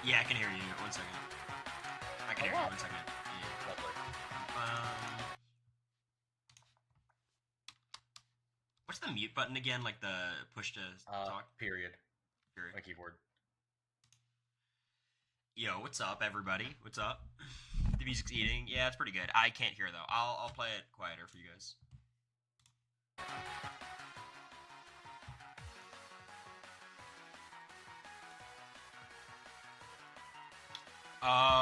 Yeah, I can hear you. 1 second. I can hear you. 1 second. Yeah. Lovely. What's the mute button again? Like the push to talk? Period. Period. My keyboard. Yo, what's up, everybody? What's up? The music's eating. Yeah, it's pretty good. I can't hear though. I'll play it quieter for you guys.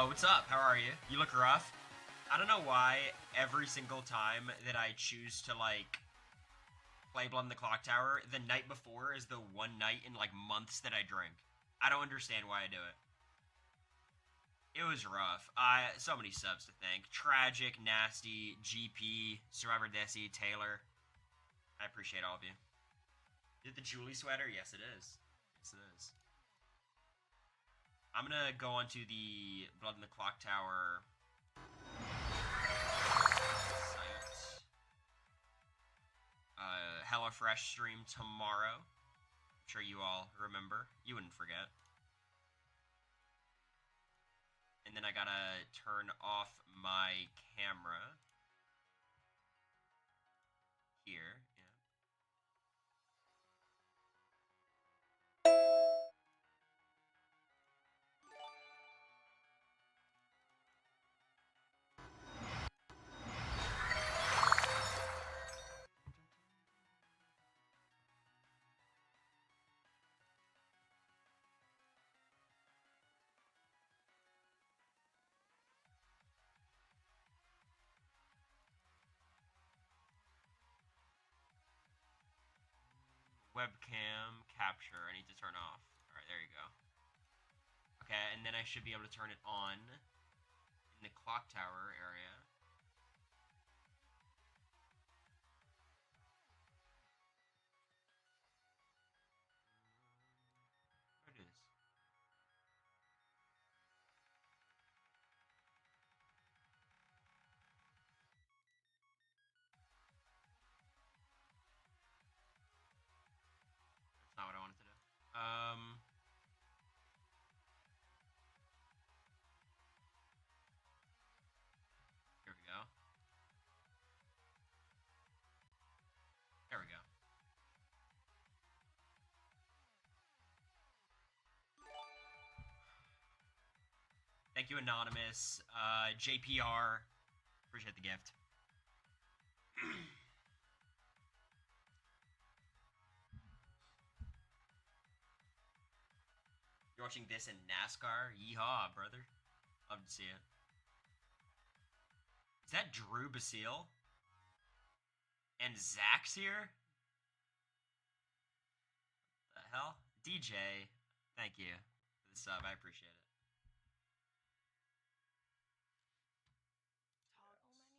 What's up? How are you? You look rough. I don't know why every single time that I choose to like play Blood in the Clock Tower, the night before is the one night in like months that I drink. I don't understand why I do it. It was rough. So many subs to thank. Tragic, Nasty, GP, Survivor Desi, Taylor. I appreciate all of you. Is it the Julie sweater? Yes, it is. Yes, it is. I'm gonna go onto the Blood in the Clock Tower site. HelloFresh stream tomorrow. I'm sure you all remember. You wouldn't forget. And then I gotta turn off my camera here. Yeah. Webcam capture. I need to turn off. Alright, there you go. Okay, and then I should be able to turn it on in the clock tower area. Where it is. That's not what I wanted to do. Here we go. There we go. Thank you, Anonymous. JPR. Appreciate the gift. You're watching this in NASCAR? Yeehaw, brother. Love to see it. Is that Drew Basile? And Zach's here? What the hell? DJ, thank you for the sub. I appreciate it. Toggle menu?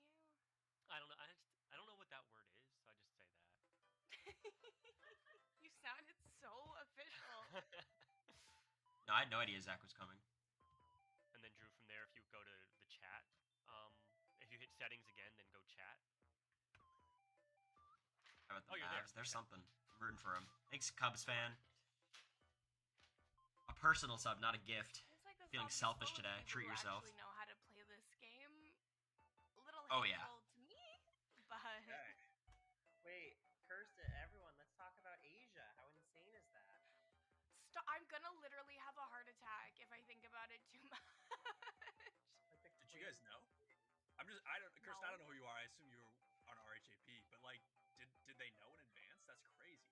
I don't know. I don't know what that word is, so I just say that. You sounded so official. No, I had no idea Zach was coming. And then Drew, from there, if you go to the chat, if you hit settings again, then go chat. How about the you're Mavs? there. There's something. I'm rooting for him. Thanks, Cubs fan. A personal sub, not a gift. Like Feeling selfish today. Treat yourself. Actually know how to play this game. A little Oh, yeah. hateful to me, but Okay. Wait, curse to everyone. Let's talk about Asia. How insane is that? I'm gonna literally have a heart attack if I think about it too much. Did you guys know? Kirsten, I don't know who you are. I assume you were on RHAP, but like, did they know in advance? That's crazy.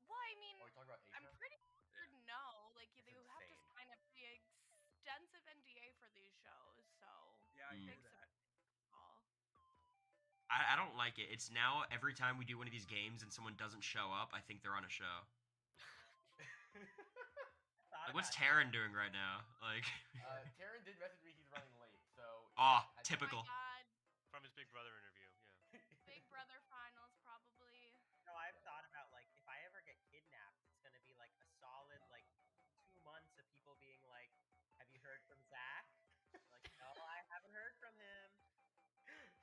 Well, I mean, Are we talking about Asia? I'm pretty sure no. Like, It's you have to insane. sign a pretty extensive NDA for these shows, so Yeah, I knew makes that. all. I don't like it. It's now every time we do one of these games and someone doesn't show up, I think they're on a show. Like, what's Taryn doing right now? Like, Taryn did message me he's running late, so... typical. Oh my God. From his Big Brother interview, yeah. Big Brother finals, probably. No, I've thought about, like, if I ever get kidnapped, it's gonna be, like, a solid, like, 2 months of people being like, have you heard from Zach? Like, no, I haven't heard from him.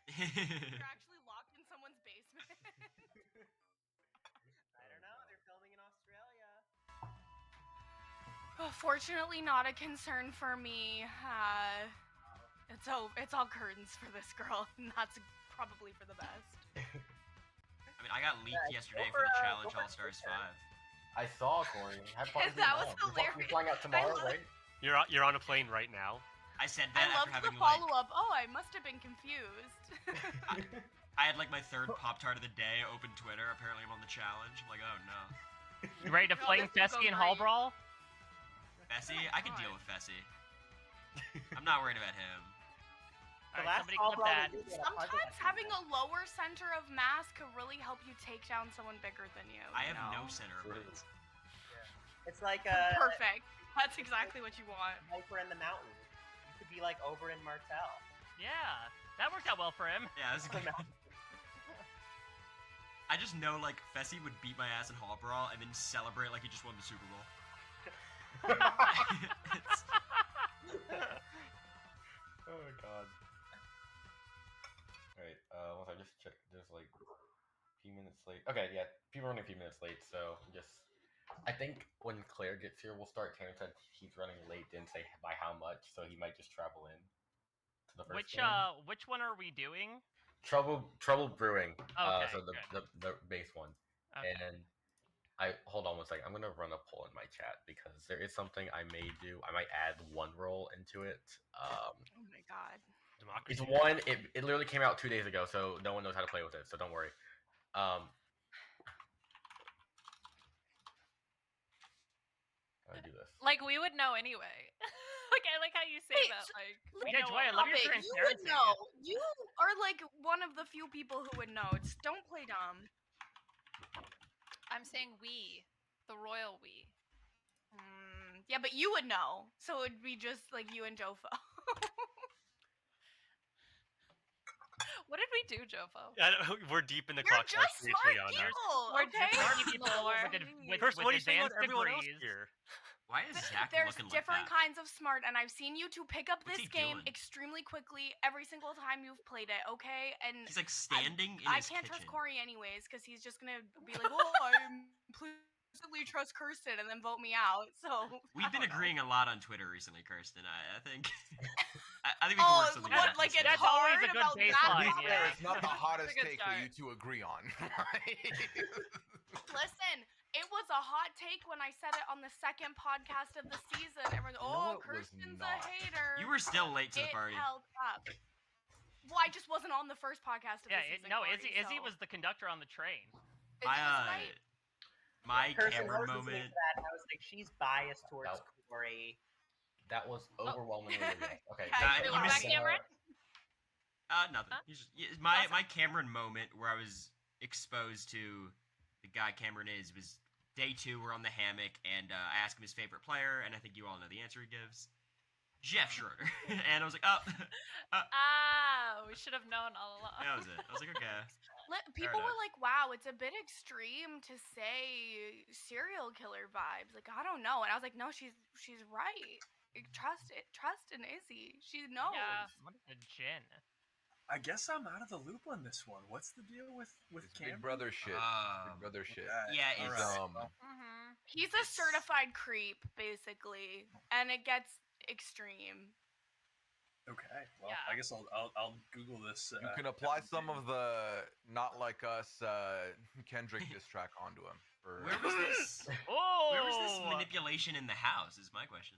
You're actually locked in someone's basement. I don't know, they're filming in Australia. Fortunately, not a concern for me. It's all curtains for this girl, and that's probably for the best. I mean, I got leaked Yeah, yesterday go for the for, Challenge go for All Stars Twitter. 5. I saw Cory. Have fun. That was You're hilarious. flying out tomorrow, love- right? You're on a plane right now. I said I that loved after the having like follow-up. Oh, I must have been confused. I had like my third Pop-Tart of the day. Open Twitter. Apparently, I'm on the challenge. I'm like, oh no. You ready to Oh, flame this will Fesky go and Hall great. Brawl? Fessy, I can deal with Fessy. I'm not worried about him. The Alright, last somebody Hall clip Brawl that. we did, a project Sometimes I having did. a lower center of mass could really help you take down someone bigger than you. I you have no know? center of mass. It's like Perfect. That's exactly what you want. Viper in the mountain. You could be like over in Martell. Yeah, that worked out well for him. Yeah, that's good. I just know like Fessy would beat my ass in Hall Brawl and then celebrate like he just won the Super Bowl. It's- Oh god. Alright, once I just checked, there's like a few minutes late. Okay, yeah, people are running a few minutes late, so I think when Claire gets here, we'll start. Terrence said he's running late, didn't say by how much, so he might just travel in to the first game. Which one are we doing? Trouble Brewing. Okay, So the base one. Okay. And hold on one second. I'm gonna run a poll in my chat because there is something I may do. I might add one role into it. Oh my god. It's Democracy. one. It literally came out 2 days ago, so no one knows how to play with it. So don't worry. How do I do this? Like, we would know anyway. Like, I like how you say Wait, that. so- Like, Look, Yeah, Joy, I love your stop it. You would transparency. know. You are like one of the few people who would know. It's don't play dumb. I'm saying we, the royal we. Yeah, but you would know. So it would be just like you and Jofo. What did we do, Jofo? We're deep in the You're clock tower just stage, smart Liana. people, We're okay? Smart Just people more. with Kirsten, what are you saying advanced about everyone else degrees. here? Why is Zach There's looking different like that? kinds of smart, and I've seen you two pick up What's this he game doing? extremely quickly every single time you've played it, okay? And He's like standing in I his can't kitchen. trust Cory anyways, because he's just gonna be like, "Oh, I implicitly trust Kirsten," and then vote me out. So We've been I don't know. agreeing a lot on Twitter recently, Kirsten. I think I think we can Oh, work something what, out. like this it's year. That's always hard a good about baseline, that yeah. topic? It's not the hottest That's a good take for start. you to agree on, right? Listen, it was a hot take when I said it on the second podcast of the season. Everyone's, No, oh, it was Kirsten's a not. hater. You were still late to the It party. held up. Well, I just wasn't on the first podcast of Yeah, the season. no, Cory, Izzy so. was the conductor on the train. Izzy My was right. my Kirsten, I Cameron was listening moment. to that, and I was like, she's biased towards No. Cory. That was overwhelmingly yes. Okay. Yeah, you missed- Cameron? Nothing. Huh? He's just, my Cameron moment where I was exposed to the guy Cameron was day 2. We're on the hammock, and I asked him his favorite player, and I think you all know the answer he gives. Jeff Schroeder. And I was like, oh, We should have known all along. that was it. I was like, okay. People were enough. like, wow, it's a bit extreme to say serial killer vibes. Like, I don't know. And I was like, no, she's right. Trust in Izzy. She knows. Yeah. What is a gin? I guess I'm out of the loop on this one. What's the deal with It's Cameron? Big Brother shit. Big Brother shit. Yeah, He's, it's Mm-hmm. He's a certified creep, basically. And it gets extreme. Okay. Well, Yeah. I guess I'll Google this. You can apply some of the not like us Kendrick diss track onto him. For, where was this? Oh! Where was this manipulation in the house? Is my question.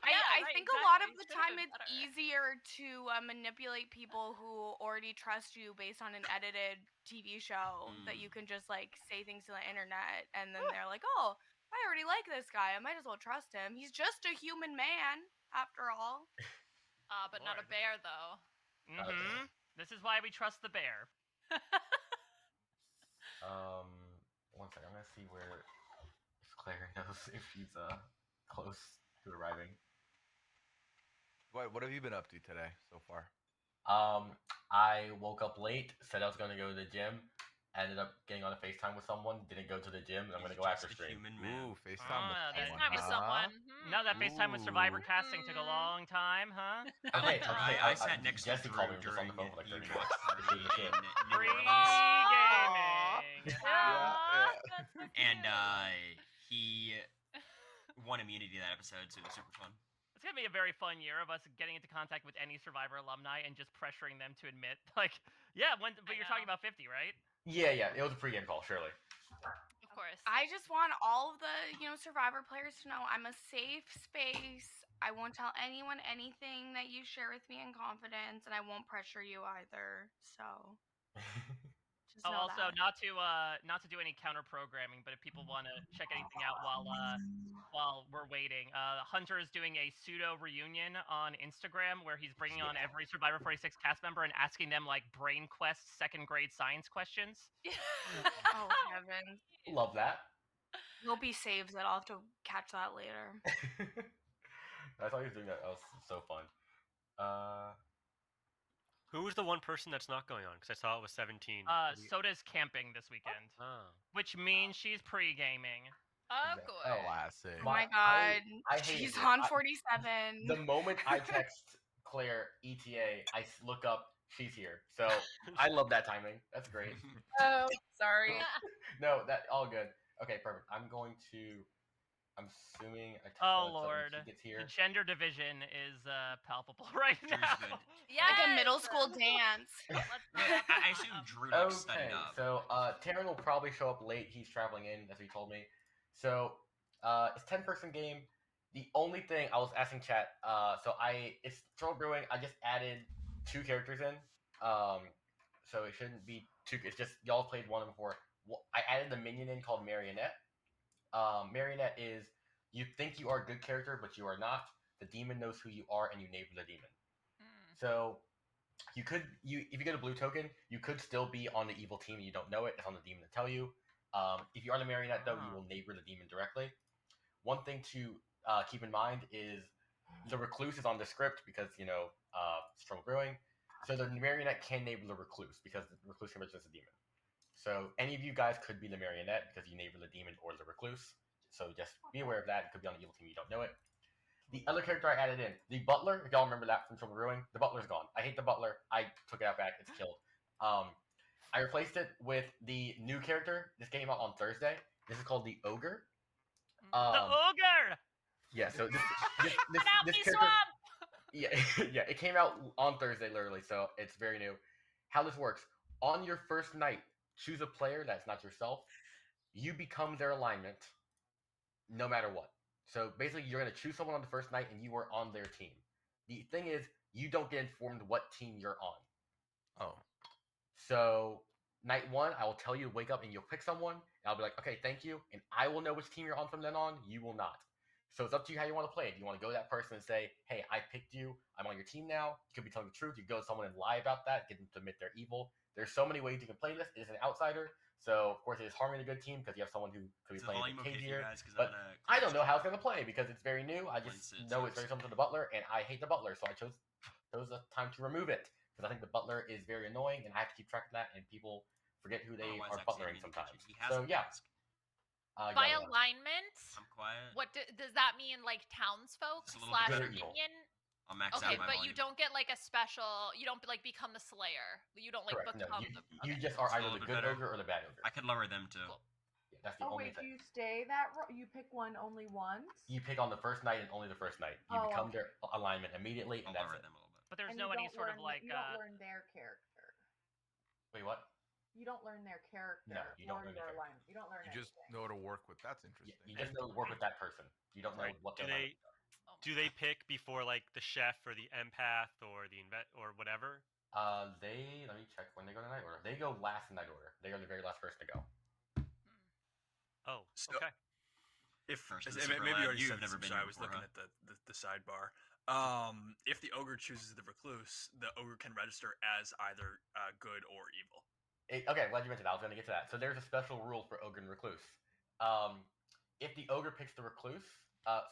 I right, think a lot of exactly. the Should've time been it's better. easier to manipulate people who already trust you based on an edited TV show that you can just like say things to the internet and then they're like, oh, I already like this guy. I might as well trust him. He's just a human man after all. But not a Lord. bear, though. Mm-hmm. This is why we trust the bear. One second. I'm gonna see where if Claire knows if she's close to arriving. what have you been up to today so far? I woke up late, said I was gonna go to the gym, ended up getting on a FaceTime with someone, didn't go to the gym, and I'm gonna He's go just after a stream. human man. Ooh, FaceTime with Ah, someone. FaceTime with huh? someone. No, that FaceTime with Survivor Ooh. casting took a long time, huh? Okay, I sat next to Jesse Drew called me just on during the phone for like 30 Ewok minutes. party in New Free Orleans. gaming. Yeah, yeah. That's so and cute. he won immunity that episode, so it was super fun. It's gonna be a very fun year of us getting into contact with any Survivor alumni and just pressuring them to admit, like, yeah, but you're talking know. about 50, right? Yeah, it was a pregame call, surely. Of course. I just want all of the, Survivor players to know I'm a safe space. I won't tell anyone anything that you share with me in confidence, and I won't pressure you either. So just know Also, that. not to do any counter programming, but if people want to check anything out while we're waiting, Hunter is doing a pseudo reunion on Instagram where he's bringing on every Survivor 46 cast member and asking them like brain quest second grade science questions. Oh heavens! Love that. There'll be saves that I'll have to catch that later. I thought he was doing that. That was so fun. Who was the one person that's not going on? Because I saw it was 17. Soda's camping this weekend, which means she's pre-gaming. Of course. Classic. Oh my god, I hate she's it. on 47. The moment I text Claire ETA, I look up, she's here. So I love that timing. That's great. Oh, sorry. No, that all good. Okay, perfect. I'm assuming I text Oh her Lord, when she gets here. the gender division is palpable right Drew's now. good. Yeah, like a middle school dance. I assume Drew like studied up. So Taryn will probably show up late. He's traveling in, as he told me. So it's 10-person game. The only thing I was asking chat, it's Troll Brewing. I just added 2 characters in. So it shouldn't be 2. It's just y'all played one before. I added the minion in called Marionette. Marionette is you think you are a good character, but you are not. The demon knows who you are, and you neighbor the demon. So if you get a blue token, you could still be on the evil team and you don't know it. It's on the demon to tell you. If you are the Marionette, though, you will neighbor the demon directly. One thing to keep in mind is the Recluse is on the script because, Strong Brewing. So the Marionette can neighbor the Recluse because the Recluse can represent the demon. So any of you guys could be the Marionette because you neighbor the demon or the Recluse. So just be aware of that. It could be on the evil team, you don't know it. The other character I added in, the Butler, if y'all remember that from Strong Brewing, the Butler's gone. I hate the Butler. I took it out back. It's killed. I replaced it with the new character. This came out on Thursday. This is called the Ogre. The Ogre! Yeah, so this character... Yeah, it came out on Thursday, literally, so it's very new. How this works, on your first night, choose a player that's not yourself. You become their alignment, no matter what. So basically, you're going to choose someone on the first night, and you are on their team. The thing is, you don't get informed what team you're on. Oh. So, night 1, I will tell you to wake up, and you'll pick someone, and I'll be like, okay, thank you, and I will know which team you're on from then on. You will not. So it's up to you how you want to play it. Do you want to go to that person and say, hey, I picked you. I'm on your team now. You could be telling the truth. You go to someone and lie about that, get them to admit they're evil. There's so many ways you can play this. It is an outsider. So, of course, it is harming a good team because you have someone who could be playing the cageier. But I don't know how it's going to play because it's very new. I just know it's very similar to the Butler, and I hate the Butler. So I chose the time to remove it because I think the Butler is very annoying, and I have to keep track of that, and people forget who they are butlering sometimes. So, yeah. By alignment, I'm quiet. what does that mean? Like townsfolk / minion? I'll max okay, out my but volume. you don't get like a special. You don't like become the Slayer. You don't like Correct. become No, the. you just are either the good ogre or the bad ogre. I could lower them too. Cool. Yeah, that's the only wait, thing. do you stay that? You pick one only once? You pick on the first night and only the first night. You become their alignment immediately, and I'll that's lower it. them a little bit. But there's And no you any don't sort of learn- like. You don't learn their character. Wait, what? You don't learn their character. No, you don't or learn their your character. alignment. You don't learn You just anything. know to work with. That's interesting. You just know to work with that person. You don't know Right. what Do their they do they pick before like the chef or the empath or the or whatever? let me check when they go to night order. They go last in night order. They are the very last person to go. Oh, So- okay. If First maybe in the super you lab, already you've said this, never been sorry, I here was before, looking huh? at the sidebar. If the ogre chooses the recluse, the ogre can register as either good or evil. Okay, glad you mentioned that. I was going to get to that. So there's a special rule for ogre and recluse. If the ogre picks the recluse,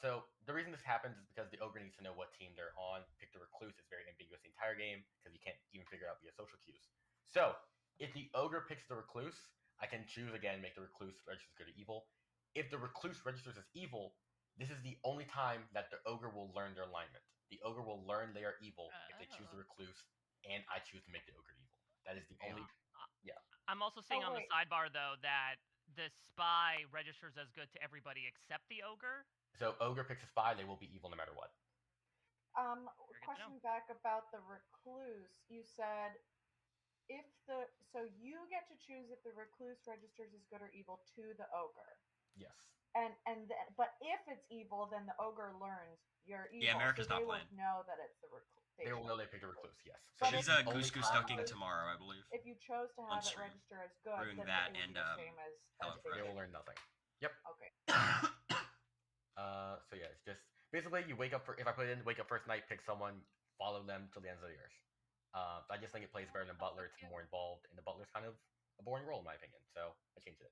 so the reason this happens is because the ogre needs to know what team they're on. Pick the recluse is very ambiguous the entire game because you can't even figure it out via social cues. So if the ogre picks the recluse, I can choose again, make the recluse register good or evil. If the recluse registers as evil, this is the only time that the ogre will learn their alignment. The ogre will learn they are evil if they choose the recluse, and I choose to make the ogre evil. That is the only. Yeah. I'm also seeing on the sidebar though that the spy registers as good to everybody except the ogre. So ogre picks a spy, they will be evil no matter what. Question back about the recluse. You said so you get to choose if the recluse registers as good or evil to the ogre. Yes. But if it's evil, then the ogre learns you're evil. Yeah, America's so not they playing. will know that it's the recluse. They will know they picked a recluse, yes. But She's if you couscous chose- ducking tomorrow, I believe. If you chose to On have it stream. register as good, Doing then that it would and, be the same as Hello they Fresh. They will did. learn nothing. Yep. Okay. So yeah, it's just basically you wake up if I put it in wake up first night, pick someone, follow them till the end of the years. I just think it plays better than Butler. It's more involved, and the Butler's kind of a boring role in my opinion, so I changed it.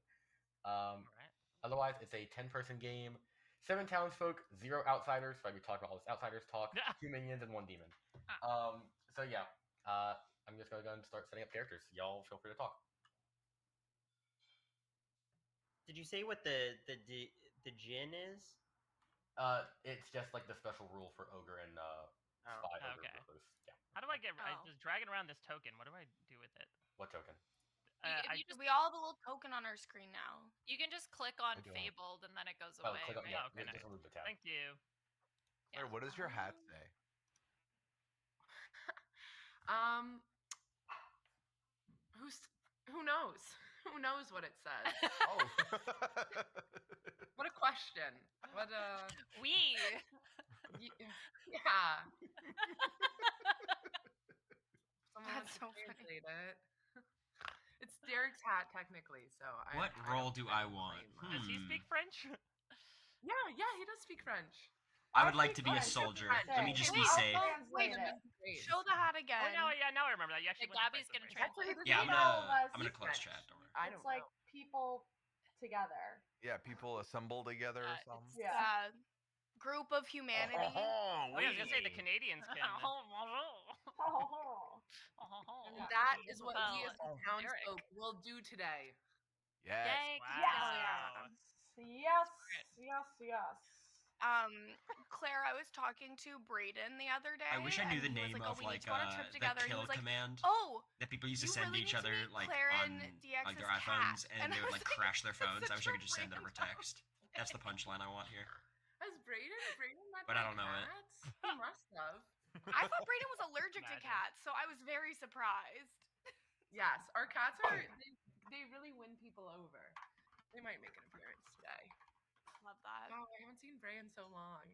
Otherwise, it's a 10-person game, 7 townsfolk, 0 outsiders. So I'd be talking about all this outsiders talk, 2 minions and 1 demon. So yeah, I'm just gonna go and start setting up characters. Y'all feel free to talk. Did you say what the djinn is? It's just like the special rule for ogre and spy ogre Okay. recluse. Yeah. How do I get? I'm just dragging around this token. What do I do with it? What token? We all have a little token on our screen now. You can just click on do. Fabled and then it goes Oh, away. click on, right? yeah, Okay. just remove the tab. Thank you. Wait, what does your hat say? Who knows? Who knows what it says? Oh. What a question. What a We. yeah. Someone That's has so to funny. translate it. It's Derek's hat technically, so What I role don't do I claim want? mine. Does he speak French? Yeah, he does speak French. I would like to be a soldier. Let me just be safe. Wait, show the hat again. Oh, now I remember that. You actually Yeah, went to Gabby's France gonna with me. translate. Yeah, I'm gonna close French. chat. Don't worry. I don't It's like know. people together. Yeah, people assemble together or something. Yeah. Group of humanity. Oh, yeah, I was gonna say the Canadians can. And that is what we as Well, the townsfolk will do today. Yes. Yay, Wow. Yes. Claire, I was talking to Brayden the other day. I wish I knew the and he was name like, of we need like to go on a trip the together. And he kill was like, command oh, that people used to you send really to each need to other meet like Claire on and like their DX's iPhones, cat. and And they I would was like like, crash their that's phones. I wish I such could just send it over text. That's the punchline I want here. Has Brayden met But I my don't know it. cats? He must have. I thought Brayden was allergic to Imagine. cats, so I was very surprised. Yes, our cats are. They really win people over. They might make an appearance today. Love that. Oh, I haven't seen Bray in so long.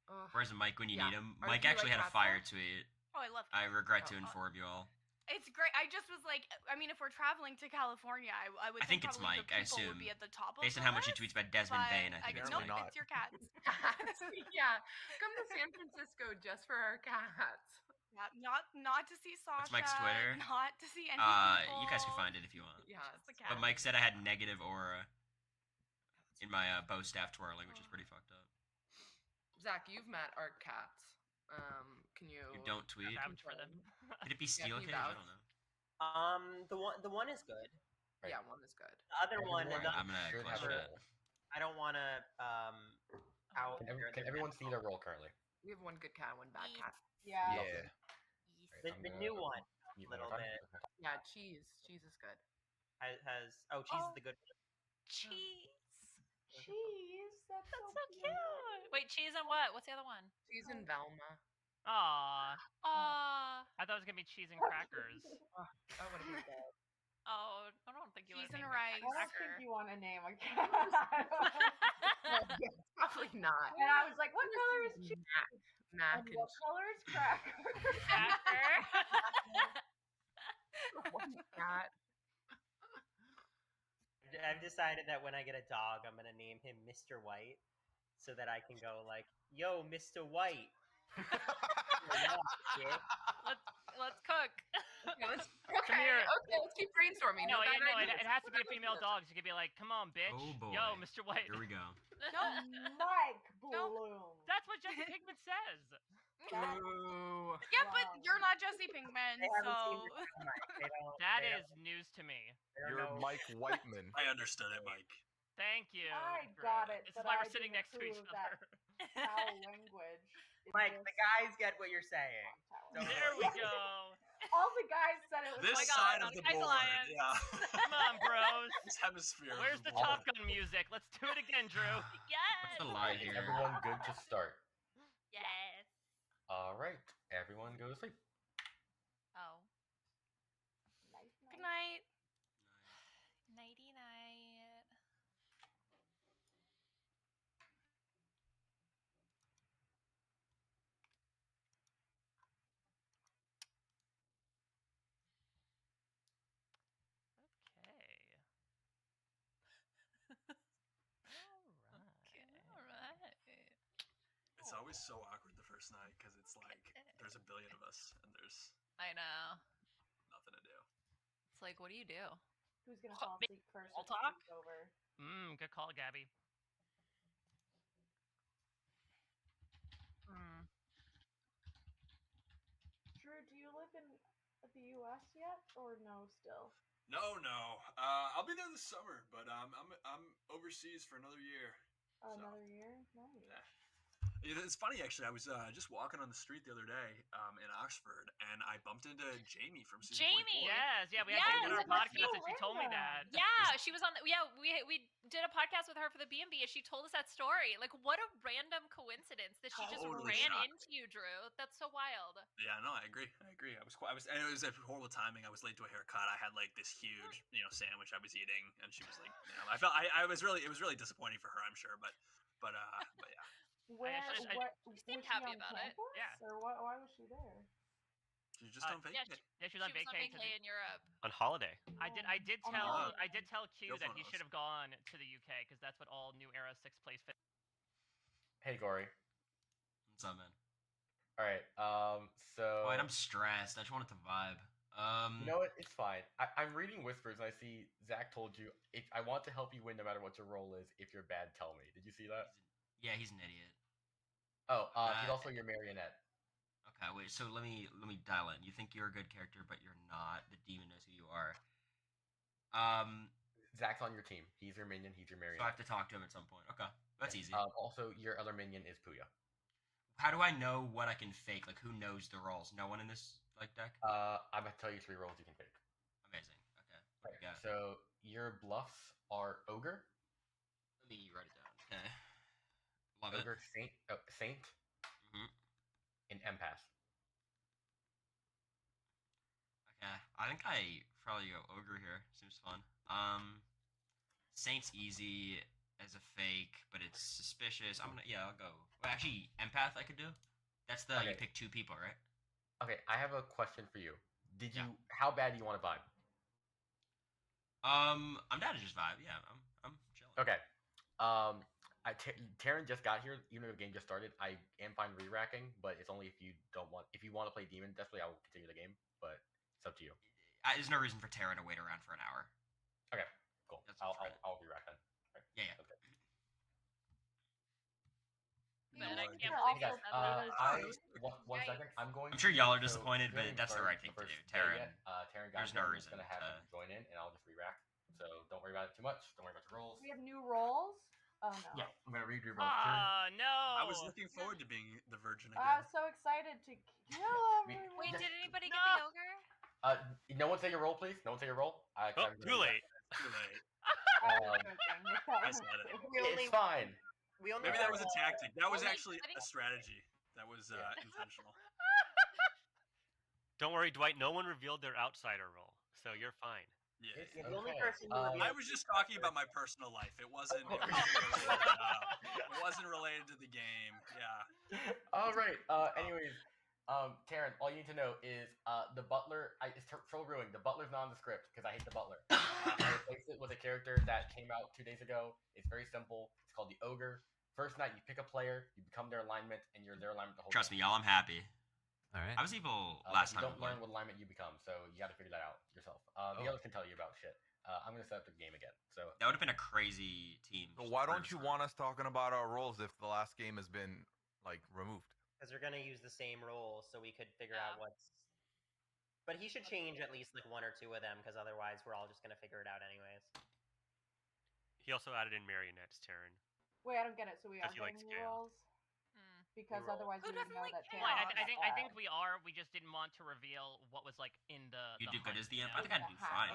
Ugh. Where's Mike when you Yeah. need him? Are Mike you actually like had a cats, fire though? tweet. Oh, I love I cats. regret to Oh, inform you all. It's great. I just was like, I mean, if we're traveling to California, I would I think it's probably Mike, the I people assume. would be at the top of Based the on how much he list, tweets about Desmond but Bain, I think it's nope, Mike. not. it's your cats. Yeah, come to San Francisco just for our cats. Not to see Sasha. What's Mike's Twitter? Not to see any people. You guys can find it if you want. Yeah, Just the But cat. Mike said I had negative aura in my bow staff twirling, which is pretty fucked up. Zach, you've met our cats. Can you? You don't tweet? Vouch for them. Could it be Yeah, Steel can you Cage? I vouch? don't know. The one is good. Right. Yeah, one is good. The other one, Everyone I'm gonna should close have a chat. roll. I don't want to out. Can everyone see their roll currently? We have one good cat, one bad cat. Yeah. Yeah. Right, The I'm new gonna one mute little my mic. bit. Okay. Yeah, cheese. Cheese is good. has cheese is the good one. Cheese. Cheese. That's so Cute. Wait, cheese and what? What's the other one? Cheese and Velma. Aw. Aw. I thought it was gonna be cheese and crackers. That would have been good. Oh, I don't think you Cheese would and name it rice. I don't cracker. think you want to name a cat. Probably not. And I was like, what color is cheese? Mac And and what color is cracker? Cracker. one cat. I've decided that when I get a dog, I'm gonna name him Mr. White, so that I can go like, "Yo, Mr. White." Let's cook. Okay, let's keep brainstorming. No, bad it ideas. has to be a female dog. So you could be like, "Come on, bitch, Oh boy. yo, Mr. White." Here we go. Mike Bloom. That's what Jesse Pinkman says. Ooh. Yeah, but you're not Jesse Pinkman, They haven't so. seen the Mike. They don't- That they is news to me. don't You're know. Mike Whiteman. I understood it, Mike. Thank you. I Drew. got it, This is but why I we're sitting didn't next to each approve that. other. Foul language. in Mike, this the guys get what you're saying. tower. So- There we go. All the guys said it was. This like, side of the Guys board, Alliance. yeah. Come on, bros. This hemisphere. of Where's the board. Top Gun music? Let's do it again, Drew. Yes. the lie Is here? everyone good to start? Yes. All right, everyone go to sleep. Oh. Good night. Nighty night. All right. It's always so awkward the first night because it's like there's a billion of us and there's I know. nothing to do. It's like, what do you do? Who's gonna fall asleep first? All if the talk? sleep's over? Good call, Gabby. Drew, do you live in the U.S. yet, or no? Still. No. I'll be there this summer, but I'm overseas for another year. Another year? Nice. Yeah. It's funny actually. I was just walking on the street the other day in Oxford, and I bumped into Jamie from season 44. Yes, yeah, we had Yes, to get our that's podcast, so and she told me that. Yeah, she was on. We did a podcast with her for the B&B, and she told us that story. Like, what a random coincidence that she just Totally ran shocked. into you, Drew. That's so wild. Yeah, no, I agree. And it was a horrible timing. I was late to a haircut. I had like this huge, sandwich I was eating, and she was like, it was really disappointing for her, I'm sure, but yeah. Where? I- What? She seemed was happy on about it. campus? Yeah. Or why was she there? She's just on Yeah, vacation. She was on she was on vacation. vacay in Europe. On holiday. I did Oh, tell no. Q that he Girlfriend should have gone to the UK because that's what all New Era 6 plays fit. Hey, Cory. What's up, man? All right. So. Wait, I'm stressed. I just wanted to vibe. You know what? It's fine. I'm reading whispers, and I see Zach told you if I want to help you win, no matter what your role is. If you're bad, tell me. Did you see that? Yeah, he's an idiot. Oh, he's also your marionette. Okay, wait. So let me dial in. You think you're a good character, but you're not. The demon knows who you are. Zach's on your team. He's your minion. He's your So I marionette. have to talk to him at some point. Okay, that's easy. Also, your other minion is Puya. How do I know what I can fake? Like, who knows the roles? No one in this deck. I'm gonna tell you 3 roles you can pick. Amazing. Okay. What do you got? So your bluffs are ogre, Let me write it down. Okay. Love ogre, it. saint, Mhm. and empath. Okay. I think I probably go ogre here. Seems fun. Saint's easy as a fake, but it's suspicious. I'll go. Well, actually, empath I could do. That's the you Okay. pick 2 people, right? Okay, I have a question for you. Yeah. How bad do you want to vibe? I'm down to just vibe. Yeah, I'm chilling. Okay. Taryn just got here. Even though the game just started, I am fine re-racking, but it's only if you want to play demon. Definitely, I will continue the game, but it's up to you. There's no reason for Tara to wait around for an hour. Okay, cool. That's I'll right. re-rack then. Right. Yeah. Okay. Man, I Lord. can't Yeah, believe also, that. One second. I'm going. I'm sure y'all are so disappointed, we haven't but that's the started right thing to first do. day Taryn, yet. Taryn got there's here. no I'm just reason gonna have to- him join in, and I'll just re-rack. So don't worry about it too much. Don't worry about your rolls. We have new roles. Oh no. Yeah, I'm gonna read your rolls. Taryn. No. I was looking forward to being the virgin I again. was so excited to kill everyone. Wait, did anybody get No. the ogre? No one say your roll, please. No one say your roll. Oh, too late. Too late. I was joking. If that I was said it. true. We only It's fine. we only Maybe that was a tactic. That was Only- actually I think- a strategy. That was intentional. Don't worry, Dwight. No one revealed their outsider role, so you're fine. Yeah. Yeah, the only Okay, person who revealed I was just talking about my personal life. It wasn't. It wasn't related to the game. Yeah. All right. Anyways, Taryn, all you need to know is the butler. It's so ruined. The butler's not on the script because I hate the butler. I replaced it with a character that came out 2 days ago. It's very simple. It's called the ogre. First night, you pick a player, you become their alignment, and you're their alignment the whole Trust game. me, y'all. I'm happy. All right. I was evil But last you time. don't learn what alignment you become, so you got to figure that out yourself. The Oh. others can tell you about shit. I'm gonna set up the game again. So That would have been a crazy team. So just why for don't the you start. want us talking about our roles if the last game has been like removed? because we're gonna use the same roles, so we could figure Yeah. out what's. But he should change at least like 1 or 2 of them, because otherwise we're all just gonna figure it out anyways. He also added in marionettes, Taryn. Wait, I don't get it. So we are Because he likes getting new scale. roles. because roll. otherwise Who we would doesn't know like that chaos? Well, Taryn. I think we are. We just didn't want to reveal what was like in the. You the do good hunt, as the you imp. know? I think I'd do fine.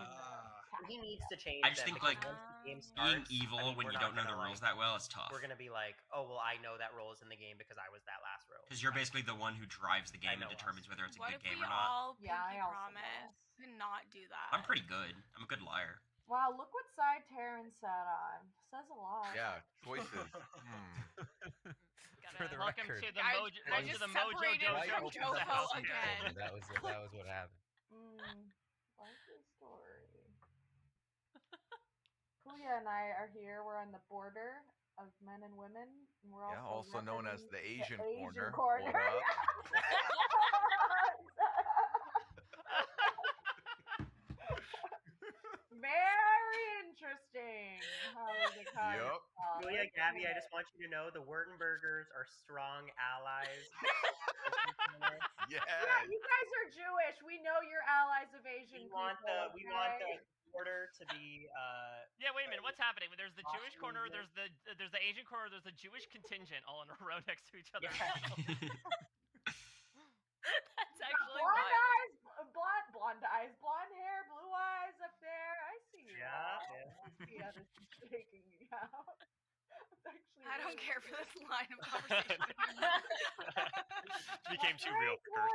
He needs to change I just them think, because like, once the game Being starts, evil I mean, when we're you not don't know the gonna, rules like, that well is tough. we're gonna be like, oh well, I know that role is in the game because I was that last row. Because you're basically the one who drives the game and know determines whether it's a What good if game we or not. all Yeah, I pinky also promise to not do that? I'm pretty good. I'm a good liar. Wow, look what side Taryn sat on. Says a lot. Yeah, choices. For the Welcome record, to the I- Mojo. I Welcome just to the Mojo separated Dojo. Dwight from opened up Jofo a secret again. for me. That was what happened. Like this story. Kuya and I are here. We're on the border of men and women. And we're Yeah, also known as the Asian corner. corner. What up? Very interesting. How the cards Yep. fall. Julia, Gabby, I just want you to know the Wurtenbergers are strong allies. Yeah. Yeah, you guys are Jewish. We know you're allies of Asian We want people. the border to be Yeah, wait a minute. What's happening? There's the Jewish Possibly corner. good. There's the Asian corner. There's the Jewish contingent all in a row next to each other. That's actually blonde wild. eyes, blonde eyes, blonde hair, blue eyes up there. I see you. Yeah, all. yeah. I see how this is shaking me out. Actually, I don't really care for this line of conversation. Became too real for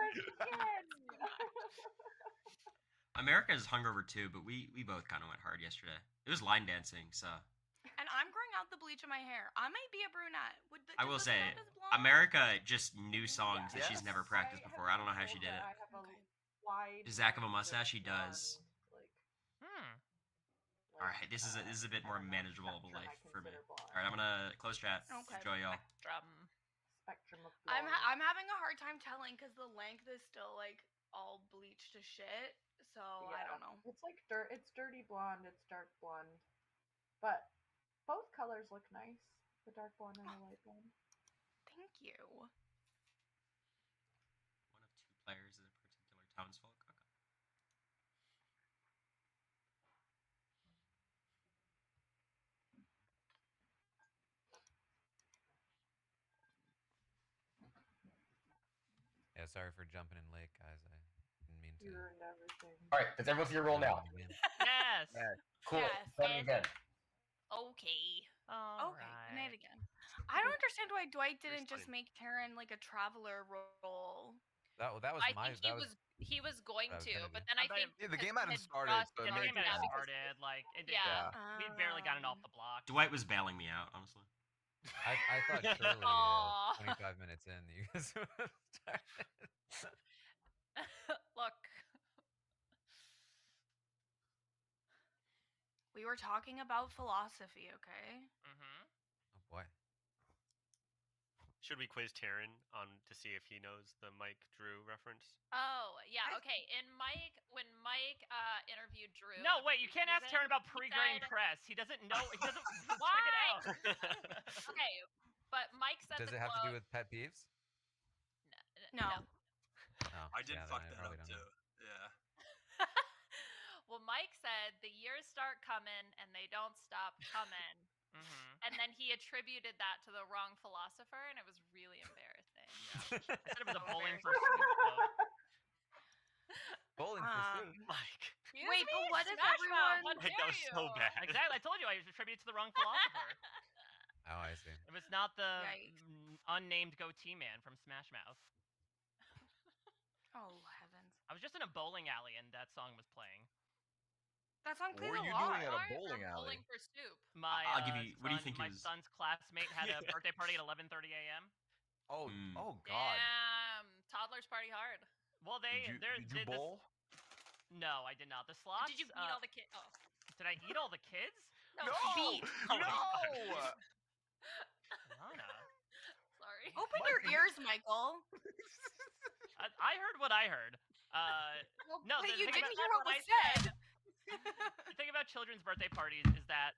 America's hungover too, but we both kind of went hard yesterday. It was line dancing, so And I'm growing out the bleach in my hair. I might be a brunette. I will say, America just knew songs that she's never practiced before. I don't know how she did it. I have a wide Does Zach have a range of mustache? He blonde, does. like, All right, this is a bit more manageable of a spectrum I life for me. consider blonde. All right, I'm gonna close chat. Okay. Enjoy y'all. Spectrum of blonde. I'm having a hard time telling because the length is still like all bleached to shit. So I don't know. It's like dirt. It's dirty blonde. It's dark blonde, but both colors look nice. The dark blonde and the light blonde. Thank you. One of two players is a particular townsfolk. Okay. Yeah, sorry for jumping in late, guys. I didn't mean to. You ruined everything. All right, does everyone see your roll now? Yes. Cool. Yes. Try me again. Okay. Okay, night again. I don't understand why Dwight didn't just make Taryn like a traveler role. That was I my. think he was going that was to, gonna but be- then I think Yeah, the because game he hadn't had started, just so it The made game yeah, hadn't because- started. Like, it Yeah. we'd barely gotten off the block. Dwight was bailing me out, honestly. I thought surely Aw. 25 minutes in, you guys would have started. Look. We were talking about philosophy, okay? Mm-hmm. Oh boy. Should we quiz Taryn on to see if he knows the Mike Drew reference? Oh, yeah, okay. And when Mike interviewed Drew. No, in the wait. You can't ask preseason, Taryn about he pre-grain said- press. He doesn't know. He doesn't. Why? Check it out. Okay, but Mike said Does the it have to do quote- with pet peeves? No. Oh, I did yeah, then fuck I that probably up don't too. know. Yeah. Well, Mike said the years start coming and they don't stop coming. Mm-hmm. And then he attributed that to the wrong philosopher, and it was really embarrassing. I said it was a So bowling embarrassing. for soup quote. Bowling for soup. Mike. Excuse Wait, me? but what if Smash everyone- Mouth, how Mike, that dare was you? so bad. Exactly. I told you I attributed it to the wrong philosopher. Oh, I see. It was not the Yikes. unnamed goatee man from Smash Mouth. Oh heavens. I was just in a bowling alley and that song was playing. That song What plays were a you lot. doing at a Why? bowling From alley? Bowling for soup. My I'll give you- what do you think my is- son's classmate had a birthday party at 11:30 a.m. Oh, Mm. oh God. Damn, toddlers party hard. Well, Did you bowl? No, I did not. The slots. Did you beat all the kids? Oh. Did I eat all the kids? No, beat. No! Lana. Sorry. Open your ears, Michael. I heard what I heard. Well, No, wait, the you thing didn't about- hear what what was I said. The thing about children's birthday parties is that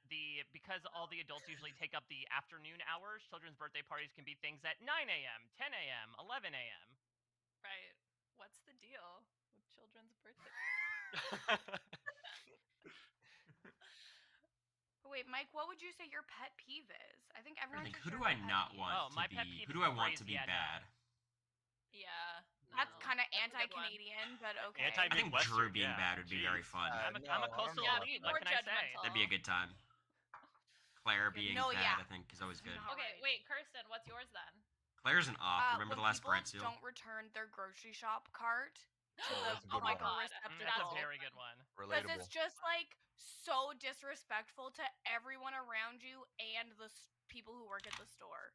because all the adults usually take up the afternoon hours, children's birthday parties can be things at 9 a.m., 10 a.m., 11 a.m. Right. What's the deal with children's birthday? Wait, Mike, what would you say your pet peeve is? I think everyone. think, should who do share I their pet not peeve. want Oh, to my be? pet peeve Who is do I want to crazy, be I know. bad? Yeah. That's no. kind of That's a good one. anti-Canadian, but okay. I think Drew Anti-Midwestern, being yeah, bad would be very jeez. fun. I'm a coastal Yeah, elite. more What can I say? judgmental. That'd be a good time. Claire being No, bad, yeah. I think, is always good. Not Okay, right. wait, Kirsten, what's yours then? Claire's an op. Remember when the last people Brent seal? don't return their grocery shop cart to Oh, the that's a good my one. proper God, receptacle. That's a Relatable. very good one. Because Relatable. it's just like so disrespectful to everyone around you and the people who work at the store.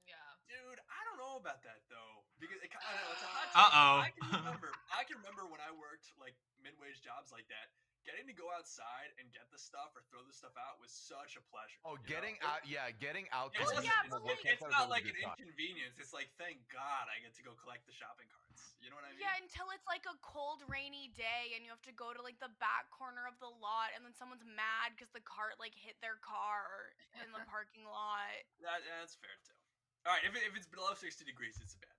Yeah. Dude, I don't know about that though, because I know it's a hot take. Uh-oh. I can remember when I worked like mid-wage jobs like that. Getting to go outside and get the stuff or throw the stuff out was such a pleasure. Oh, you getting know? out, yeah, getting out. It's, there just- yeah, from but a work it's outside is not always a like an good time. inconvenience. It's like, thank God I get to go collect the shopping carts. You know what I mean? Yeah, until it's like a cold, rainy day and you have to go to like the back corner of the lot and then someone's mad because the cart like hit their car in the parking lot. That's fair too. All right, if it's below 60 degrees, it's a bad.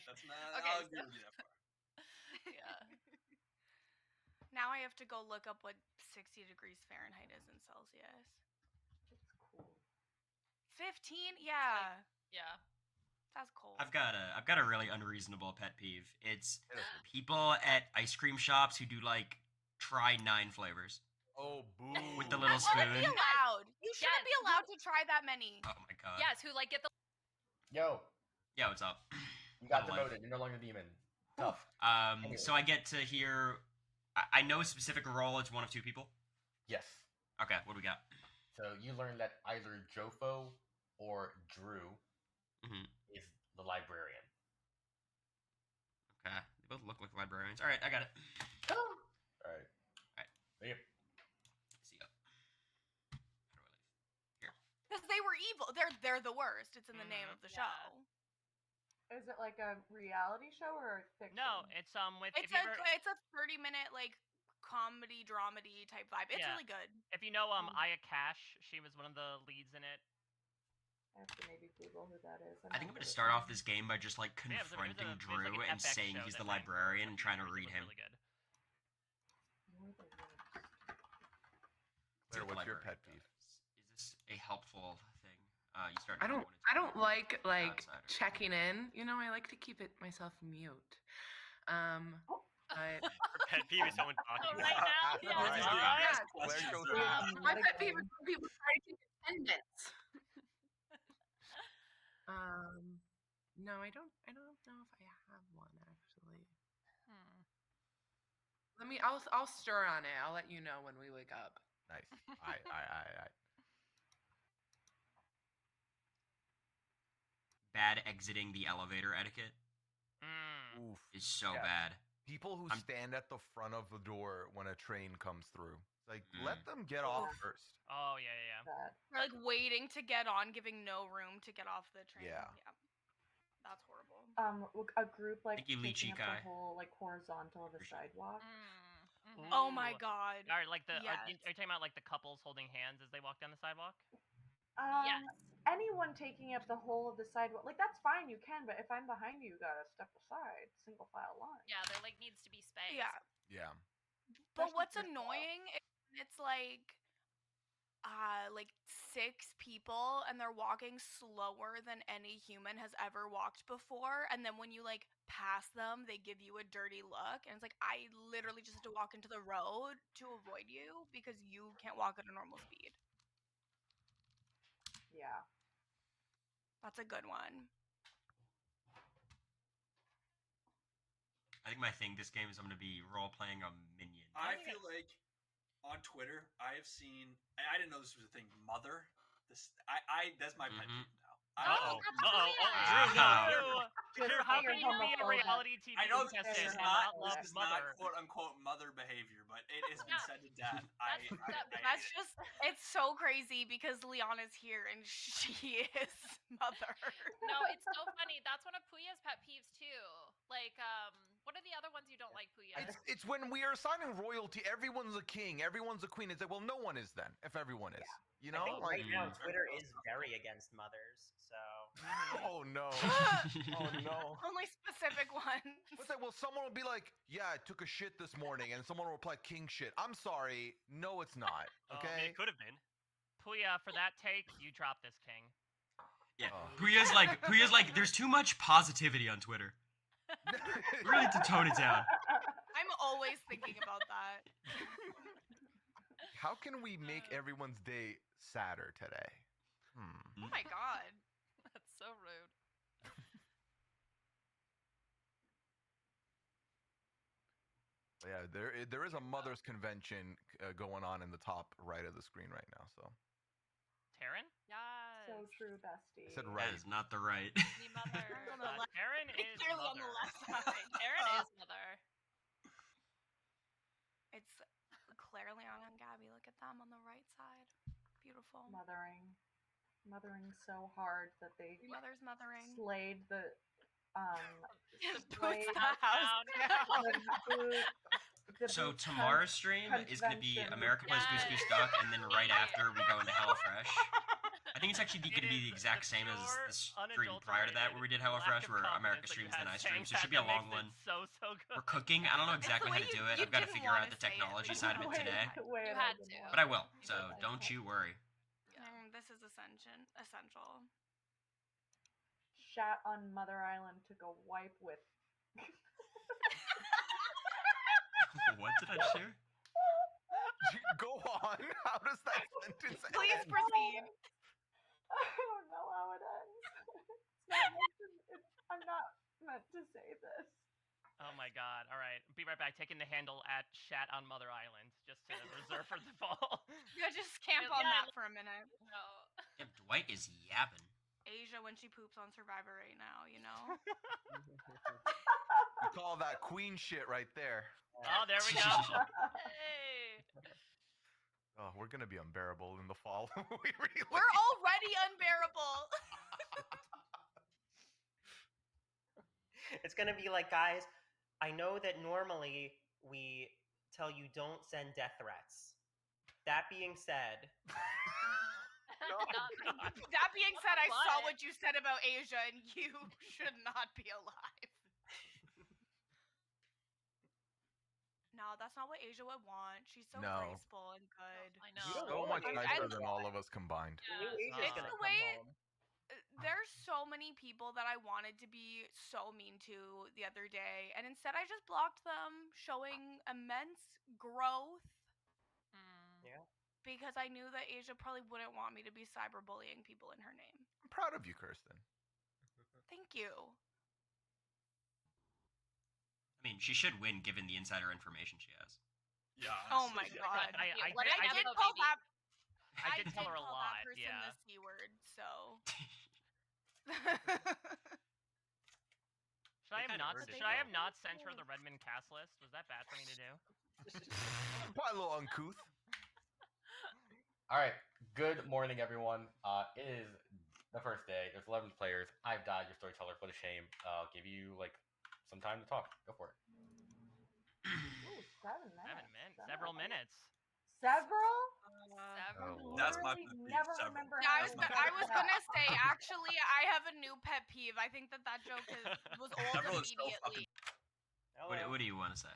That's not. Okay, I'll agree with you that far. Yeah. Now I have to go look up what 60 degrees Fahrenheit is in Celsius. It's cool. 15? Yeah. Yeah. That's cold. I've got a really unreasonable pet peeve. It's people at ice cream shops who do like try 9 flavors. Oh, boo. With the little That shouldn't be spoon. allowed. You shouldn't be allowed to try that many. Oh my god. Yes, who like get the Yo, Yeah, what's up? you got Hello. demoted. You're no longer demon. Tough. So I get to hear. I know a specific role. It's one of 2 people. Yes. Okay, what do we got? So you learn that either Jofo or Drew Mhm. is the librarian. Okay, they both look like librarians. All right, I got it. All right. Alright. See ya. See ya. How do I leave? Here. Because they were evil. They're the worst. It's in the name of the Yeah. show. Is it like a reality show or a fiction? No, it's with It's if you ever, it's a 30-minute like comedy dramedy type vibe. It's Yeah. really good. if you know Aya Cash, she was one of the leads in it. I have to maybe Google who that is. I think I'm gonna start off this game by just like Yeah, it was like confronting an Drew and FX saying show he's that the night. librarian and trying to It was read him. Really good. Claire, See what the what's your librarian pet peeve? does. Is this a helpful thing? You start. I now don't when it's I don't like outsider. checking in. You know, I like to keep it myself mute. But Her pet peeve is someone talking. Oh, right now? Yeah. Right. Yeah. Claire goes my pet peeve is when people try to keep attendance. No, I don't know if I have one actually. I'll stir on it. I'll let you know when we wake up. Nice. I. Bad exiting the elevator etiquette Oof. is so Yeah. bad. People who I'm- stand at the front of the door when a train comes through. It's like, Mm. let them get off first. Oh yeah. They're like waiting to get on, giving no room to get off the train. Yeah. That's horrible. A group like Thank you, taking Lychee up Kai. the whole like horizontal of the sidewalk. Oh my Ooh. god. Or like the Yes. are you talking about like the couples holding hands as they walk down the sidewalk? Yes. Anyone taking up the whole of the sidewalk, like that's fine, you can. But if I'm behind you, you gotta step aside, single file line. Yeah, there like needs to be space. Yeah. Yeah. But Especially what's for yourself. annoying is it's like 6 people and they're walking slower than any human has ever walked before, and then when you like pass them they give you a dirty look, and it's like I literally just have to walk into the road to avoid you because you can't walk at a normal speed. Yeah. That's a good one. I think my thing this game is I'm gonna be role playing a minion. I feel like on Twitter I have seen. I didn't know this was a thing. Mother. That's my pet peeve now. Uh-oh. Drew, Drew, how can you be a homophobic. reality TV I know contestant this is and not not love this is not Mother? quote unquote mother behavior, but it has been said to death. That's just, it's so crazy because Liana's here and she is Mother. No, it's so funny. That's one of Puya's pet peeves too. Like, What are the other ones you don't like, Puya? It's when we are assigning royalty, everyone's a king, everyone's a queen. It's like, well, no one is then, if everyone is. You know? I think Like, right now Twitter is very against mothers, so. oh no. Oh no. Only specific ones. What's that? Well, someone will be like, yeah, I took a shit this morning, and someone will reply, king shit. I'm sorry. No, it's not. Okay? It could have been. Puya, for that take, you drop this king. Yeah, Puya's like, there's too much positivity on Twitter. We really need to tone it down. I'm always thinking about that. How can we make everyone's day sadder today? Oh my god. That's so rude. Yeah, there is a mother's convention going on in the top right of the screen right now. So. Taryn? Yes. So true, bestie. I said That right. is not the right. The mother. On the left. Taryn is Clearly mother. on the left side. Taryn is mother. It's Claire, Leon, and Gabby. Look at them on the right side. Beautiful. Mothering so hard that they Mother's mothering. slayed the Boots slayed the house down. the So boot tomorrow's stream is going to be convention. America Plays Goose Goose Duck, and then right after we go into HelloFresh. I think it's actually going to be the exact same as the stream prior to that, where we did HelloFresh, where America streams, then I stream. So it should be a long one. So good. We're cooking. I don't know exactly how to do it. I've got to figure out the technology side of it today. You had to. But I will. So don't you worry. This is essential. Shat on Mother Island took a wipe with. What did I share? Go on. How does that sentence end? Please proceed. I don't know how it ends. I'm not meant to say this. Oh my god. All right. Be right back. Taking the handle at Chat on Mother Island just to reserve for the fall. Yeah, just camp on that for a minute. No. Yeah, Dwight is yapping. Asia when she poops on Survivor right now, you know? You call that queen shit right there. Oh, there we go. Hey. Oh, we're gonna be unbearable in the fall. We're already unbearable. It's gonna be like, guys, I know that normally we tell you don't send death threats. That being said, That being said, I saw What? what you said about Asia, and you should not be alive. No, that's not what Asia would want. She's so No. graceful and good. I know. So much I- nicer I- than all of us combined. new Asia's It's gonna the come way- home. There's so many people that I wanted to be so mean to the other day, and instead I just blocked them, showing immense growth Yeah. because I knew that Asia probably wouldn't want me to be cyberbullying people in her name. I'm proud of you, Kirsten. Thank you. I mean, she should win given the insider information she has. Yeah. Oh my honestly, god. I Let did- it I go, did call baby. that. I did tell her a call lot. that person Yeah. the C word, so. Should I have kinda not? earned it, Should I have though. not sent her the Redmond cast list? Was that bad for me to do? Probably a little uncouth. All right. Good morning, everyone. It is the first day. There's 11 players. I've died. Your storyteller. What a shame. I'll give you some time to talk. Go for it. Ooh, 7 minutes. Several minutes. Several? Several. That's my Literally pet peeve, never several. remember Yeah, how I was gonna say, actually, I have a new pet peeve. I think that joke was old Several is so immediately. What Hello. do you want to say?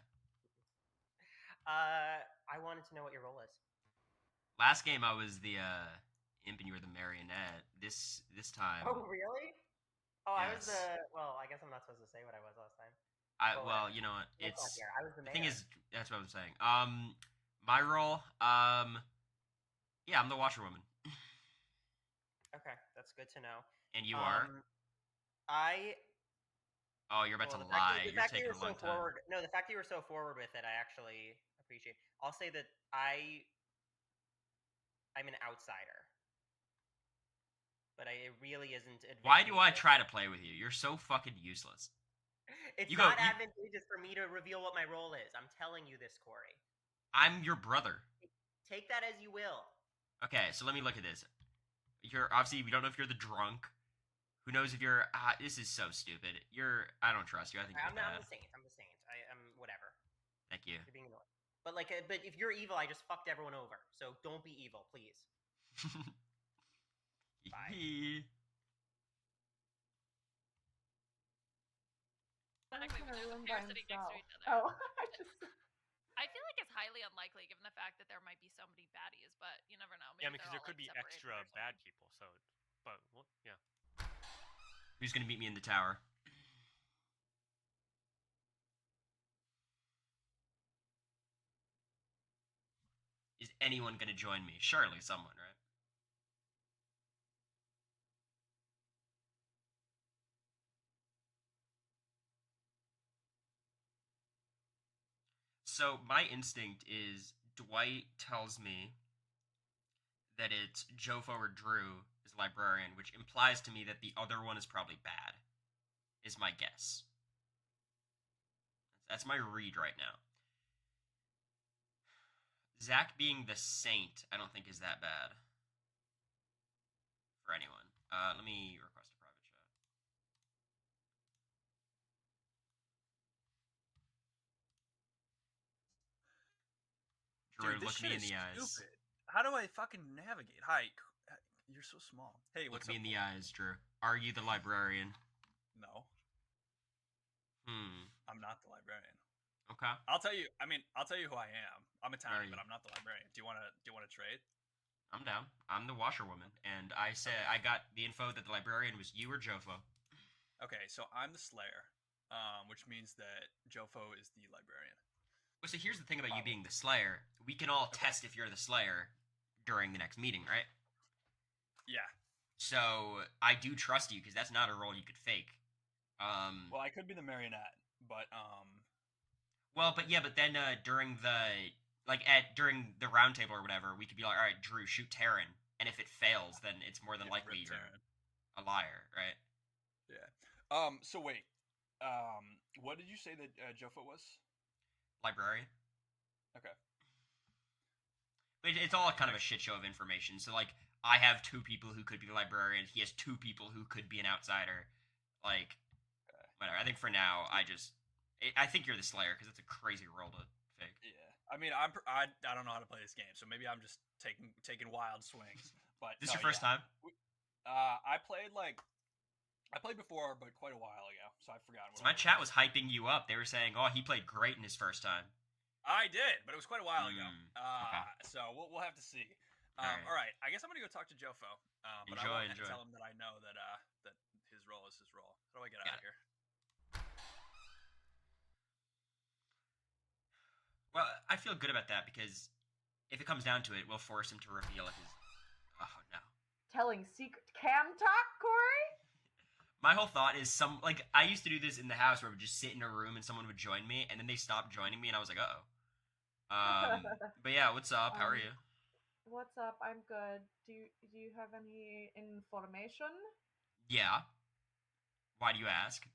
I wanted to know what your role is. Last game I was the imp and you were the marionette. This time Oh, really? Oh, I was Yes. well, I guess I'm not supposed to say what I was last time. well, you know what? Let's not It's hear. I was the the thing mayor. is that's what I'm saying. My role, yeah, I'm the washerwoman. Okay, that's good to know. And you are? Oh, you're about Well, to the fact lie. that- the You're fact that taking you a were long so time. forward. No, the fact that you were so forward with it, I actually appreciate. I'll say that I'm an outsider, but it really isn't. Why do I advantageous. try to play with you? You're so fucking useless. It's You go- not you- advantageous for me to reveal what my role is. I'm telling you this, Corey. I'm your brother. Take that as you will. Okay, so let me look at this. You're obviously we don't know if you're the drunk. Who knows if you're? This is so stupid. I don't trust you. I think you're I'm bad. the saint. I'm the saint. Thank you. You're being annoying. But like, but if you're evil, I just fucked everyone over. So don't be evil, please. Bye. Exactly, in a which is room they're by sitting next to himself. each other. Oh, I just. I feel like it's highly unlikely given the fact that there might be so many baddies, but you never know. Maybe Yeah, because they're there all, could be separated extra or bad something. people. So, but well, yeah. Who's gonna meet me in the tower? Is anyone gonna join me? Surely someone, right? So my instinct is Dwight tells me that it's Jofo or Drew is librarian, which implies to me that the other one is probably bad. Is my guess. That's my read right now. Zach being the saint, I don't think is that bad for anyone. Let me request a private chat. Drew, Dude, this look shit me in is the eyes. stupid. How do I fucking navigate? Hi, you're so small. Hey, Look what's me up? in the eyes, Drew. Are you the librarian? No, Hmm. I'm not the librarian. Okay. I'll tell you. I mean, I'll tell you who I am. I'm Where Italian, are but you? I'm not the librarian. Do you wanna trade? I'm down. I'm the washerwoman, and I said I got the info that the librarian was you or Jofo. Okay, so I'm the Slayer, which means that Jofo is the librarian. Well, so here's the thing about you being the Slayer. We can all test if you're the Slayer during the next meeting, right? Yeah. So I do trust you because that's not a role you could fake. Well, I could be the marionette, but Well, but then during the during the round table or whatever, we could be like, all right, Drew, shoot Taryn, and if it fails, then it's more than likely rip you're Taryn. a liar, right? Yeah. So wait. What did you say that Jofo was? Librarian. Okay. But it's all kind of a shit show of information. So like, I have two people who could be the librarian. He has two people who could be an outsider. Like, whatever. I think for now, I think you're the Slayer because it's a crazy role to fake. Yeah. I mean, I don't know how to play this game, so maybe I'm just taking wild swings. But This your first time? I played before, but quite a while ago, so I forgot. So my chat was hyping you up. They were saying, "Oh, he played great in his first time." I did, but it was quite a while ago. Okay. So we'll have to see. Alright. All right. I guess I'm gonna go talk to Jofo. But I Enjoy, want to enjoy. tell him that I know that that his role is his role. How do I get Got out of it. here? Well, I feel good about that because if it comes down to it, we'll force him to reveal his. Oh no. Telling secret cam talk, Corey? My whole thought is I used to do this in the house where I would just sit in a room and someone would join me, and then they stopped joining me, and I was like, uh-oh. But yeah, what's up? How are you? What's up? I'm good. Do you have any information? Yeah. Why do you ask?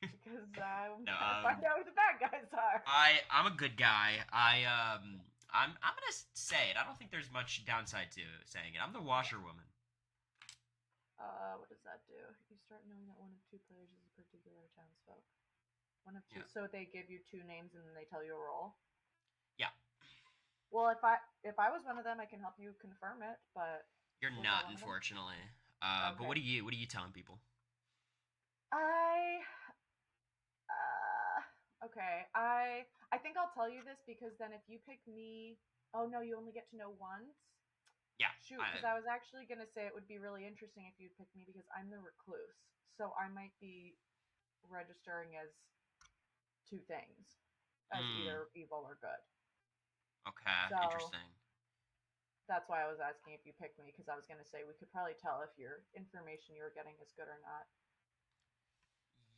Because I'm No, trying to find out who the bad guys are. I'm a good guy. I'm gonna say it. I don't think there's much downside to saying it. I'm the washerwoman. What does that do? You start knowing that one of two players is a particular townsfolk. One of two. Yeah. So they give you two names and then they tell you a role. Yeah. Well, if I was one of them, I can help you confirm it. But You're was I not, one of them? unfortunately. But Okay. what are you telling people? Okay. I think I'll tell you this because then if you pick me, oh no, you only get to know once. Yeah. Shoot, because I was actually gonna say it would be really interesting if you picked me because I'm the recluse, so I might be registering as two things, as either evil or good. Okay. So, Interesting. That's why I was asking if you picked me because I was gonna say we could probably tell if your information you were getting is good or not.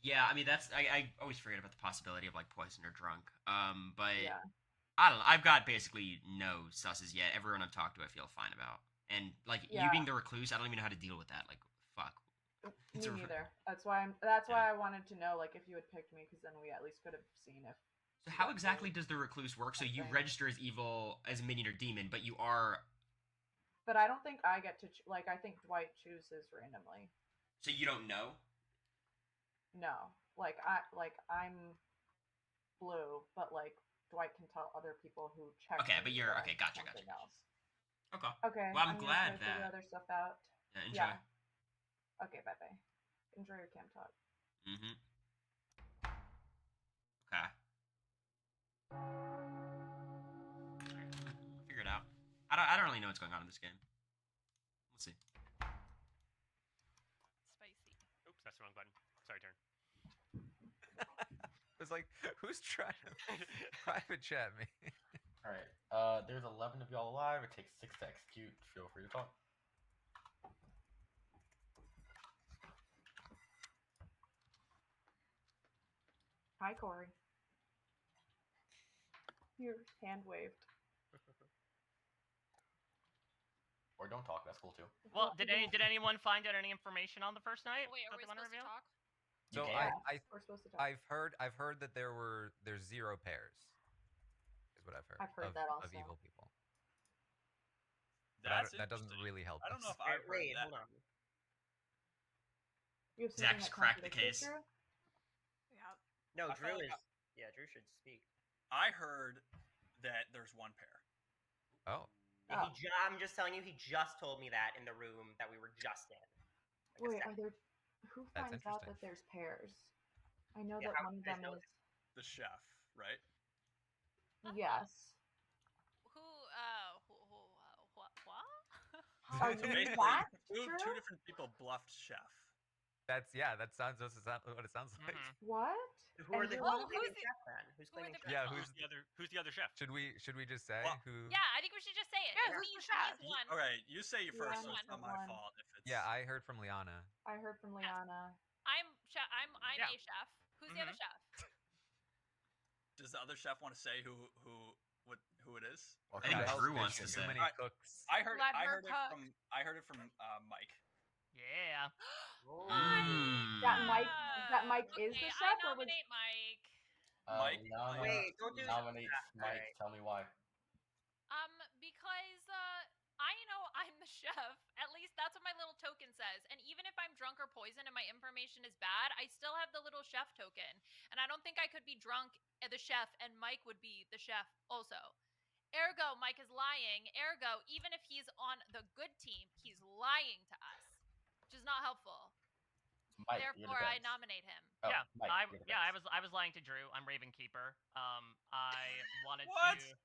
Yeah, I mean I always forget about the possibility of like poison or drunk. But Yeah. I don't know. I've got basically no susses yet. Everyone I've talked to, I feel fine about. And like you Yeah. being the recluse, I don't even know how to deal with that. Like, fuck. Me neither. That's why I wanted to know like if you had picked me because then we at least could have seen if. So how exactly does the recluse work? So you register as evil, as a minion or demon, but you are. But I don't think I get to I think Dwight chooses randomly. So you don't know? No, I'm blue, but like Dwight can tell other people who check. Okay, but you're on okay. Gotcha. something else. Okay. Okay. Well, I'm gonna glad try to figure that. other stuff out. Yeah, enjoy. Yeah. Okay. Bye bye. Enjoy your camp talk. Mm-hmm. Okay. Figure it out. I don't really know what's going on in this game. We'll see. Spicy. Oops, that's the wrong button. Sorry, turn. It's like, who's trying to private chat me? All right. There's 11 of y'all alive. It takes 6 to execute. Feel free to talk. Hi, Cory. Your hand waved. Or don't talk. That's cool too. Well, did anyone find out any information on the first night? Wait, are that we they wanna supposed to reveal? talk? So We're supposed to talk. I've heard that there's 0 pairs. Is what I've heard. I've heard of, that of also. evil people. But that doesn't really help. I don't know us. if I've heard Wait, that. hold on. You have something Zach's that cracked the contradicts case. Drew? Yeah. No, I Drew felt is. like Yeah, Drew should speak. I heard that there's 1 pair. Oh. Yeah, I'm just telling you, he just told me that in the room that we were just in. Wait, are there? Who That's finds out interesting. that there's pairs? I know Yeah, that how one do of you guys them know is. The chef, right? Yes. What? Are So you basically, that? two Drew? different people bluffed chef. That sounds what it sounds like. What? Who are the Oh, claiming who's the- chef then? Who's who are claiming the chef? Yeah, Who's the other chef? Should we just say Well, who? Yeah, I think we should just say it. Yeah, who's the chef? He's one. All right, you say you first, so Liana's it's not the my one. fault if it's. Yeah, I heard from Liana. I heard from Liana. I'm Yeah. a chef. Who's the other chef? Does the other chef want to say who it is? Well, I think Kyle's Drew wants bitching. to Too say. many Alright. cooks. I heard Let her it from Mike. Yeah. That Mike is the Okay, chef, I or was? nominate Mike. Mike, Liana Wait, don't do nominates that. Mike. Alright. Tell me why. Because I know I'm the chef. At least that's what my little token says. And even if I'm drunk or poisoned and my information is bad, I still have the little chef token. And I don't think I could be drunk at the chef and Mike would be the chef also. Ergo, Mike is lying. Ergo, even if he's on the good team, he's lying to us, which is not helpful. Mike, Therefore, I nominate him. Oh, yeah, Mike, I was lying to Drew. I'm Raven Keeper. I wanted What? to.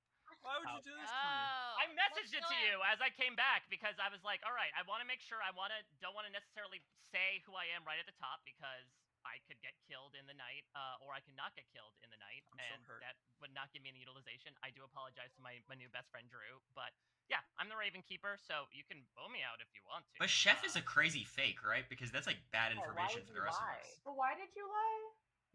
Why would you do this to me? Oh, I messaged it to you as I came back because I was like, all right, I want to make sure don't want to necessarily say who I am right at the top because I could get killed in the night, or I could not get killed in the night, I'm so and hurt. that would not give me any utilization. I do apologize to my new best friend Drew, but yeah, I'm the Raven Keeper, so you can vote me out if you want to. But chef is a crazy fake, right? Because that's like bad Yeah, why information would for the you rest lie? of us. But why did you lie?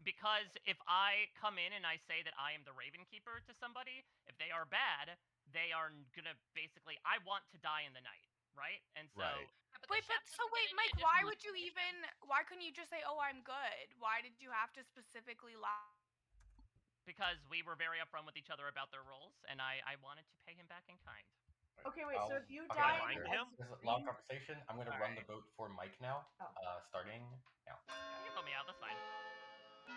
Because if I come in and I say that I am the Raven Keeper to somebody, if they are bad, they are gonna basically. I want to die in the night, right? And so. Right. Yeah, but the Wait, chef so doesn't wait, get any Mike, why additional would you information. why couldn't you just say, oh, I'm good? Why did you have to specifically lie? Because we were very upfront with each other about their roles, and I wanted to pay him back in kind. Okay, wait. So if you okay, die, lying to him? This is a long conversation. I'm going to run Alright. the vote for Mike now, Oh. starting now. You can vote me out, that's fine.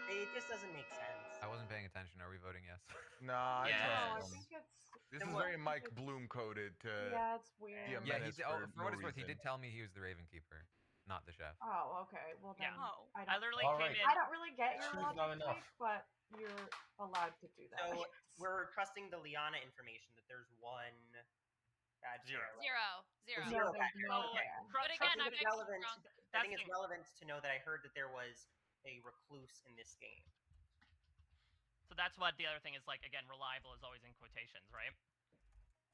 It just doesn't make sense. I wasn't paying attention. Are we voting yes? Nah, I Yeah. no, I trust him. think it's. This Then is what- very Mike Bloom coded to. Yeah, it's weird. be a Yeah, menace for for what no it's worth, he reason. did tell me he was the Raven Keeper, not the chef. Oh, okay. Well then, Yeah. Oh. I I don't. literally All came right. in. I don't really get your Two's not logic, enough. Mike, but you're allowed to do that. So we're trusting the Liana information that there's one bad Zero. pair. Zero. No, Zero there's bad no Oh, pair. But I again, think I'm it's actually relevant. drunk. I think it's That's- relevant to know that I heard that there was a recluse in this game. So that's what the other thing is like. Again, reliable is always in quotations, right?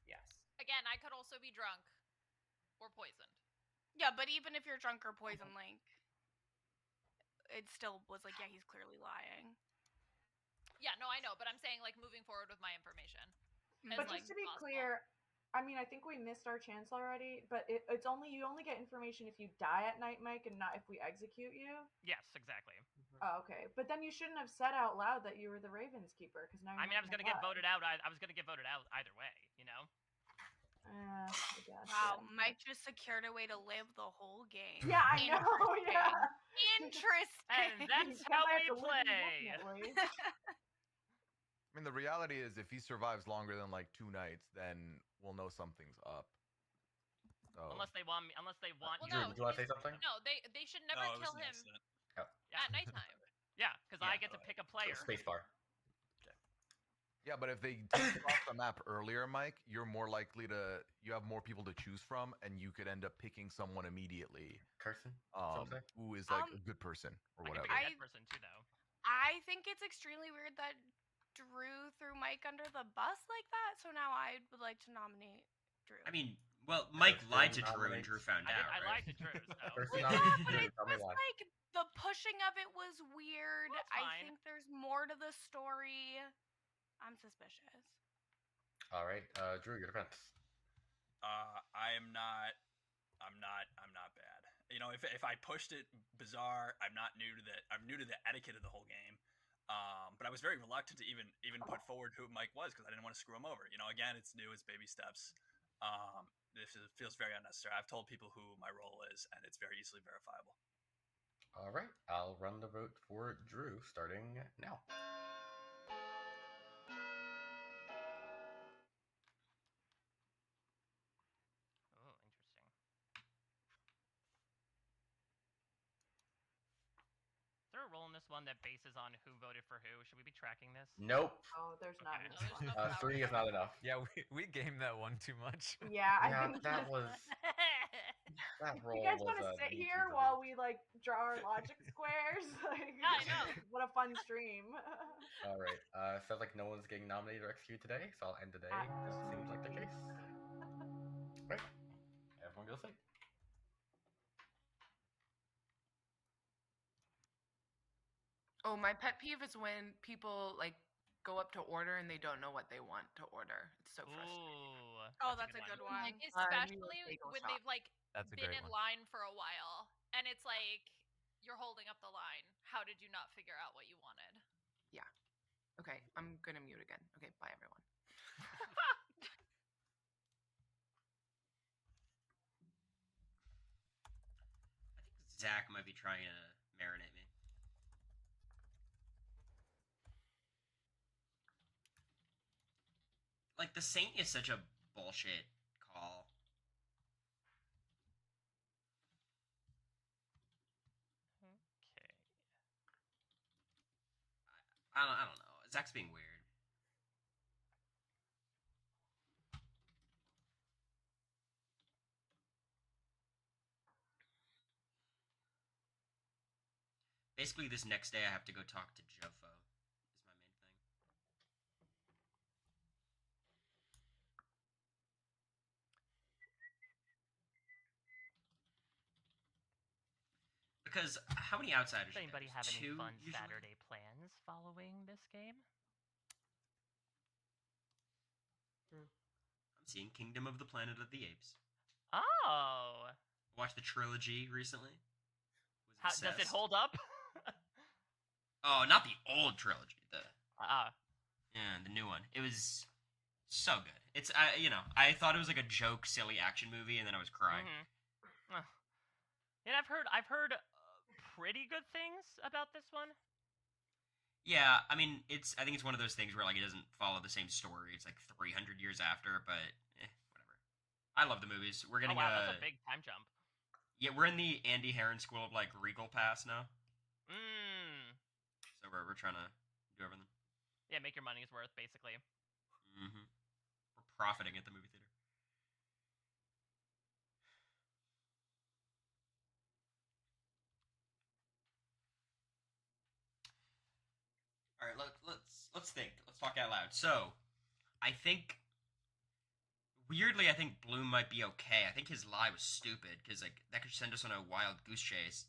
Yes. Again, I could also be drunk or poisoned. Yeah, but even if you're drunk or poison, like, it still was like, yeah, he's clearly lying. Yeah, no, I know, but I'm saying like moving forward with my information. as, But like, just to be possible. clear, I mean, I think we missed our chance already. But it's only you only get information if you die at night, Mike, and not if we execute you. Yes, exactly. Oh, okay. But then you shouldn't have said out loud that you were the Ravens keeper, because now. I mean, I was gonna get voted out. I was gonna get voted out either way, you know. I guess. Wow, yeah. Mike just secured a way to live the whole game. Yeah, I know. Yeah. Interesting. And that's Because how I have we to live play. indefinitely. mean, the reality is, if he survives longer than like 2 nights, then we'll know something's up. So. Unless they want me. Unless they want Well, you. no, Drew, do you want to say something? No, they should never No, it was kill an him accident. at nighttime. Yeah, because I Yeah, get to pick a player. Spacebar. Yeah, but if they take you off the map earlier, Mike, you're more likely to. You have more people to choose from, and you could end up picking someone immediately. Carson? Who is like a good person or I can whatever. pick a dead person too, though. I think it's extremely weird that Drew threw Mike under the bus like that. So now I would like to nominate Drew. I mean, well, Mike Carson lied to Drew, and nominates- Drew found out. I right? lied to Drew. So. Carson Well, nominates yeah, but Drew. it Tell me was why. like the pushing of it was weird. Well, it's I fine. think there's more to the story. I'm suspicious. All right, Drew, your defense. I'm not bad. You know, if I pushed it bizarre, I'm new to the etiquette of the whole game. But I was very reluctant to even put forward who Mike was because I didn't want to screw him over. You know, again, it's new, it's baby steps. Feels very unnecessary. I've told people who my role is, and it's very easily verifiable. All right, I'll run the vote for Drew starting now. Oh, interesting. Is there a role in this one that bases on who voted for who? Should we be tracking this? Nope. Oh, there's not. Okay. in this one. 3 is not enough. Yeah, we gamed that one too much. Yeah, I Yeah, think that was that role You guys was want to sit way too here dirty. while we like draw our logic squares? Like, Yeah, I know. What a fun stream. All right. Sounds like no one's getting nominated or executed today, so I'll end today. Ah. That seems like the case. Right. Everyone go sleep. Oh, my pet peeve is when people like go up to order and they don't know what they want to order. It's so frustrating. Ooh. Oh, that's a good one. Like New especially bagel when shop. they've like That's a been great in one. line for a while, and it's like you're holding up the line. How did you not figure out what you wanted? Okay, I'm gonna mute again. Okay, bye everyone. I think Zach might be trying to marinate me. Like, the Saint is such a bullshit call. Okay. I don't know. Zach's being weird. Basically, this next day I have to go talk to Jofo. Is my main thing. Because how many outsiders? Does are there? anybody have any Two, fun usually? Saturday plans following this game? I'm seeing Kingdom of the Planet of the Apes. Oh. Watched the trilogy recently. Was How, does it obsessed. hold up? Oh, not the old trilogy. The Ah. yeah, the new one. It was so good. It's I thought it was like a joke, silly action movie, and then I was crying. Mhm. And I've heard pretty good things about this one. Yeah, I mean, I think it's one of those things where like it doesn't follow the same story. It's like 300 years after, but whatever. I love the movies. We're Oh getting wow, that's a big time jump. yeah, we're in the Andy Herron School of like Regal Pass now, so we're trying to do everything. Yeah, make your money's worth, basically. Mm-hmm. We're profiting at the movie theater. All right, let's think. Let's talk out loud. So, I think weirdly, I think Bloom might be okay. I think his lie was stupid because like that could send us on a wild goose chase.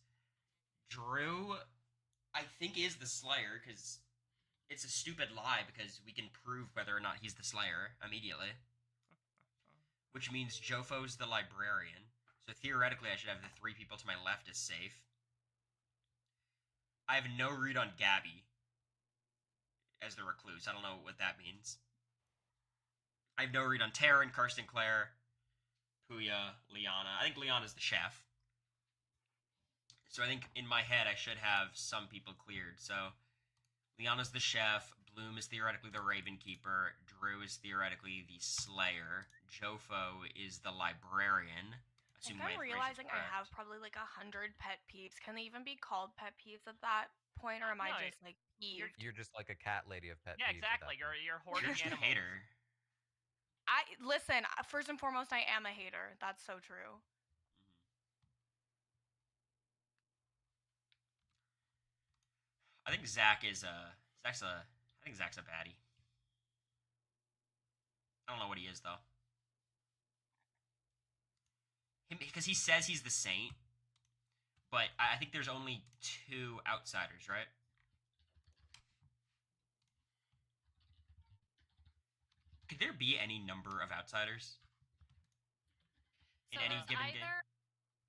Drew, I think is the Slayer because it's a stupid lie because we can prove whether or not he's the Slayer immediately. Which means Jofo's the librarian. So theoretically, I should have the 3 people to my left as safe. I have no read on Gabby as the recluse. I don't know what that means. I have no read on Taryn, Karsten, Claire, Puya, Liana. I think Liana's the chef. So I think in my head I should have some people cleared. So Liana's the chef, Bloom is theoretically the Raven Keeper. Drew is theoretically the Slayer. Jofo is the Librarian. I think I'm realizing I have probably like 100 pet peeves. Can they even be called pet peeves at that point, or am I No, just like peeved? You're just like a cat lady of pet Yeah, peeves. at exactly. that point. You're hoarding You're just a animals. hater. Listen. First and foremost, I am a hater. That's so true. I think Zach's a baddie. I don't know what he is though. Because he says he's the saint, but I think there's only 2 outsiders, right? Could there be any number of outsiders in So any there's given game?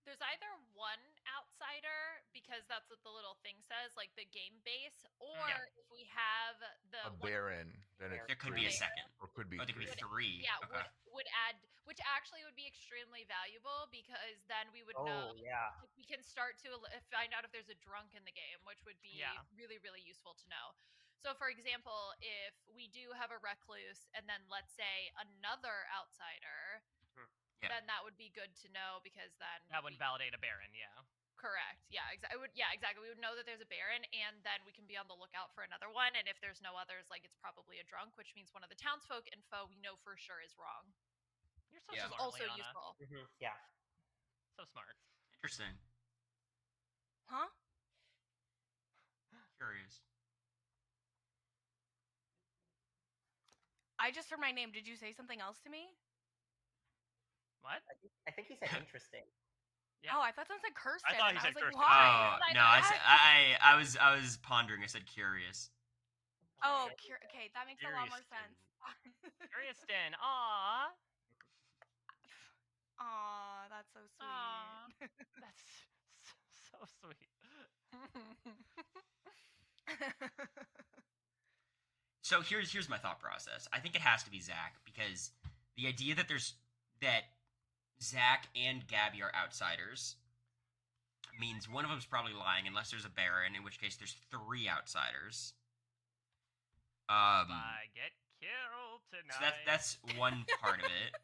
There's either one outsider, because that's what the little thing says, like the game base, or if we have the A Baron, then it's There could be a second. Or could be Oh, there could be 3. 3. Yeah, Okay. would add, which actually would be extremely valuable, because then we would know. yeah. Like, we can start to find out if there's a drunk in the game, which would be really, really useful to know. So, for example, if we do have a recluse, and then let's say another outsider, then that would be good to know, because then that would validate a Baron. Yeah. Correct. Yeah, exactly. We would know that there's a Baron, and then we can be on the lookout for another one. And if there's no others, like, it's probably a drunk, which means one of the townsfolk info we know for sure is wrong. You're so Which is smart, also Liana. useful. Yeah. So smart. Interesting. Huh? Curious. I just heard my name. Did you say something else to me? What? I think he said interesting. Yeah. Oh, I thought someone said Kirsten. thought he and said I was like, Kirsten. why? Oh no, I was pondering. I said curious. Oh, okay, that makes a lot more sense. Kirsten. Aw. Aw, that's so sweet. Aw. That's so sweet. So here's my thought process. I think it has to be Zach, because the idea that Zach and Gabby are outsiders means one of them's probably lying, unless there's a Baron, in which case there's 3 outsiders. I get killed tonight. So that's one part of it.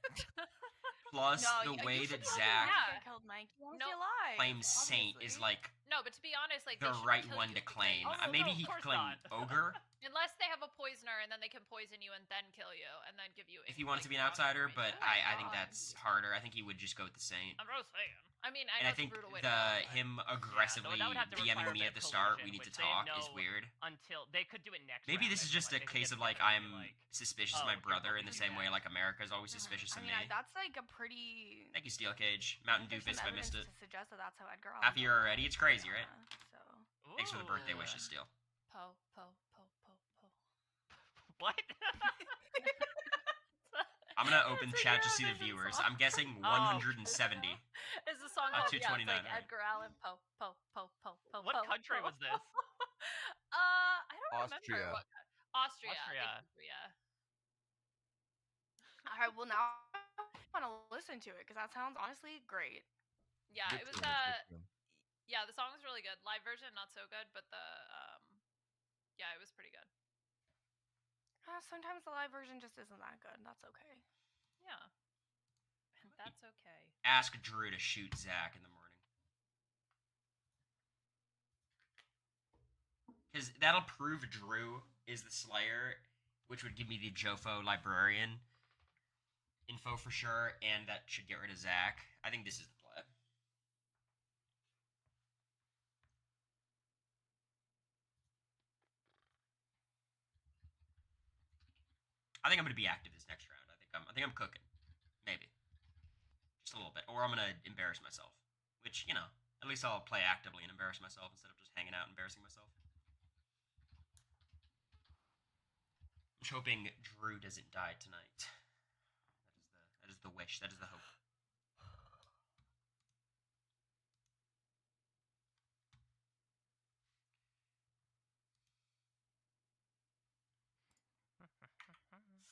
Plus, the way that Zach killed Mike. He wants No. you alive. claims Saint is like No, but to be honest, like, the they shouldn't right kill one you to claim. Oh, Maybe no, he of could course claim not. Ogre unless they have a poisoner, and then they can poison you and then kill you, and then give you. if he wanted to be an outsider, but I think that's harder. I think he would just go with the Saint. I'm just saying. I mean, I And know I think it's a brutal way to go, but- him aggressively that would have to DMing require me a at the bit of start, collusion, we need to which they talk, is know weird. Until they could do it next. Maybe round, this I is feel just like. a They could case get of like together and be I'm like, suspicious "Oh, of my here, brother we'll in the do same way that." like America's always suspicious I of mean, me. that's like a pretty. Thank you, Steel Cage. Mountain There's Doofus some if I missed it. evidence to suggest that that's how Edgar Half Allan a year Poe already. died, It's crazy, right? So. Thanks for the birthday Ooh. wishes, Steel. Po. What? I'm gonna open It's a chat to see the Eurovision viewers. song. I'm guessing Oh. 170. It's the song called 229, it's like right. Edgar Allan Poe. What country was this? I don't Austria. remember. Austria. Austria. Thank you, yeah. All right. Well, now I want to listen to it because that sounds honestly great. Yeah, Good it was tune, it's good tune. yeah, the song was really good. Live version not so good, but the yeah, it was pretty good. Sometimes the live version just isn't that good. That's okay. Yeah. And that's okay. Ask Drew to shoot Zach in the morning. Because that'll prove Drew is the Slayer, which would give me the Jofo Librarian info for sure, and that should get rid of Zach. I think this is the play. I think I'm gonna be active this next round. I think I'm cooking, maybe, just a little bit, or I'm gonna embarrass myself. Which, you know, at least I'll play actively and embarrass myself instead of just hanging out and embarrassing myself. I'm just hoping Drew doesn't die tonight. That is the wish. That is the hope.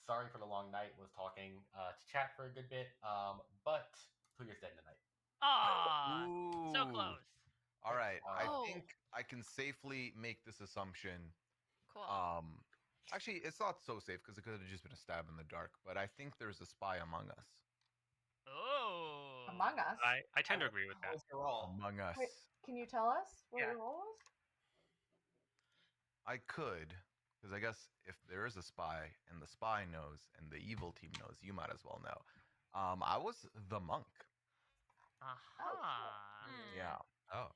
Sorry for the long night. Was talking to chat for a good bit. But Puya's dead tonight. Ah, so Ooh. close. All right. I Oh. think I can safely make this assumption. Cool. Actually, it's not so safe because it could have just been a stab in the dark. But I think there's a spy among us. Oh. Among Us. I tend to agree with that. What's your role? Among us. Wait, can you tell us what Yeah. your role was? I could, because I guess if there is a spy and the spy knows and the evil team knows, you might as well know. I was the monk. Aha. Yeah. Oh.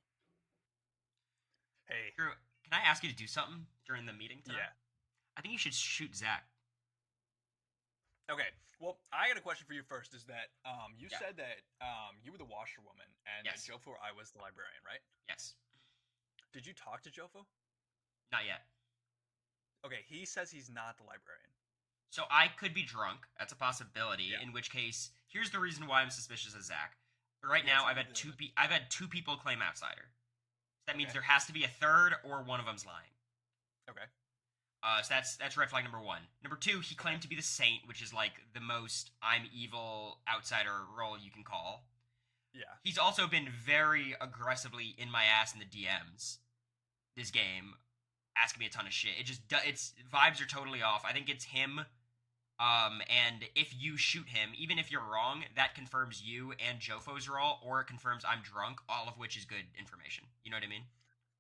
Hey. Drew, can I ask you to do something during the meeting tonight? Yeah. I think you should shoot Zach. Okay. Well, I got a question for you first. Is that you Yeah. said that you were the washerwoman and Yes. that Jofo I was the librarian, right? Yes. Did you talk to Jofo? Not yet. Okay, he says he's not the librarian. So I could be drunk. That's a possibility. Yeah. In which case, here's the reason why I'm suspicious of Zach. Right Yeah, now, tell I've me had the- I've had two people claim outsider. So that means Okay. there has to be a third, or one of them's lying. Okay. So that's red flag number one. Number two, he claimed to be the saint, which is like the most I'm evil outsider role you can call. Yeah. He's also been very aggressively in my ass in the DMs this game, asking me a ton of shit. It's vibes are totally off. I think it's him. And if you shoot him, even if you're wrong, that confirms you and Jofo's role, or it confirms I'm drunk, all of which is good information. You know what I mean?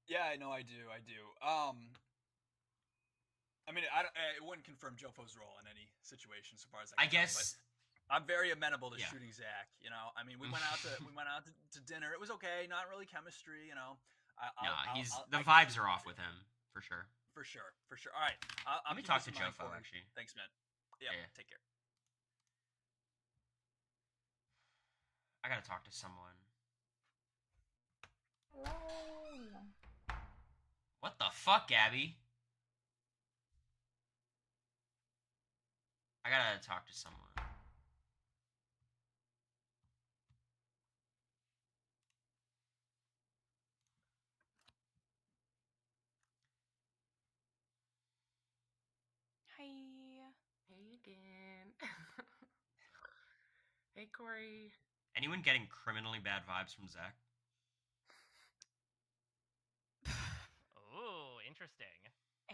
Yeah, I know. I do. I mean, it wouldn't confirm Jofo's role in any situation, so far as I can tell, guess. but I'm very amenable to Yeah. shooting Zach. You know, I mean, we went out to dinner. It was okay. Not really chemistry. You know. The vibes are off with him for sure. For sure. All right. I'll Let me keep talk this to in mind, Jofo, Cory. actually. Thanks, man. Yeah. Yeah. Take care. I gotta talk to someone. Hello. What the fuck, Gabby? I gotta talk to someone. Hi. Hey again. Hey, Cory. Anyone getting criminally bad vibes from Zach? Oh, interesting.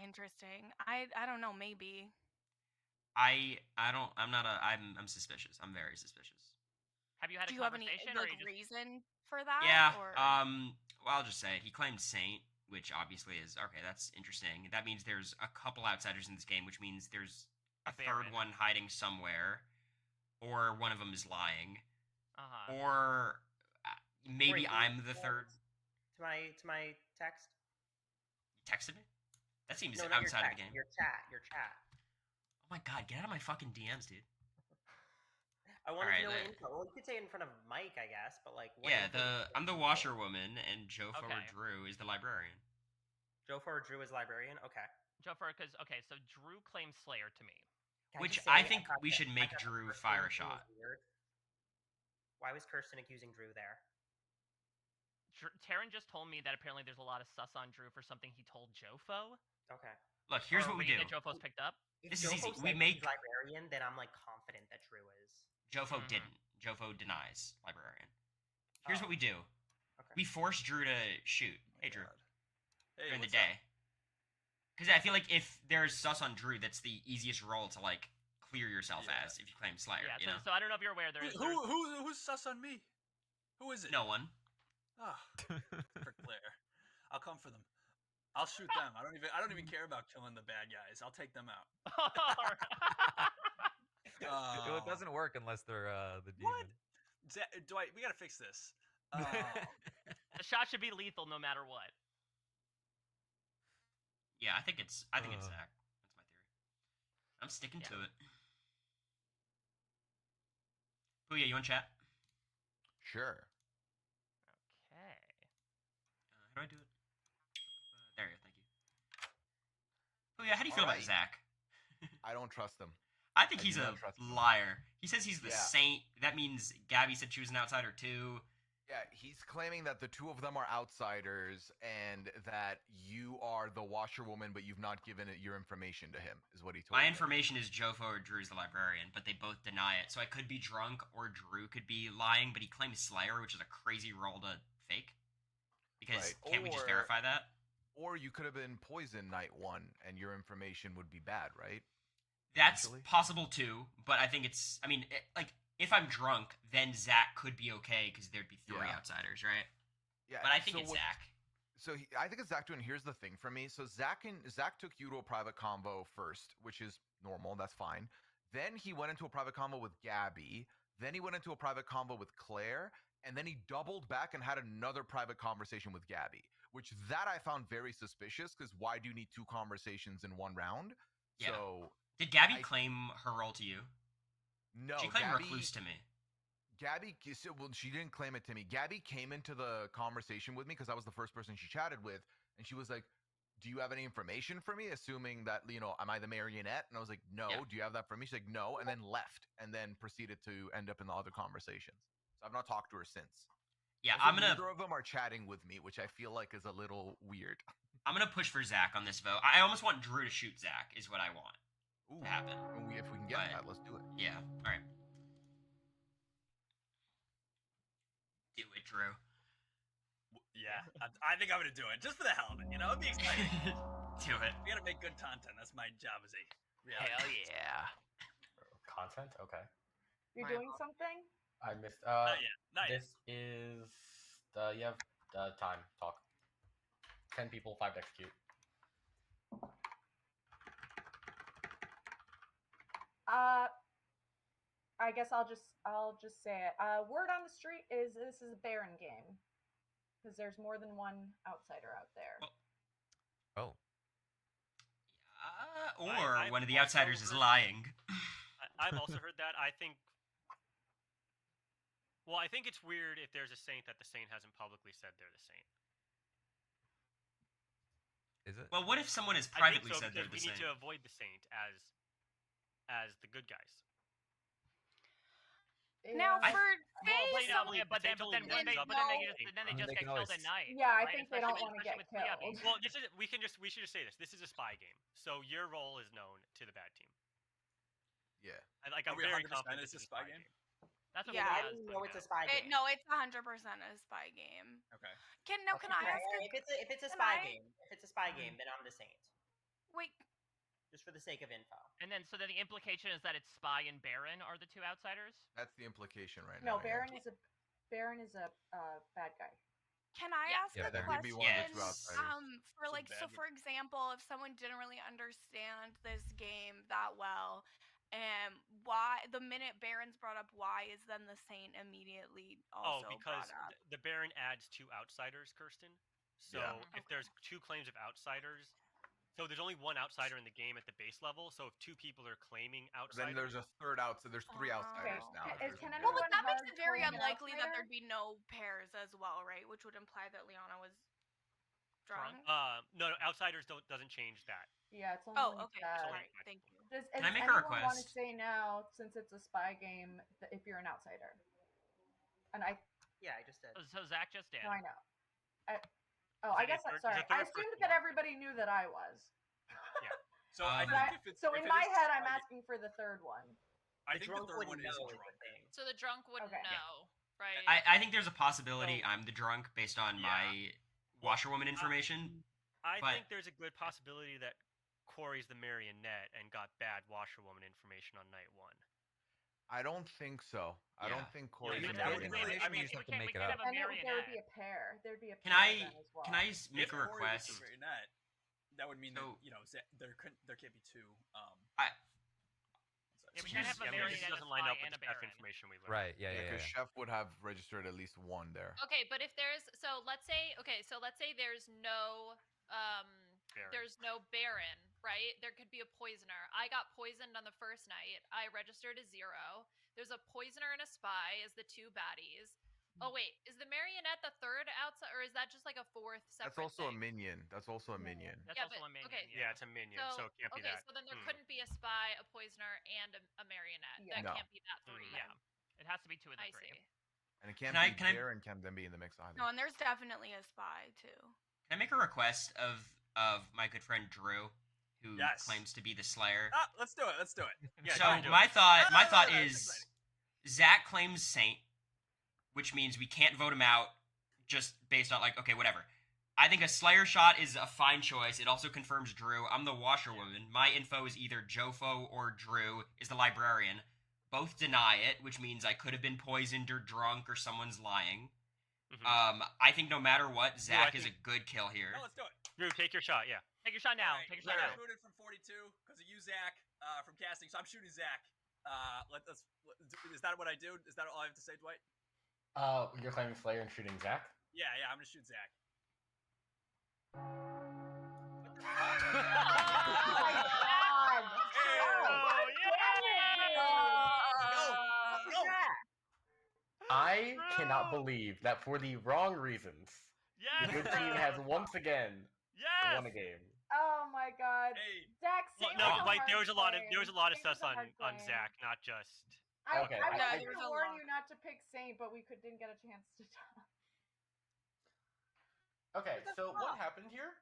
Interesting. I don't know. Maybe. I'm suspicious. I'm very suspicious. Have you had Do a you have any conversation, or like you just... reason for that? Yeah. Or... Well, I'll just say it. He claimed saint, which obviously is okay. That's interesting. That means there's a couple outsiders in this game, which means there's a third one hiding somewhere, or one of them is lying, or maybe Cory, I'm can you the third. To my text. You texted me? That seems No, not your outside of text, the game. Your chat. Oh my god, get out of my fucking DMs, dude. I wanted Alright, to know what let- info. Well, you could say it in front of Mike, I guess, but like. What Yeah, info did you I'm the washerwoman, and Jofo or Okay. Drew is the librarian. Jofo or Drew is librarian. Okay. Jofer, because so Drew claimed Slayer to me. Can Which just I say, think thought we that- should I make thought that Drew Kirsten fire a accusing shot. was weird. Why was Kirsten accusing Drew there? Taryn just told me that apparently there's a lot of sus on Drew for something he told Jofo. Okay. Look, here's Or what we waiting do. that Jofo's picked up. If This is Jofo easy. We said make he's librarian, then I'm like confident that Drew is. Jofo didn't. Jofo denies librarian. Here's Oh. what we do. Okay. We force Drew to shoot. Hey, Drew. Hey, During the what's up? day. Because I feel like if there's sus on Drew, that's the easiest role to like clear yourself Yeah. as if you claim Slayer. Yeah, You know. so I don't know if you're aware. Who's sus on me? Who is it? No one. Oh, for Claire. I'll come for them. I'll shoot them. I don't even care about killing the bad guys. I'll take them out. It doesn't work unless they're the demon. What? Dwight, we gotta fix this. The shot should be lethal no matter what. Yeah, I think it's Zach. That's my theory. I'm sticking Yeah. to it. Booyah, you want chat? Sure. Okay. How do I do it? There you go. Thank you. Booyah, how do you feel about Alright. Zach? I don't trust him. I think I he's do a not trust him. liar. He says he's the Yeah. saint. That means Gabby said she was an outsider too. Yeah, he's claiming that the two of them are outsiders and that you are the washerwoman, but you've not given it your information to him, is what he told My me. information is Jofo or Drew's the librarian, but they both deny it. So I could be drunk or Drew could be lying, but he claims Slayer, which is a crazy role to fake. Because Right, can't we just or- verify that? Or you could have been poisoned night 1, and your information would be bad, right? That's Potentially? possible too, but I think it's. I mean, like if I'm drunk, then Zach could be okay because there'd be 3 Yeah. outsiders, right? Yeah. But I think so it's what- Zach. So I think it's Zach doing. Here's the thing for me. So Zach took you to a private convo first, which is normal. That's fine. Then he went into a private convo with Gabby. Then he went into a private convo with Claire, and then he doubled back and had another private conversation with Gabby, which that I found very suspicious. Because why do you need 2 conversations in 1 round? Yeah. So Did Gabby claim her role to you? no, She claimed Gabby, recluse to me. Gabby, well, she didn't claim it to me. Gabby came into the conversation with me because I was the first person she chatted with, and she was like, "Do you have any information for me?" Assuming that, am I the marionette? And I was like, "No." Yeah. Do you have that for me? She's like, "No," and then left, and then proceeded to end up in the other conversations. So I've not talked to her since. Yeah, Also, I'm gonna Neither of them are chatting with me, which I feel like is a little weird. push for Zach on this vote. I almost want Drew to shoot Zach. Is what I want Ooh, to happen. if we can get But- that, let's do it. Yeah. All right. Do it, Drew. Yeah, I think I'm gonna do it just for the hell of it. It'd be exciting. Do it. We gotta make good content. That's my job as a reality. Hell yeah. Content? Okay. You're My doing something? I missed. Not yet. Not yet. This is. You have time. Talk. 10 people, 5 to execute. I guess I'll just say it. Word on the street is this is a Baron game because there's more than one outsider out there. Oh. Or I've one of the also outsiders is heard- lying. I've also heard that. I think. Well, I think it's weird if there's a saint that the saint hasn't publicly said they're the saint. Is it? Well, what if someone has I think privately so said they're because the we need same? to avoid the saint as the good guys. Now Yeah. for Well, say no, someone, but then only when they, ends up but then they no- just, then they I mean, just they get can killed always- at night. Yeah, I right? think they don't Especially- want to get especially with killed. Gabby. Well, we should just say this. This is a spy game, so your role is known to the bad team. Yeah. And like Are I'm we very 100% confident it's this a is spy game? That's what Yeah. we I do. didn't know it's a spy game. no, it's 100% a spy game. Okay. Can I ask? If it's a can spy I- game, if it's a spy game, then I'm the saint, Wait, just for the sake of info. And then, so then the implication is that it's Spy and Baron are the 2 outsiders. That's the implication right No, now. yeah. Baron is a bad guy. can I Yeah. ask Yeah, a there could be one of question? the two outsiders. For Some like, so bad- for example, if someone didn't really understand this game that well, why the minute Baron's brought up why is then the Saint immediately also because brought up? the Baron adds 2 outsiders, Kirsten. So Yeah. if there's 2 claims of outsiders, so there's only 1 outsider in the game at the base level. So if 2 people are claiming outsiders, Then there's a third outside. There's 3 outsiders Oh. now. Can There's anyone Well, but that makes hard it very claim an unlikely that outsider? there'd be no pairs as well, right? Which would imply that Liana was drunk. no, outsiders don't change that. Yeah, it's only Oh, when it's okay. bad. Sorry. Thank you. Does Can I make a anyone want to request? say now, since it's a spy game, if you're an outsider? And Yeah, I just did. So Zach just did. no, I know. I Is guess it a that's third- is sorry. a third I assumed person that one? everybody knew that I was. So I Um, But think if it's so if in it my is a head, spy I'm game- asking for the third one. I The think the drunk third wouldn't one is know a is the drunk. thing. So the drunk wouldn't Okay. know, right? I think there's a possibility So- I'm the drunk based on Yeah. my washerwoman information. I But- think there's a good possibility that Cory's the marionette and got bad washerwoman information on night 1. I don't think so. I Yeah. don't think Corey's Yeah, a that would marionette. really- I mean, you just have to make it up. have a And there would marionette. be a pair. There'd be a Can pair I then as well. can I s- make If a Cory was request? the marionette, that would mean So- that there can't be 2. Yeah, we sorry. can't have a Yeah, marionette, this a doesn't line spy, up with and the a Chef Baron. information we learned. Right. Yeah. Yeah, Yeah. because Yeah. Chef would have registered at least 1 there. Okay, but if there's let's say there's no Baron. there's no Baron, right? There could be a poisoner. I got poisoned on the first night. I registered as 0. There's a poisoner and a spy as the 2 baddies. Oh wait, is the marionette the third outside, or is that just like a 4th separate That's also thing? a minion. That's also a minion. That's Yeah, also but- a minion. okay, Yeah, it's a minion, so it can't be okay, that. so then there Hmm. couldn't be a spy, a poisoner, and a marionette. Yeah. That No. can't be that 3. Yeah. It has to be 2 of the I 3. see. And it can't Can I- be can I- Baron can then be in the mix either. No, and there's definitely a spy too. Can I make a request of my good friend Drew, who Yes. claims to be the Slayer? Let's do it. Let's do it. Yeah, So go do it. my thought Ah, is that's Zach claims Saint, which means we can't vote him out just based on like okay whatever. I think a Slayer shot is a fine choice. It also confirms Drew. I'm the washerwoman. My info is either Jofo or Drew is the librarian. Both deny it, which means I could have been poisoned or drunk or someone's lying. I think no matter what, Zach is a good kill here. No, let's do it. Drew, take your shot. Yeah. Take your shot now. Right, Take your shot now. I booted from 42 because of you, Zach, from casting. So I'm shooting Zach. Is that what I do? Is that all I have to say, Dwight? You're claiming Slayer and shooting Zach? Yeah, I'm gonna shoot Zach. Oh my god! I cannot believe that for the wrong reasons, the good team has once again won a game. Oh my god! Hey. Zach, No, like there was a lot of sus on Zach, not just. I Okay, was I- going to warn you not to pick Saint, but we didn't get a chance to talk. Okay, so what happened here?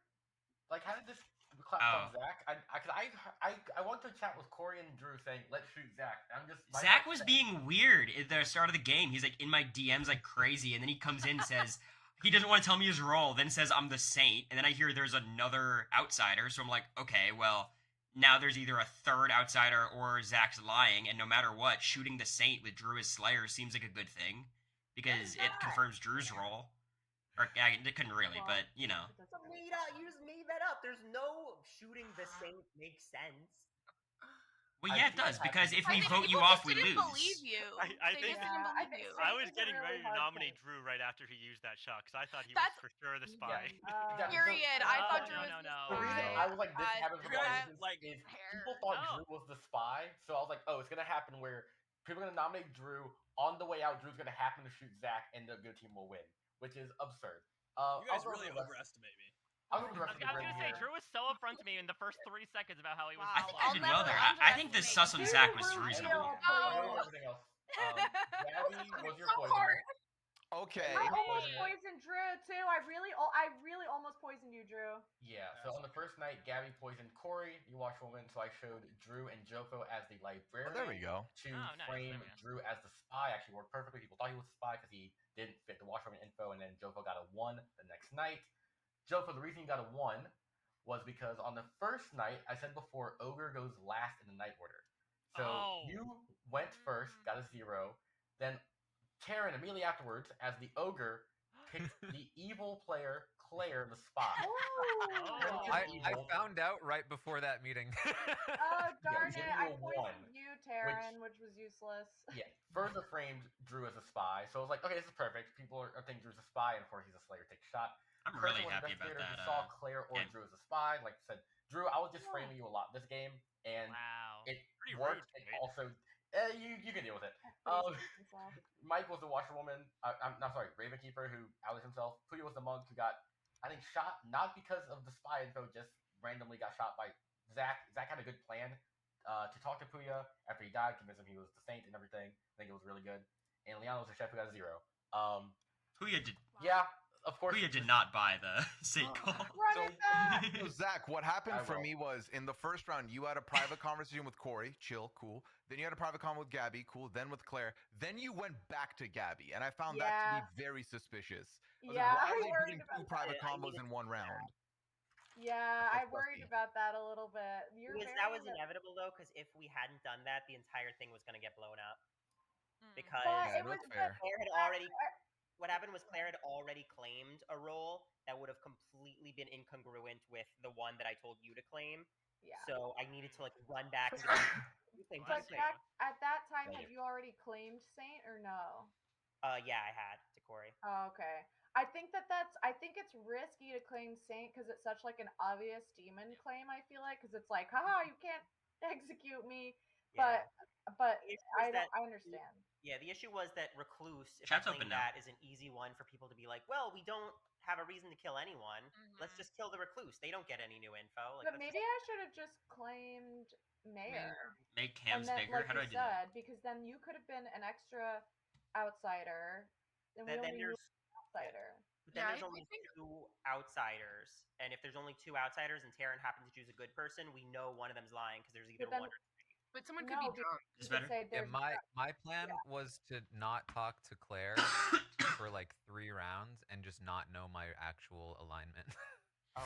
Like, how did this clap on Zach? I went to chat with Cory and Drew saying, "Let's shoot Zach." I'm just Zach was being weird at the start of the game. He's like in my DMs like crazy, and then he comes in and says he doesn't want to tell me his role. Then says I'm the Saint, and then I hear there's another outsider. So I'm like, okay, well now there's either a third outsider or Zach's lying, and no matter what, shooting the Saint with Drew as Slayer seems like a good thing because it confirms Drew's role. Or it couldn't really, but you know. You just made that up. There's no shooting the Saint makes sense. Well, yeah, it does, because if we I think vote you people off, just we didn't lose. believe you. I They think just didn't believe you. I was Saint is a getting really ready to hard nominate pick. Drew right after he used that shot because I thought he That's- was for sure the spy. Period. I thought Drew was no. the The reason spy. I was like, this happens for you guys, wrong reasons like, is people thought No. Drew was the spy, so I was like, oh, it's gonna happen where people are gonna nominate Drew. On the way out, Drew's gonna happen to shoot Zach, and the good team will win, which is absurd. You guys I'll go really with the rest- overestimate me. I'll go with the I rest was of the gonna grid say, here. Drew was so upfront to me in the first 3 seconds about how he was. Wow. I think I'll I did never well there. I think the sus on underestimate Zach was Drew reasonable. Real I'll go player. with everything else. Gabby was your So poisoner. hard. Okay. I almost Poisoner. poisoned Drew too. I really almost poisoned you, Drew. Yeah, so on the first night, Gabby poisoned Cory, you Watchwoman, so I showed Drew and Jofo as the librarian. Oh, there we go. To Oh, nice, frame there we go. Drew as the spy actually worked perfectly. People thought he was the spy because he didn't fit the Watchwoman info, and then Jofo got a 1 the next night. Jofo, the reason he got a 1 was because on the first night, I said before, Ogre goes last in the night order. So you went first, got a 0, then Taryn immediately afterwards, as the Ogre, picked the evil player, Claire, the spy. Oh. I found out right before that meeting. Oh darn Yeah, it! I you poisoned won, you, Taryn, which was useless. Yeah, further framed Drew as a spy. So I was like, okay, this is perfect. People are thinking Drew's a spy, and of course he's a Slayer. Take a shot. I'm Person really was happy about investigator that. who saw Claire or game. Drew as a spy. Like I said, Drew, I was just framing you a lot this game, and Wow. it Pretty worked. rude, It mate. also, you can deal with it. Myself. Mike was the washerwoman. I'm not sorry, Ravenkeeper, who outed himself. Puya was the monk who got, I think, shot not because of the spy info, just randomly got shot by Zach. Zach had a good plan to talk to Puya after he died, convince him he was the saint and everything. I think it was really good. And Leon was the chef who got a 0. Puya did. Yeah, of course. Puya did not buy the Saint call. Run it back. So Zach, what happened I for will. me was in the first round, you had a private conversation with Cory, chill, cool. Then you had a private convo with Gabby, cool. Then with Claire. Then you went back to Gabby, and I found that to be very suspicious. I was Yeah, like, why I are they worried doing about 2 private that. I combos needed in to 1 do that. round? Yeah, I That's worried rusty. about that a little bit. You're Because very that was indi- inevitable though, because if we hadn't done that, the entire thing was going to get blown up. Mm. Because But Yeah, it was that's fair. Claire had already. What happened was Claire had already claimed a role that would have completely been incongruent with the one that I told you to claim. Yeah. So I needed to like run back and be like, you claimed But Saint. Jack, at that time, Thank had you already claimed Saint or no? Yeah, I had to Cory. Oh, okay. I think I think it's risky to claim Saint because it's such like an obvious demon claim. I feel like because it's like, haha, you can't execute me. Yeah. But The issue is that- I understand. Yeah, the issue was that Recluse, if Chat's I open claim now. that, is an easy one for people to be like, well, we don't have a reason to kill anyone. Let's just kill the Recluse. They don't get any new info. Like, But let's maybe just- I should have just claimed Mayor. Make And hams then, bigger. like How do I you do that? said, because then you could have been an extra outsider, and we then only knew there's an outsider. But then Yeah, there's I only think- 2 outsiders, and if there's only 2 outsiders and Taryn happens to choose a good person, we know one of them's lying because there's either then- one or But someone could No, be drunk. Is You could better? say Yeah, there's- my plan was to not talk to Claire for like 3 rounds and just not know my actual alignment. Oh.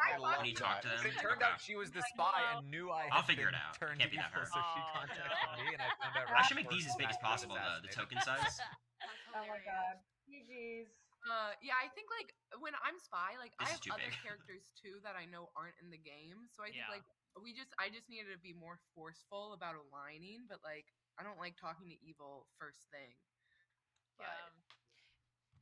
I love When you talk to them, It turned out she was the spy and knew I I'll had figure been it out. It turned can't be that evil, hard. so she Oh, contacted no. me, and I found out. I should make right these as big as before I was possible, the assassinated. token size. That's Oh my hilarious. god. GG's. Yeah, I think like when I'm spy, like This I is have too other big. characters too that I know aren't in the game. So I think Yeah. like I just needed to be more forceful about aligning, but like I don't like talking to evil first thing. But Yeah.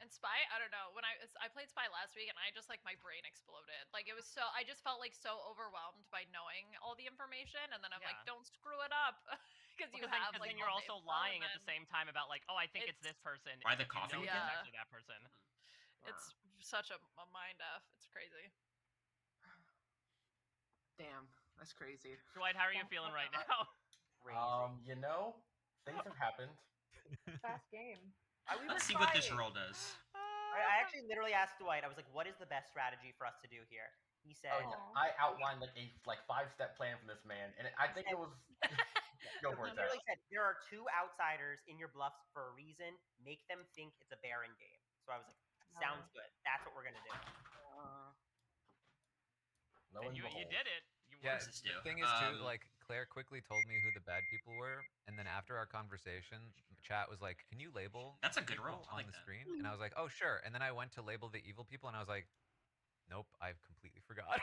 And Spy, I don't know. When I played Spy last week, and I just like my brain exploded. Like it was so I just felt like so overwhelmed by knowing all the information, and then I'm like, Yeah. don't screw it up, because you Because have then like you're all the also info, lying and at the then same time about like, oh, I think it's this person. Why the if you coughing know again? it's Yeah. actually that person. it's such a mind f. It's crazy. damn, that's crazy. Dwight, how are you feeling right now? Crazy. You know, things have happened. Fast game. We were Let's see what this trying. roll does. I actually literally asked Dwight. I was like, "What is the best strategy for us to do here?" He said, Oh, yeah. I outlined like a 5-step plan for this man, and I think it was. Go for he it, Zach. literally said, "There are 2 outsiders in your bluffs for a reason. Make them think it's a Baron game." So I was like, "Sounds good. That's what we're gonna do." Lo and You behold. did it. You Yeah, does this do? the thing is too, like Claire quickly told me who the bad people were, and then after our conversation, chat was like, "Can you label?" That's a the good people roll. I on like the that. screen, and I was like, "Oh sure." And then I went to label the evil people, and I was like, "Nope, I've completely forgot."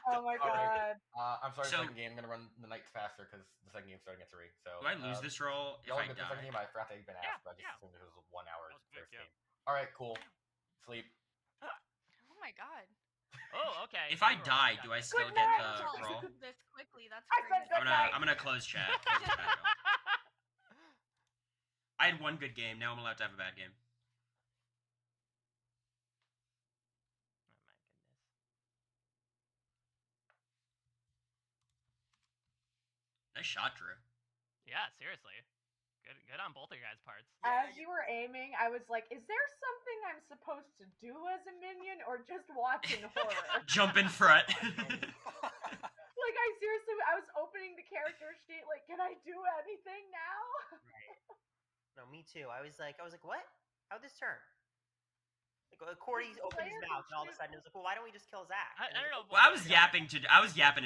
Oh my god. I'm sorry, So- second game. I'm gonna run the nights faster because the second game's starting at 3. So Do I lose this roll if y'all I did the second die? game. I forgot that you've been asked, Yeah, but I just yeah. assumed it was 1 hour That was quick, first yeah. game. All right, cool. Sleep. Oh my god. Oh, okay. If I You were die, right. do I still Good get night. the Well, roll? this quickly, that's I said crazy. good night. I'm gonna close chat. Close the chat, y'all. I had one good game. Now I'm allowed to have a bad game. Oh my goodness. Nice shot, Drew. Yeah, seriously. Good on both of your guys' parts. As you were aiming, I was like, is there something I'm supposed to do as a minion or just watch in horror? Jump in front. Like, I was opening the character sheet, like, can I do anything now? Right. No, me too. I was like, what? How'd this turn? Like, Cory opened his mouth, and all of a sudden it was like, well, why don't we just kill Zach? I don't know. Well, I was yapping to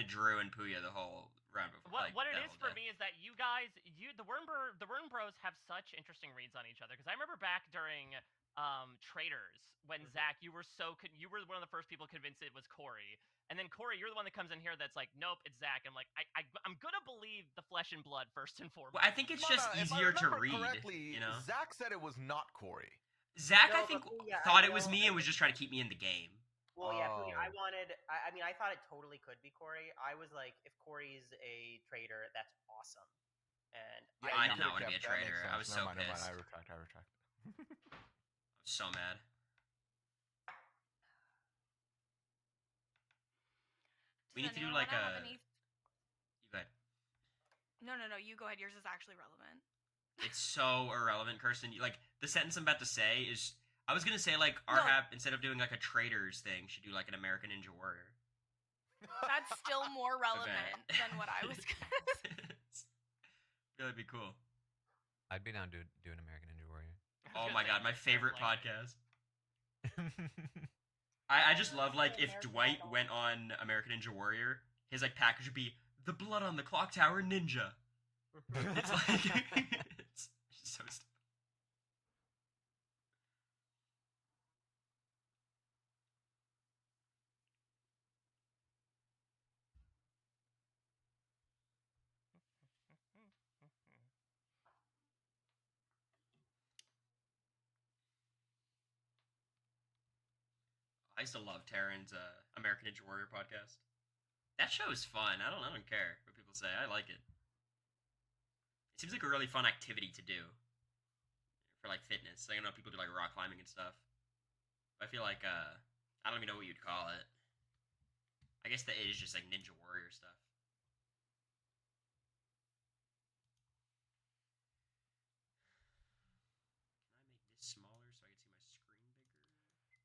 Drew and Puya the whole round before. What it is for me is that you guys, the Worm Bros have such interesting reads on each other. Because I remember back during Traders when Zach, you were one of the first people convinced it was Cory, and then Cory, you're the one that comes in here that's like, nope, it's Zach. I'm like, I'm gonna believe the flesh and blood first and foremost. Well, I think it's just If I easier to remember read. correctly, You know, Zach said it was not Cory. Zach, No, I think, but Puya, thought I it was know- me and was just trying to keep me in the game. Well, yeah, Puya, Oh. I mean, I thought it totally could be Cory. I was like, if Cory's a traitor, that's awesome. And I you did not could've want to be a kept- that makes traitor. I sense. was Never so mind, never mind. pissed. I retract. I was so mad. We need Does to do anyone like wanna have a. any- You go ahead. No, you go ahead. Yours is actually relevant. It's so irrelevant, Kirsten. Like the sentence I'm about to say is, I was gonna say like No. instead of doing like a traders thing, should do like an American Ninja Warrior. That's still more relevant than what I was gonna say. That'd be cool. I'd be down to do an American Ninja Warrior. Oh my god, my favorite podcast. I just love like if Dwight went on American Ninja Warrior, his like package would be the Blood on the Clock Tower Ninja. It's like it's so stupid. I used to love Taryn's American Ninja Warrior podcast. That show is fun. I don't care what people say. I like it. It seems like a really fun activity to do for like fitness. Like, I know people do like rock climbing and stuff. I feel like I don't even know what you'd call it. I guess that it is just like Ninja Warrior stuff. Can I make this smaller so I can see my screen bigger?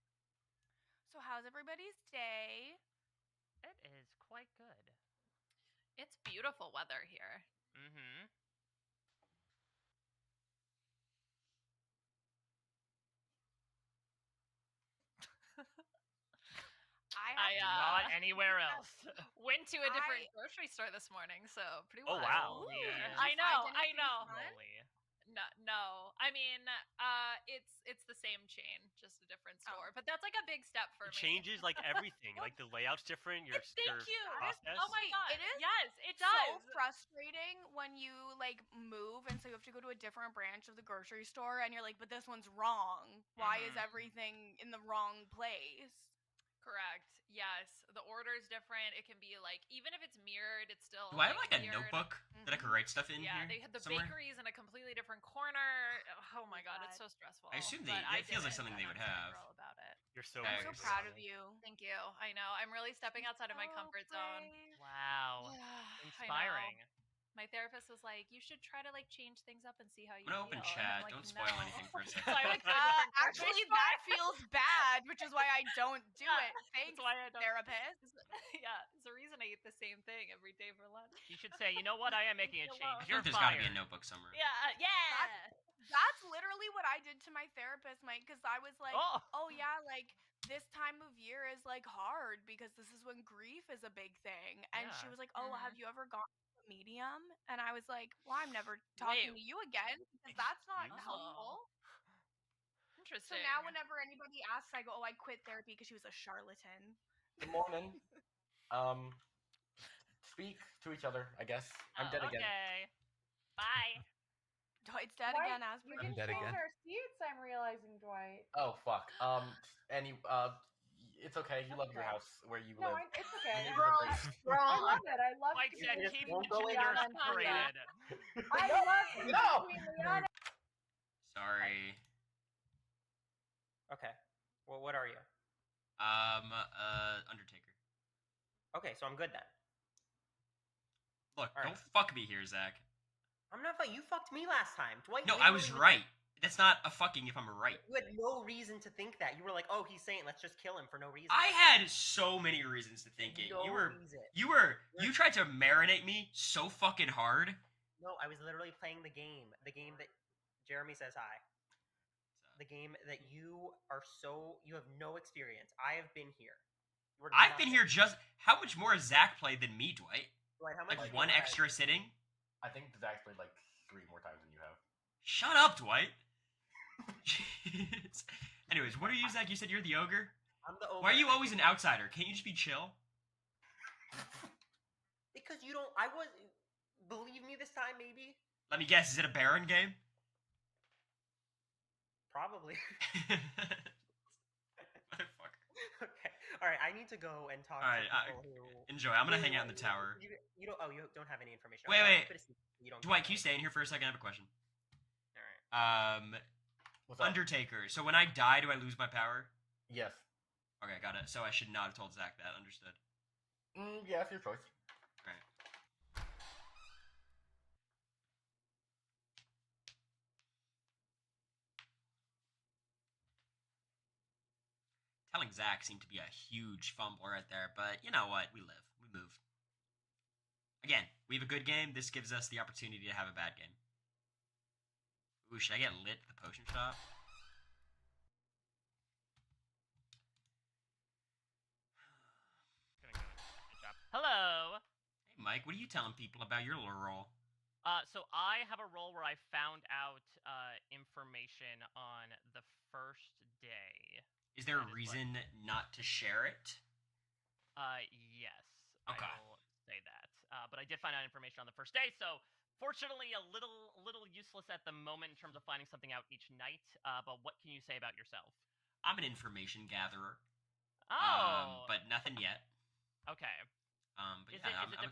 So how's everybody's day? It is quite good. It's beautiful weather here. Mm-hmm. I Not anywhere else. went to a different grocery store this morning, so pretty Oh, wild. wow. Yeah. Did you I know, find I anything know. fun? Holy. No. I mean, it's the same chain, just a different store. But that's like a big step for It me. changes like everything. Like the layout's different. Your Thank you. process. Oh my god. It is Yes, it so does. frustrating when you like move and so you have to go to a different branch of the grocery store and you're like, but this one's wrong. Why is everything in the wrong place? Correct. Yes. The order is different. It can be like, even if it's mirrored, it's still. Do I have like a weird. notebook that I could write stuff in Yeah, here? they had the somewhere? bakeries in a completely different corner. Oh my god, it's so stressful. I assume But it feels like did it, something they and would I'm such a have. girl about it. You're so. I'm so Thanks. proud of you. Thank you. I know. I'm really stepping outside of my comfort zone. Wow. I Inspiring. know. My therapist was like, "You should try to like change things up and see how you I'm gonna feel." open And chat. I'm like, Don't spoil "No." anything for a So second. I went to a different grocery Actually, store. that feels bad, which is why I don't do Yeah, it. Thanks, That's why I don't. therapist. Yeah, it's the reason I eat the same thing every day for lunch. You should say, you know what? I am making a Leave me change. alone. I feel You're like there's got to be a fired. notebook somewhere. Yeah. That's literally what I did to my therapist, Mike, because I was like, oh yeah, like this time of year is like hard because this is when grief is a big thing. And she Yeah. was like, oh, well, have you ever gone to a medium? And I was like, well, I'm never talking to you again because that's not Excuse me? helpful. Interesting. So now whenever anybody asks, I go, oh, I quit therapy because she was a charlatan. Good morning. Speak to each other, I guess. I'm dead again. Okay. Bye. Dwight's dead Dwight, again, as you per can I'm dead change again. our seats. I'm realizing, Dwight. Oh fuck. It's okay. You love your okay. house where you No, live. it's okay. Your neighbor's a great- I love it. I love Mike said, Queen keep won't the go in genders Liana and Julia. separated. I love Queen Liana. Sorry. Okay. Well, what are you? Undertaker. Okay, so I'm good then. Look, All right. don't fuck me here, Zach. I'm not fucking. You fucked me last time. Dwight. No, I was right. That's not a fucking if I'm right. You had no reason to think that. You were like, oh, he's saying let's just kill him for no reason. I had so many reasons to think it. No reason. You tried to marinate me so fucking hard. No, I was literally playing the game. The game that Jeremy says hi. The game that you have no experience. I have been here. I've been here just. How much more has Zach played than me, Dwight? Dwight, how much Like have one you had? extra sitting? I think Zach's played like 3 more times than you have. Shut up, Dwight. Jeez. Anyways, what are you, Zach? You said you're the ogre? I'm the ogre. Why are you always an outsider? Can't you just be chill? Because you don't. I was. Believe me this time, maybe. Let me guess, is it a Baron game? Probably. Motherfucker. Okay. All right. I need to go and talk All right, to people who. enjoy. I'm gonna Wait, hang out in the wait, tower. You don't. Oh, you don't have any information. Wait, Okay, wait. but it's- You don't. Dwight, can you stay in here for a second? I have a question. All right. What's up? Undertaker. So when I die, do I lose my power? Yes. Okay, got it. So I should not have told Zach that. Understood. Yeah, it's your choice. Alright. Telling Zach seemed to be a huge fumble right there, but you know what? We live. We move. Again, we have a good game. This gives us the opportunity to have a bad game. Ooh, should I get lit at the potion shop? Good job. Hello. Hey, Mike, what are you telling people about your little role? So I have a role where I found out information on the first day. Is there a That is what- reason not to share it? Yes. Okay. I will say that. But I did find out information on the first day, so fortunately a little useless at the moment in terms of finding something out each night. But what can you say about yourself? I'm an information gatherer. Oh. But nothing yet. Okay. But Is yeah, it is it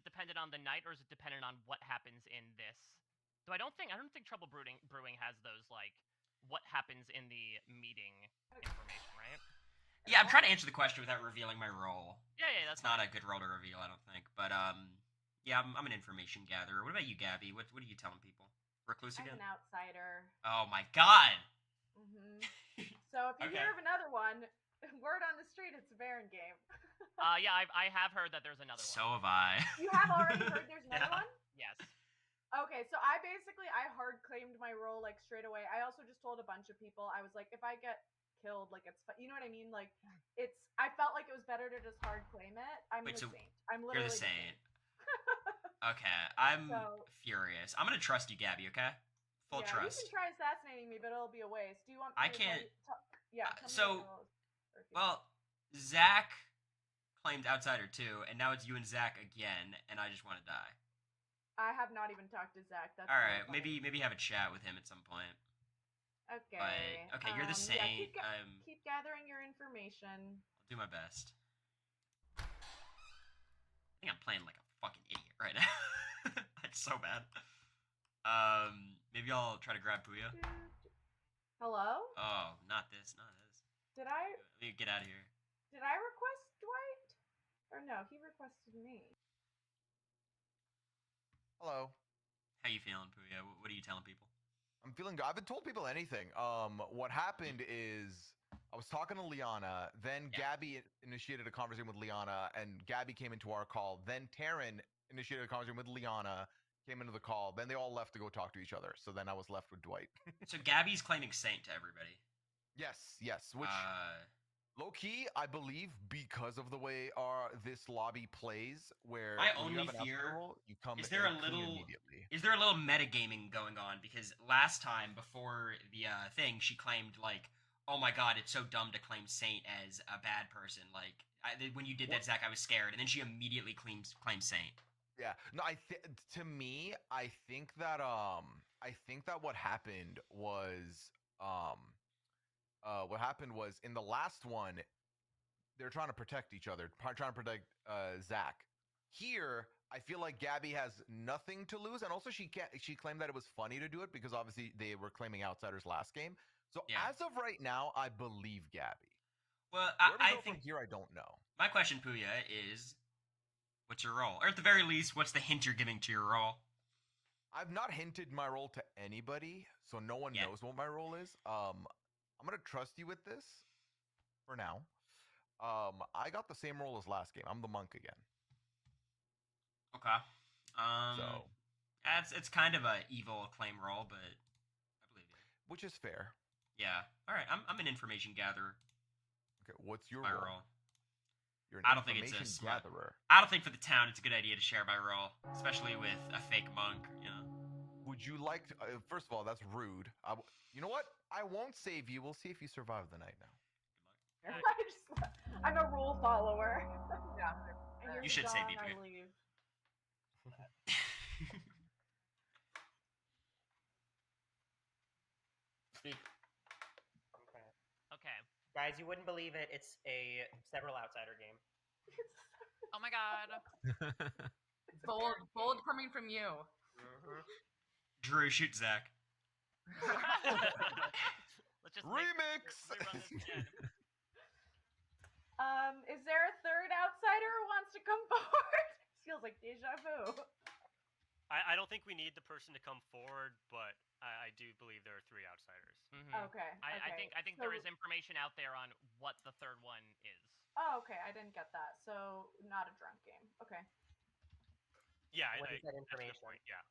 dependent on the night, or is it dependent on what happens in this? So I don't think Trouble Brewing has those like what happens in the meeting information, right? Yeah, I'm trying to answer the question without revealing my role. Yeah, that's not a good role to reveal, I don't think. But yeah, I'm an information gatherer. What about you, Gabby? What are you telling people? Recluse I'm again? an outsider. Oh my god! So if you Okay. hear of another one, word on the street, it's a Baron game. Yeah, I have heard that there's another one. So have I. You have already heard there's another Yeah. one? Yes. Okay, so I hard claimed my role like straight away. I also just told a bunch of people, I was like, if I get killed. Like it's, you know what I mean? Like it's. I felt like it was better to just hard claim it. I'm Wait, the so saint. I'm You're literally the saint. Okay, I'm furious. I'm gonna trust you, Gabby. Okay, full yeah, trust. you can try assassinating me, but it'll be a waste. Do you want? I me to can't. yeah. Well, Zach claimed outsider too, and now it's you and Zach again, and I just want to die. I have not even talked to Zach. That's all right. Maybe have a chat with him at some point. Okay. But, okay, you're the saint. Yeah, keep gathering your information. I'll do my best. I think I'm playing like a fucking idiot right now. That's so bad. Maybe I'll try to grab Puya. Hello? Oh, not this. Did I? Let me get out of here. Did I request Dwight? Or no, he requested me. Hello. How you feeling, Puya? What are you telling people? I'm feeling good. I haven't told people anything. What happened is I was talking to Liana, then Gabby initiated a conversation with Liana, and Gabby came into our call. Then Taryn initiated a conversation with Liana, came into the call. Then they all left to go talk to each other. So then I was left with Dwight. So Gabby's claiming saint to everybody. Yes. Which low key, I believe, because of the way this lobby plays, where my when only you have an fear roll, you come is there a little immediately. Is there a little metagaming going on? Because last time before the thing, she claimed like, oh my god, it's so dumb to claim saint as a bad person. Like when you did that, Zach, I was scared, and then she immediately claims saint. Yeah, no, to me, I think that what happened was in the last one, they're trying to protect each other, trying to protect Zach. Here, I feel like Gabby has nothing to lose, and also she claimed that it was funny to do it because obviously they were claiming outsiders last game. So as of right now, I believe Gabby. Well, I think from here, I don't know. My question, Puya, is what's your role? Or at the very least, what's the hint you're giving to your role? I've not hinted my role to anybody, so no one knows what my role is. I'm gonna trust you with this for now. I got the same role as last game. I'm the monk again. Okay. It's kind of a evil claim role, but I believe you. Which is fair. Yeah. All right. I'm an information gatherer. Okay. What's your my role? You're an I don't think it's a information gatherer. I don't think for the town it's a good idea to share my role, especially with a fake monk. You know. Would you like to? First of all, that's rude. You know what? I won't save you. We'll see if you survive the night now. I'm a rule follower. Yeah. You should save me, I Puya. leave. Speak. Okay. Guys, you wouldn't believe it. It's a several outsider game. Oh my god. bold coming from you. Drew, shoot Zach. Let's just remix. rerun this again. Is there a third outsider who wants to come forward? Feels like deja vu. I don't think we need the person to come forward, but I do believe there are 3 outsiders. Mm-hmm. Okay. I think there is information out there on what the third one is. Oh, okay. I didn't get that. So not a drunk game. Okay. Yeah. What is that that's a good information? point, yeah.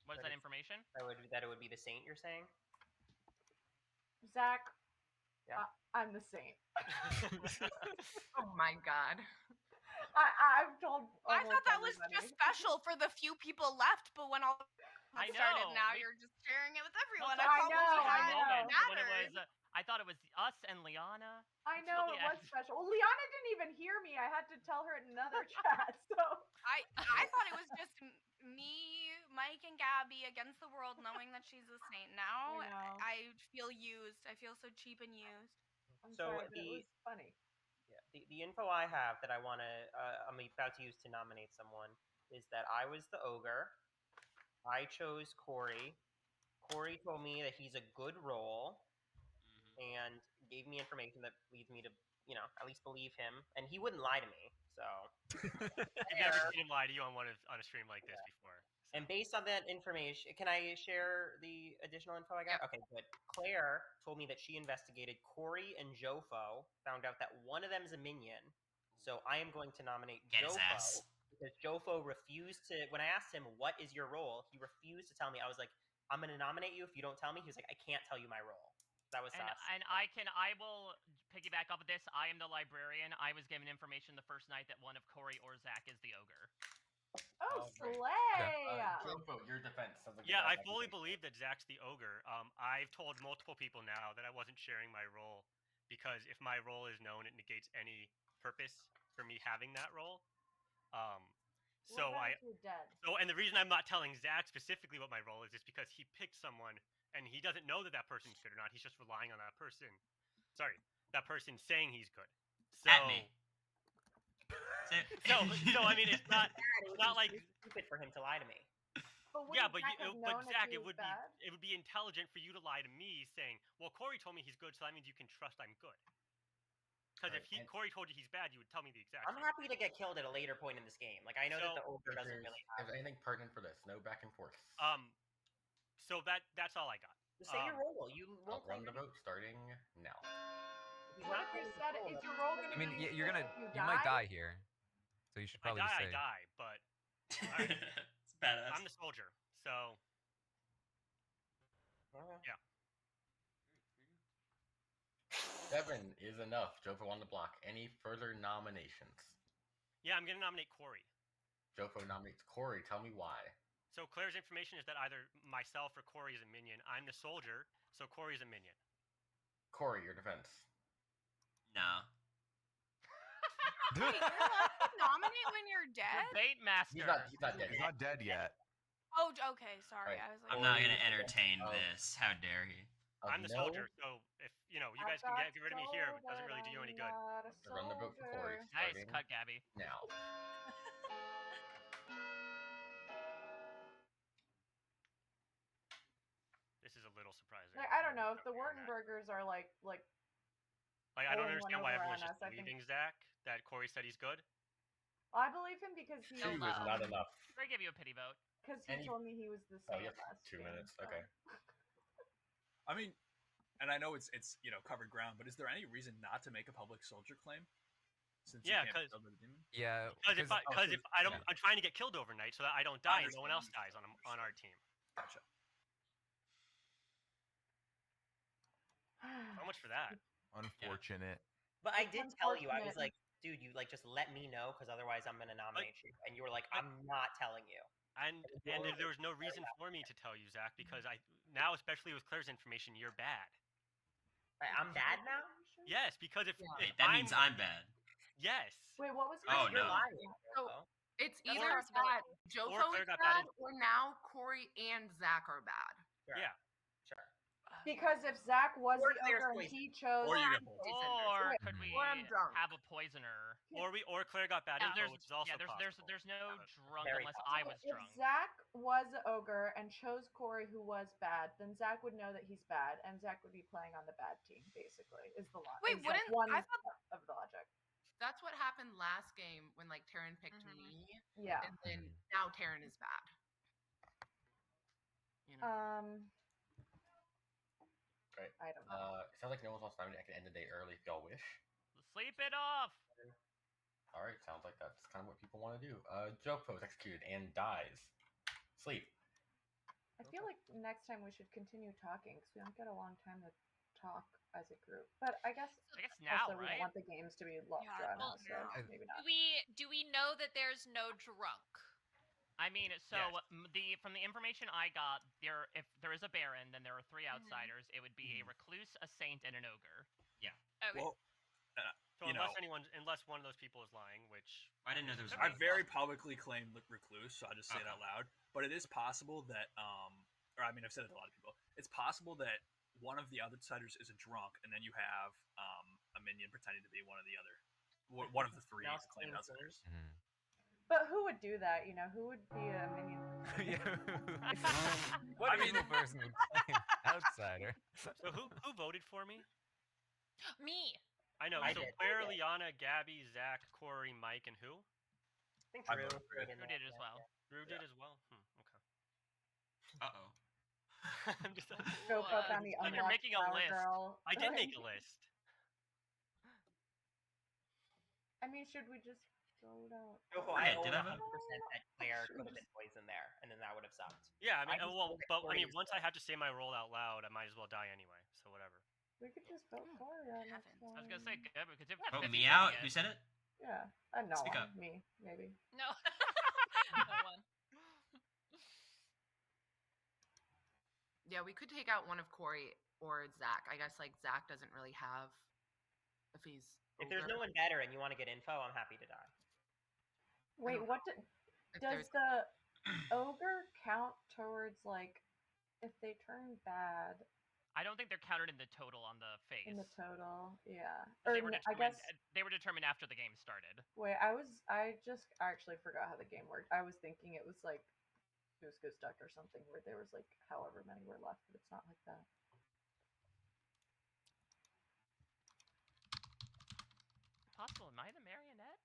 What is that information? That it would be the saint, you're saying? Zach. Yeah. I'm the saint. Oh my god. I've told. I thought that was everybody. just special for the few people left, but when all I that started, know. now you're just sharing it with everyone. That's I what thought was I my know. moment when it mattered. was. I thought it was us and Liana. I know it was special. Well, Liana didn't even hear me. I had to tell her in another chat. So I thought it was just me, Mike, and Gabby against the world, knowing that she's a saint. Now I know. I feel used. I feel so cheap and used. I'm So sorry, but it was funny. Yeah, the info I have that I'm about to use to nominate someone is that I was the ogre. I chose Cory. Cory told me that he's a good role, and gave me information that leads me to, at least believe him. And he wouldn't lie to me, so. I've never seen him lie to you on a stream like this before. And based on that information, can I share the additional info I got? Okay, good. Claire told me that she investigated Cory and Jofo, found out that one of them is a minion. So I am going to nominate Get his Jofo. ass. Because Jofo refused to, when I asked him, what is your role? He refused to tell me. I was like, I'm going to nominate you if you don't tell me. He was like, I can't tell you my role. That was sus. And I will piggyback off of this. I am the librarian. I was given information the first night that one of Cory or Zach is the ogre. Oh, great. slay! Jofo, your defense. Sounds like Yeah, a I bad fully accusation. believe that Zach's the ogre. I've told multiple people now that I wasn't sharing my role because if my role is known, it negates any purpose for me having that role. So what about if you're dead? and the reason I'm not telling Zach specifically what my role is because he picked someone and he doesn't know that that person's good or not. He's just relying on that person. Sorry, that person saying he's good. So, At me. so I mean, it's not like stupid for him to lie to me. But yeah, wouldn't but Zach have known if Zach, he it was would bad? be intelligent for you to lie to me, saying, "Well, Cory told me he's good, so that means you can trust I'm good." Because if Cory told you he's bad, you would tell me the exact. I'm happy to get killed at a later point in this game. Like I know that the ogre doesn't really have. Is anything pertinent for this? No back and forth. So that's all I got. Just say your role. You I'll won't run the vote starting now. What if you said, is your role gonna I mean, be you're gonna, if you might die here, so you should probably just say. I die, but alright. It's badass. I'm the soldier, so yeah. 7 is enough. Jofo on the block. Any further nominations? Yeah, I'm gonna nominate Cory. Jofo nominates Cory. Tell me why. So Claire's information is that either myself or Cory is a minion. I'm the soldier, so Cory's a minion. Cory, your defense. No. Wait, you're allowed to nominate when you're dead? Debate master. He's not dead. He's not dead yet. Oh, okay. Sorry, Right. I was like. I'm not gonna entertain this. How dare he? I'm the soldier, so if you guys can get rid of me here, it doesn't really do you any good. Run the vote for Cory. Nice starting cut, Gabby. Now. This is a little surprising. Like, I don't know if the Wurtenbergers are like I don't pulling understand one why over everyone's on just us. I think believing Zach that Cory said he's good. I believe him because he 2 is not enough. I give you a pity vote. because he told me he was the Oh, same you have last 2 game, minutes. so. Okay. I mean, and I know it's covered ground, but is there any reason not to make a public soldier claim? Since Yeah, you can't because kill the demon? Yeah. because if I don't, I'm trying to get killed overnight so that I don't die and no one else dies on our team. Gotcha. So much for that. Unfortunate. But I did tell you, I was unfortunate. like, dude, you just let me know because otherwise I'm gonna nominate you. And you were like, I'm not telling you. And there was no reason for me to tell you, Zach, because now, especially with Claire's information, you're bad. I'm bad now? Yes, because if Wait, that means I'm bad. Yes. Wait, what was? Oh, Claire's no. lying? So it's That's either possible. that Jofo Claire is got bad, bad or now Cory and Zach are bad. Sure. Yeah. Sure. Because if Zach was Or the Claire's ogre and poison. he chose, Or you get both. Or Wait, could we or I'm drunk. have a poisoner? Or Claire got bad Yeah, info, which is also possible. there's no drunk Very unless possible. I was if drunk. Zach was the ogre and chose Cory, who was bad, then Zach would know that he's bad, and Zach would be playing on the bad team. Basically, is the logic. Wait, wouldn't one I thought? of the logic? That's what happened last game when like Taryn picked me, Yeah. and then now Taryn is bad. You know. Great. I don't know. It sounds like no one wants to nominate. I can end the day early if y'all wish. Sleep it off. All right. Sounds like that's kind of what people want to do. Jofo is executed and dies. Sleep. I feel like next time we should continue talking because we don't get a long time to talk as a group. But I guess now, also we right? don't want the games to be drawn out, so maybe not. Do we know that there's no drunk? I mean, so from the information I got, if there is a Baron, then there are 3 outsiders. It would be a recluse, a saint, and an ogre. Yeah. Okay. Well, So unless one of those people is lying, which I didn't know there was. I very publicly claimed recluse, so I'll just say it out loud. But it is possible that, or I mean, I've said it to a lot of people. It's possible that one of the outsiders is a drunk, and then you have a minion pretending to be one of the other, one of the 3 claimed outsiders. But who would do that? You know, who would be a minion? What evil person would claim outsider? So who voted for me? Me. I know. I So did. Claire, Liana, Gabby, Zach, Cory, Mike, and who? I think I Drew. voted for it. Who did as well? Drew did as well. Okay. Uh-oh. I'm just. Go put on the You're unlocked making a flower list. girl. I did make a list. I mean, should we just throw it out? I Okay, own did I 100% that Claire could have been poisoned there, and then that would have sucked. Yeah, I mean, I just well, think but I Cory mean, is once I have to say my role out loud, I might as well die anyway. So whatever. We could just vote Cory out next I was one. gonna say good because if Vote if me you're out. doing Who it- said it? Yeah, no Speak one. up. Me, maybe. No. No one. Yeah, we could take out one of Cory or Zach. I guess like Zach doesn't really have if he's. If there's older. no one better and you want to get info, I'm happy to die. Wait, what If does there's- the ogre count towards like if they turn bad I don't think they're counted in the total on the face. in the total? Yeah. They Or were I determined. guess. They were determined after the game started. Wait, I actually forgot how the game worked. I was thinking it was like Goose Goose Duck or something where there was like however many were left, but it's not like that. Possible. Am I the marionette?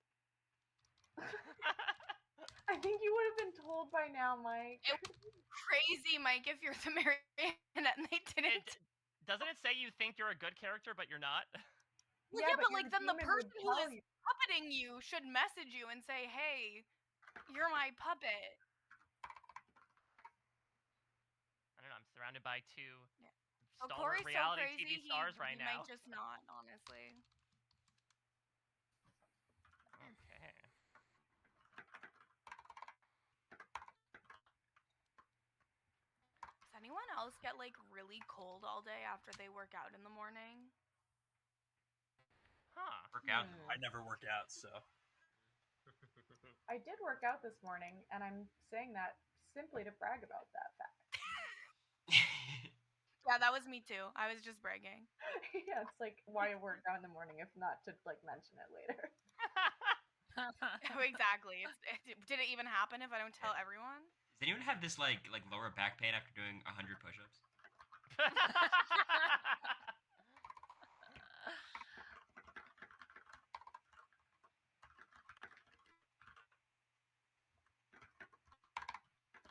I think you would have been told by now, Mike. It would be crazy, Mike, if you're the marionette and they didn't. Doesn't it say you think you're a good character but you're not? Well, Yeah, yeah, but but like your then the demon would person who tell is you. puppeting you should message you and say, "Hey, you're my puppet." I don't know. I'm surrounded by two Oh, stalwart Cory's so reality crazy. TV stars right he now. might just not, honestly. Okay. Does anyone else get like really cold all day after they work out in the morning? Huh. Work out. I never work out, so. I did work out this morning, and I'm saying that simply to brag about that fact. Yeah, that was me too. I was just bragging. Yeah, it's like why I work out in the morning if not to like mention it later. Exactly. Did it even happen if I don't tell everyone? Does anyone have this like lower back pain after doing 100 push-ups?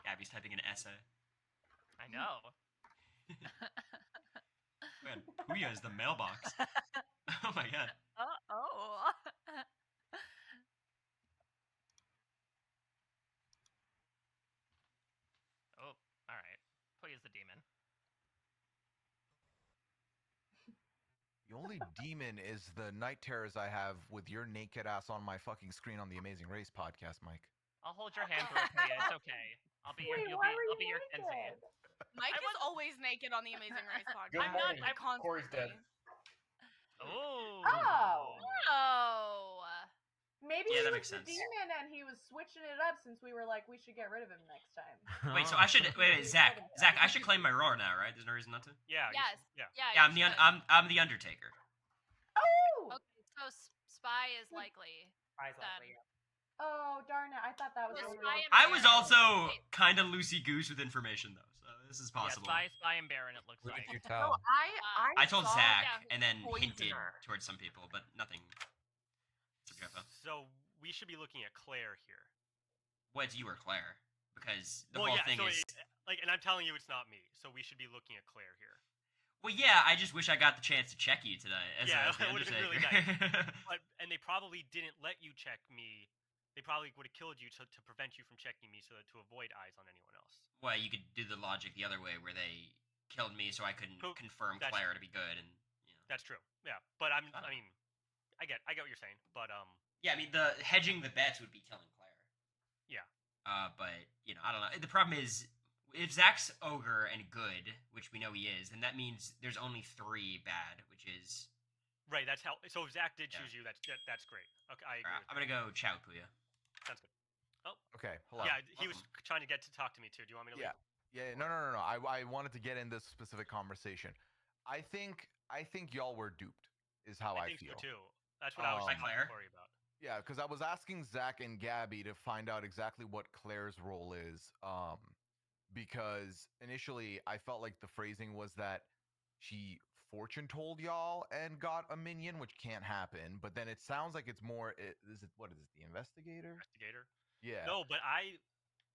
Gabby's typing an essay. I know. Man, Puya is the mailbox. Oh my god. Oh. Oh, all right. Please, the demon. The only demon is the night terrors I have with your naked ass on my fucking screen on the Amazing Race podcast, Mike. I'll hold your hand through it, Puya. It's okay. I'll be your. Wait, You'll why be. were I'll be you your Kenzie. naked? Mike is always naked on the Amazing Race podcast. Good morning. Like, Cory's dead. constantly. Oh. Oh, Oh. maybe Yeah, he that was makes the sense. demon and he was switching it up since we were like we should get rid of him next time. Wait, so I should wait, Zach, I should claim my role now, right? There's no reason not to. Yeah. you Yes. should- yeah. Yeah. Yeah, you should. I'm the Undertaker. Oh, Okay, so Spy is likely. Eyes Then. likely, yeah. oh darn it! I thought that was. Was only Spy one- and I was Baron. also Wait. kind of loosey goose with information though, so this is possible. Yeah, Spy and Baron. It looks Who like. did you So tell? I told saw Zach yeah, and then hinted Poisoner. towards some people, but nothing. Subjective. So we should be looking at Claire here. What's you or Claire? Because the well, whole yeah. thing So is. and I'm telling you, it's not me. So we should be looking at Claire here. Well, yeah, I just wish I got the chance to check you today. As Yeah, the it would've been really Undertaker. And they probably didn't let you check me. They probably would have killed you to prevent you from checking me, so that to avoid eyes on anyone else. Well, you could do the logic the other way, where they killed me so I couldn't Cool. confirm That's- Claire to be good, and That's true. Yeah, but I Oh. mean, I get what you're saying, but yeah, I mean the hedging the bets would be killing Claire. Yeah. But I don't know. The problem is if Zach's ogre and good, which we know he is, then that means there's only 3 bad, which is. right. That's how. So if Zach did Yeah. choose you, that's great. Okay, I agree. Alright, I'm gonna go chow Puya. Sounds good. Okay, hold on. Yeah, he was trying to get to talk to me too. Do you want me to leave? Yeah, no. I wanted to get in this specific conversation. I think y'all were duped, is how I think feel. so too. That's what I was Um, talking Claire? to Cory about. Yeah, because I was asking Zach and Gabby to find out exactly what Claire's role is. Because initially I felt like the phrasing was that she fortune told y'all and got a minion, which can't happen. But then it sounds like it's more. What is it? The investigator? Investigator. Yeah. No, but I.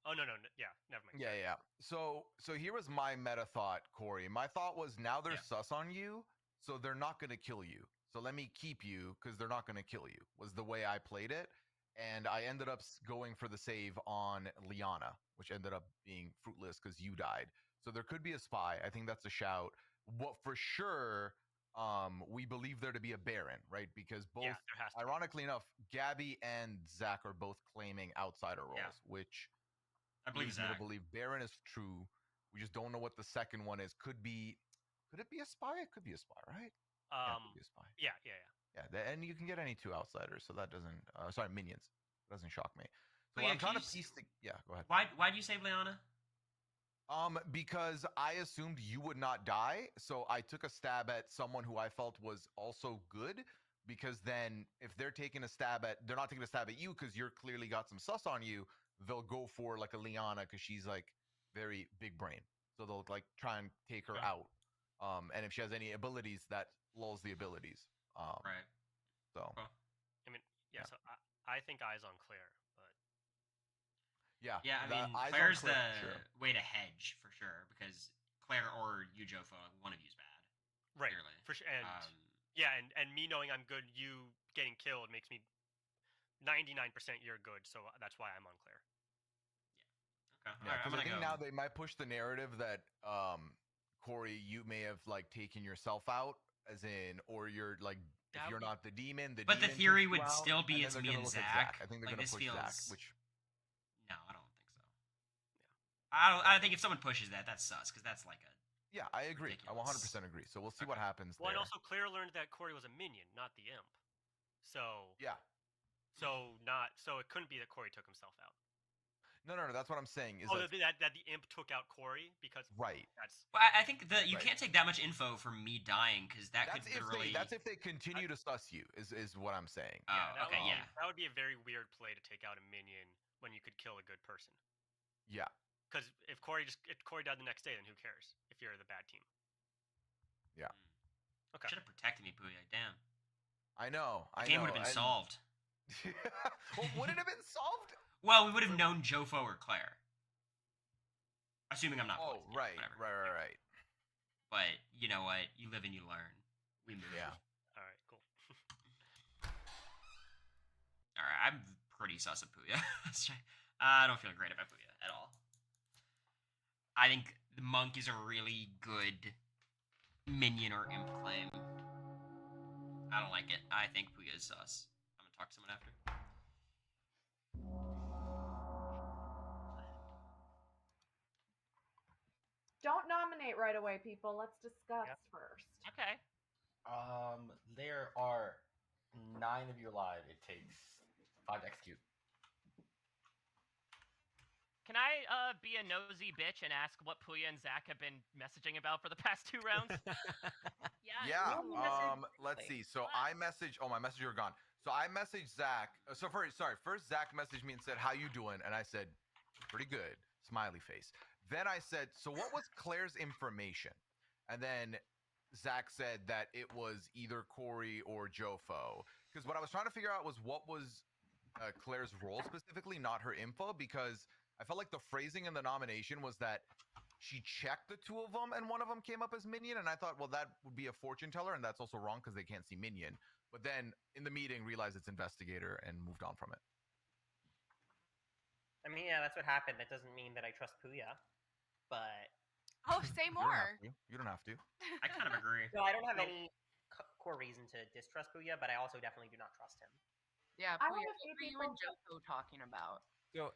Oh no. Yeah, never mind. Yeah. So here was my meta thought, Cory. My thought was now they're Yeah. sus on you, so they're not gonna kill you. So let me keep you because they're not gonna kill you. Was the way I played it, and I ended up going for the save on Liana, which ended up being fruitless because you died. So there could be a spy. I think that's a shout. What for sure we believe there to be a Baron, right? Because both, Yeah, there has to be. ironically enough, Gabby and Zach are both claiming outsider roles, Yeah. which I believe leads me to Zach. believe Baron is true. We just don't know what the second one is. Could it be a spy? It could be a spy, right? Yeah, it could be a spy. Yeah. And you can get any two outsiders, so that doesn't. Sorry, minions. Doesn't shock me. So yeah, I'm trying can to you piece. Yeah, go ahead. Why do you save Leanna? Because I assumed you would not die, so I took a stab at someone who I felt was also good. Because then, if they're not taking a stab at you because you're clearly got some sus on you, they'll go for like a Liana because she's like very big brain. So they'll like try and take her out. And if she has any abilities, that lulls the abilities. Right. So. I mean, yeah. So I think eyes on Claire, but yeah. Yeah, I mean, eyes on Claire's Claire, the sure. way to hedge for sure because Claire or you, Jofo, one of you's bad. right, Clearly. for sure. And yeah, and me knowing I'm good, you getting killed makes me 99% you're good. So that's why I'm on Claire. Okay. Yeah, Alright, I'm because I gonna think go. now they might push the narrative that Cory, you may have like taken yourself out, as in, or you're like, if That you're would- not the demon, the But the demon took theory you would out, still be and then it's they're me gonna and look at Zach. I think they're Like, gonna this push feels. Zach, which No, I don't think so. I think if someone pushes that, that's sus because that's like a. yeah, I agree. I Ridiculous. 100% agree. So we'll see what happens Well, there. and also Claire learned that Cory was a minion, not the imp. So Yeah. So it couldn't be that Cory took himself out. No, that's what I'm saying. Is that the imp took out Cory because right. That's. Well, I think you Right. can't take that much info from me dying because that That's could if literally. that's if they continue to suss you. Is what I'm saying. Oh, okay, yeah. That would be a very weird play to take out a minion when you could kill a good person. Yeah. Because if Cory died the next day, then who cares? If you're the bad team. Yeah. Okay. Should have protected me, Puya. Damn. I know. The game would have been solved. Well, would it have been solved? Well, we would have known Jofo or Claire. Assuming I'm not. Oh, poisoned, right, whatever. right. But you know what? You live and you learn. We move. Yeah. All right. Cool. All right. I'm pretty sus of Puya. I don't feel great about Puya at all. I think the monk is a really good minion or imp claim. I don't like it. I think Puya is sus. I'm gonna talk to someone after. Don't nominate right away, people. Let's discuss first. Okay. There are 9 of you alive. It takes 5 to execute. Can I be a nosy bitch and ask what Puya and Zach have been messaging about for the past 2 rounds? Yeah. Let's see. So I messaged. Oh, my messages are gone. So I messaged Zach. So first Zach messaged me and said, "How you doing?" And I said, "Pretty good." Smiley face. Then I said, "So what was Claire's information?" And then Zach said that it was either Cory or Jofo. Because what I was trying to figure out was what was Claire's role specifically, not her info. Because I felt like the phrasing in the nomination was that she checked the 2 of them and one of them came up as minion. And I thought, well, that would be a fortune teller. And that's also wrong because they can't see minion. But then in the meeting, realized it's investigator and moved on from it. I mean, yeah, that's what happened. That doesn't mean that I trust Puya, but Oh, say more. You don't have to. I kind of agree. no, I don't have any core reason to distrust Puya, but I also definitely do not trust him. Yeah, I Puya, have a what few were you people and Joko talking about? So,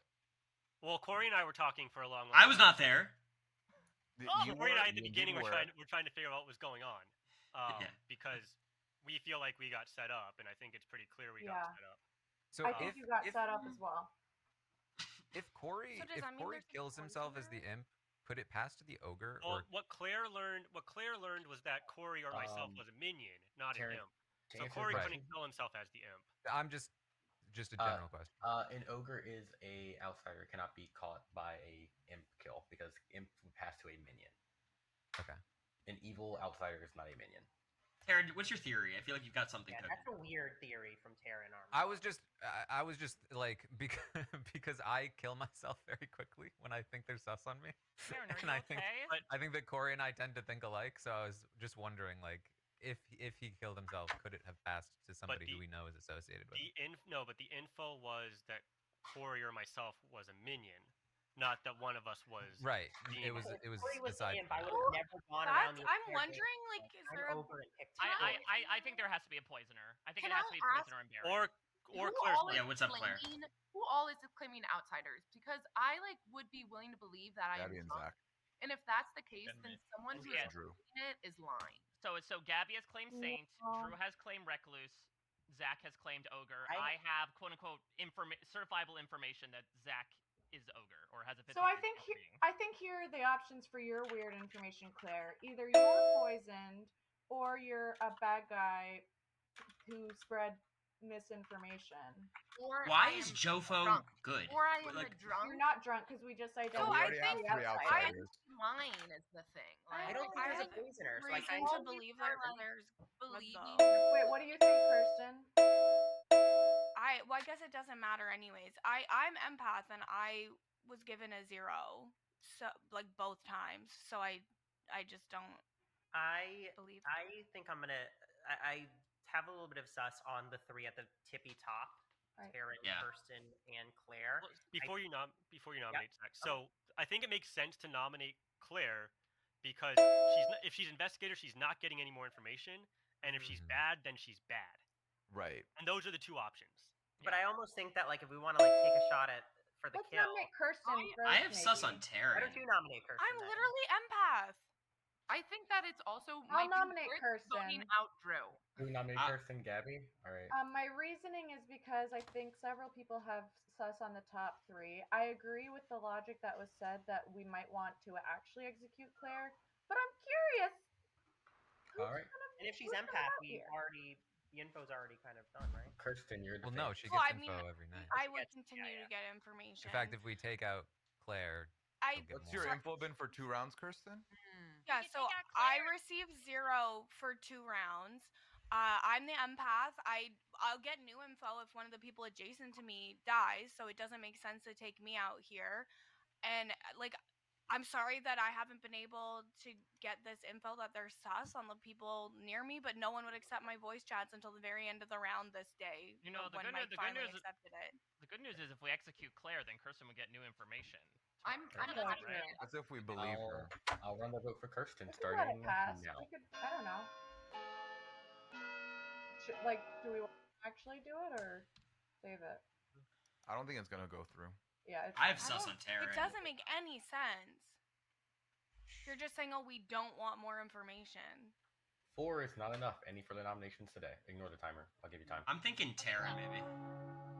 Well, Cory and I were talking for a long. I was not there. Cory and I at the beginning were trying to figure out what was going on, because we feel like we got set up, and I think it's pretty clear we got set up. So I think you got set up as well. If Cory So does that mean there's kills himself as the imp, could it pass to the ogre? Well, Or what Claire learned was that Cory or myself was a minion, not an imp. So Cory couldn't kill himself as the imp. I'm just a general question. An ogre is a outsider, cannot be caught by a imp kill because imp would pass to a minion. Okay. An evil outsider is not a minion. Tara, what's your theory? I feel like you've got something. Yeah, that's a weird theory from Tara and Arm. I was just like because I kill myself very quickly when I think there's sus on me, and I think that Cory and I tend to think alike. So I was just wondering, like, if he killed himself, could it have passed to somebody who we know is associated with? But the info was that Cory or myself was a minion. not that one of us was. Right. It deemed. was Corey was aside imp. from I that. would have never gone around the I'm entire game wondering, like, is I'm there a over and picked I think there has to be a poisoner. I think Can it has I to be ask- poisoner and Baron. Or who Claire's all is Yeah, what's up, Claire? Who all is claiming outsiders? Because I would be willing to believe that I am Gabby and drunk. Zach. And if that's the case, And then me. someone And who is Drew. claiming it is lying. So Gabby has claimed Saint, Yeah. Drew has claimed Recluse, Zach has claimed Ogre. I- I have quote unquote certifiable information that Zach is Ogre or has a 50. So I think here are the options for your weird information, Claire. Either you're poisoned or you're a bad guy who spread misinformation. Or Why I is am Jofo drunk. good? Or I am Like, a drunk. You're not drunk because we just So identified we already have three three outsiders. outsiders. Lying is the thing. I don't think I there's a have poisoner. So reason I to believe that Claire's good, believing. though. Wait, what do you think, Kirsten? Well, I guess it doesn't matter anyways. I'm empath and I was given a 0, so like both times. So I just don't believe. I think I'm gonna. I have a little bit of sus on the 3 at the tippy top, Right. Taryn, Yeah. Kirsten, and Claire. Before you nominate Zach, so I think it makes sense to nominate Claire because if she's investigator, she's not getting any more information, and if she's bad, then she's bad. Right. And those are the 2 options. But I almost think that like if we want to like take a shot at for the Let's kill, nominate Kirsten first. I have sus on maybe. why don't Taryn. you nominate Kirsten? I'm then? literally empath. I think that it's also I'll might be nominate worth voting Kirsten. out Drew. Who nominated Kirsten? Gabby? All right. My reasoning is because I think several people have sus on the top 3. I agree with the logic that was said that we might want to actually execute Claire, but I'm curious. All right. And if she's who's coming empath, out we here? already the info's already kind of done, right? Kirsten, you're Well, no, defense. she Well, gets I mean, info every night. I would continue to get information. In fact, if we take out Claire, I she'll get What's more. your info been for 2 rounds, Kirsten? Yeah, You so take out I Claire. received 0 for 2 rounds. I'm the empath. I'll get new info if one of the people adjacent to me dies, so it doesn't make sense to take me out here. And like, I'm sorry that I haven't been able to get this info that they're sus on the people near me, but no one would accept my voice chats until the very end of the round this day. You know, when Mike finally accepted it. The good news is if we execute Claire, then Kirsten would get new information. I'm tomorrow, happy. right? That's if we believe her. I'll run the vote for Kirsten We could let starting it pass. now. We could, I don't know. Do we want to actually do it or save it? I don't think it's gonna go through. Yeah, it's I have fine. sus on Taryn. It doesn't make any sense. You're just saying, oh, we don't want more information. 4 is not enough. Any further nominations today? Ignore the timer. I'll give you time. I'm thinking Taryn, maybe.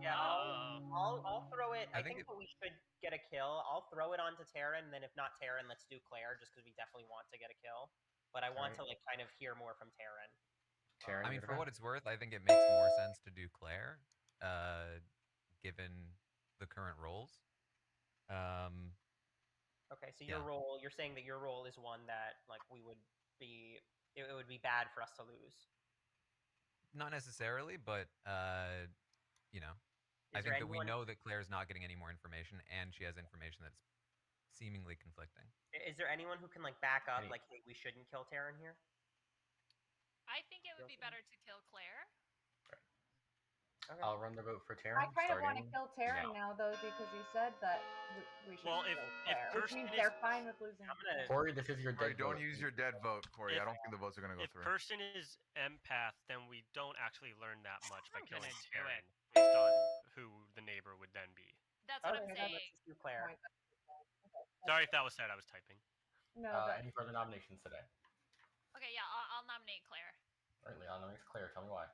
Yeah, I'll throw it. I think think that we should get a kill. I'll throw it onto Taryn, then if not Taryn, let's do Claire, just because we definitely want to get a kill. But I want to like kind of hear more from Taryn. Taryn, I mean, your for what defense? it's worth, I think it makes more sense to do Claire, given the current roles. Okay, so your Yeah. role, you're saying that your role is one that like we would be, it would be bad for us to lose. Not necessarily, but you know, I Is there think that we anyone- know that Claire's not getting any more information, and she has information that's seemingly conflicting. Is there anyone who can like back up, Any- like, hey, we shouldn't kill Taryn here? I think it would be better to kill Claire. Okay. I'll run the vote for Taryn I kind of want to starting kill Taryn now, though, because he said that we should Well, kill if Claire, which Kirsten means is- they're fine with losing. Corey, this is your Corey, dead don't vote. use your dead vote, Corey. If- I don't think the votes are gonna go If through. Kirsten is empath, then we don't actually learn that much by I'm killing gonna do Taryn it. based on who the neighbor would then be. That's what I'm Okay, then saying. let's just do Claire. Right. Sorry if that was said. I was typing. No, but Any further nominations today? Okay, yeah, I'll nominate Claire. All right, Leon nominates Claire. Tell me why.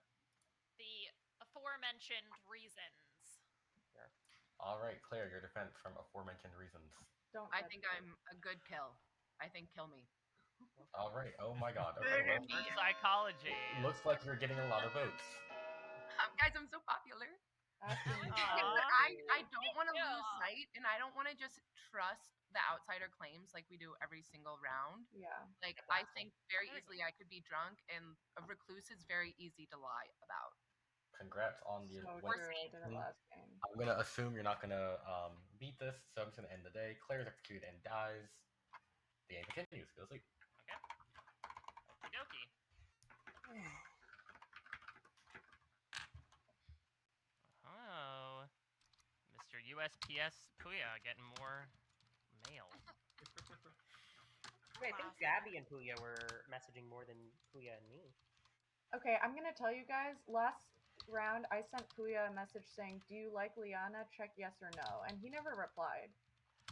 The aforementioned reasons. All right, Claire, your defense from aforementioned reasons. don't. I judge think me. I'm a good kill. I think kill me. All right. Oh my God. Okay. Well, Reverse psychology. looks like you're getting a lot of votes. Guys, I'm so popular. Asking- I don't want to Yeah. lose sight, and I don't want to just trust the outsider claims like we do every single round. Yeah. Like, I think very easily I could be drunk, and a recluse is very easy to lie about. Congrats on the So win. true. I did it last game. I'm gonna assume you're not gonna beat this, so I'm just gonna end the day. Claire's executed and dies. The game continues. Go to sleep. Okay. Okie dokie. Oh, Mr. USPS Puya getting more Nail. Wait, I think Gabby and Puya were messaging more than Puya and me. Okay, I'm gonna tell you guys. Last round, I sent Puya a message saying, "Do you like Liana? Check yes or no," and he never replied.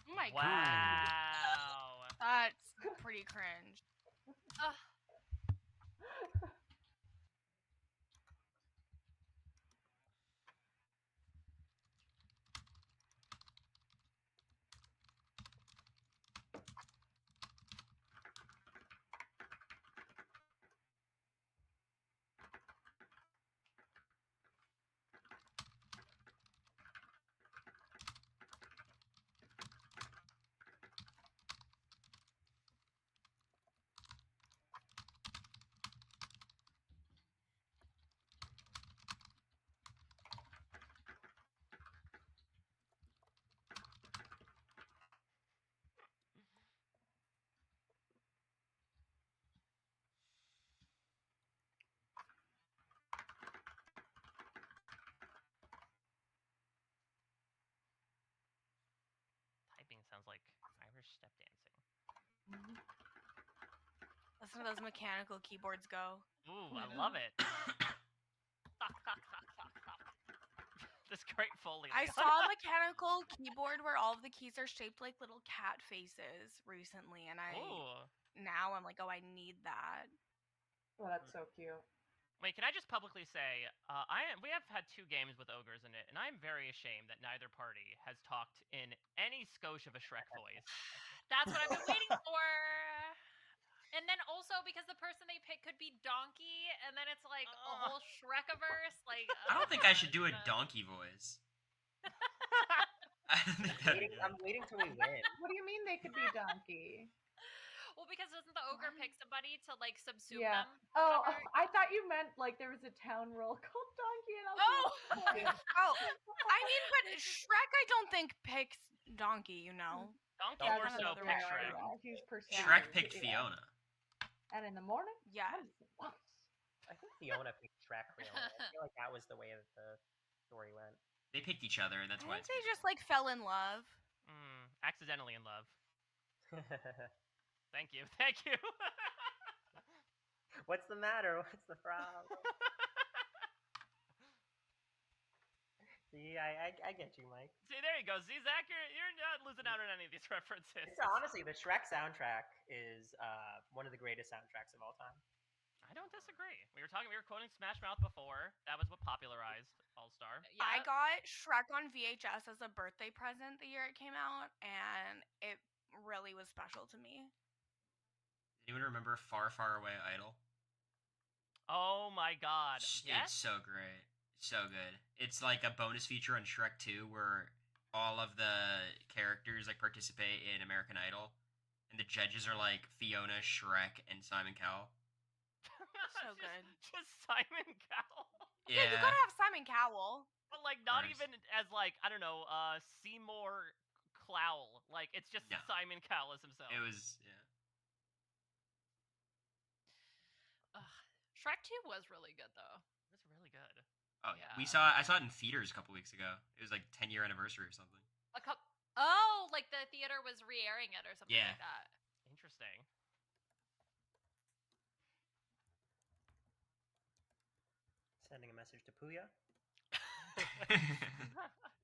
Oh my god. Wow. That's pretty cringe. Ugh. Typing sounds like Irish step dancing. Listen to those mechanical keyboards go. Ooh, I love it. This great Foley. I saw a mechanical keyboard where all of the keys are shaped like little cat faces recently, and now I'm like, oh, I need that. Oh, that's so cute. Wait, can I just publicly say, we have had 2 games with ogres in it, and I'm very ashamed that neither party has talked in any skosh of a Shrek voice. That's what I've been waiting for. And then also because the person they pick could be Donkey, and then it's like a whole Shrekiverse. Like I don't think I should do a donkey voice. I'm waiting till we win. What do you mean they could be Donkey? Well, because doesn't the ogre pick somebody to like subsume Yeah. them? Oh, I thought you meant like there was a town role called Donkey, and I was like, oh, I mean, but Shrek, I don't think picks Donkey. You know, Donkey more so picks Shrek. He's Shrek picked Fiona. And in the morning? Yeah. I think Fiona picked Shrek. Really. I feel like that was the way that the story went. They picked each other, and that's why. They just like fell in love. Accidentally in love. Thank you. Thank you. What's the matter? What's the problem? See, I get you, Mike. See, there you go. See, Zach, you're not losing out on any of these references. It's, honestly, the Shrek soundtrack is one of the greatest soundtracks of all time. I don't disagree. We were quoting Smash Mouth before. That was what popularized All Star. Yeah. I got Shrek on VHS as a birthday present the year it came out, and it really was special to me. Anyone remember Far, Far Away Idol? Oh my god. Yes? It's so great. So good. It's like a bonus feature on Shrek 2 where all of the characters like participate in American Idol, and the judges are like Fiona, Shrek, and Simon Cowell. So good. Just Simon Cowell. Yeah, you gotta have Simon Cowell. But like not even as like, I don't know, Seymour Clowell. Like it's just Simon Cowell as himself. It was Shrek 2 was really good though. It was really good. Oh yeah. I saw it in theaters a couple weeks ago. It was like 10-year anniversary or something. Oh, like the theater was re-airing it or something like that. Interesting. Sending a message to Puya.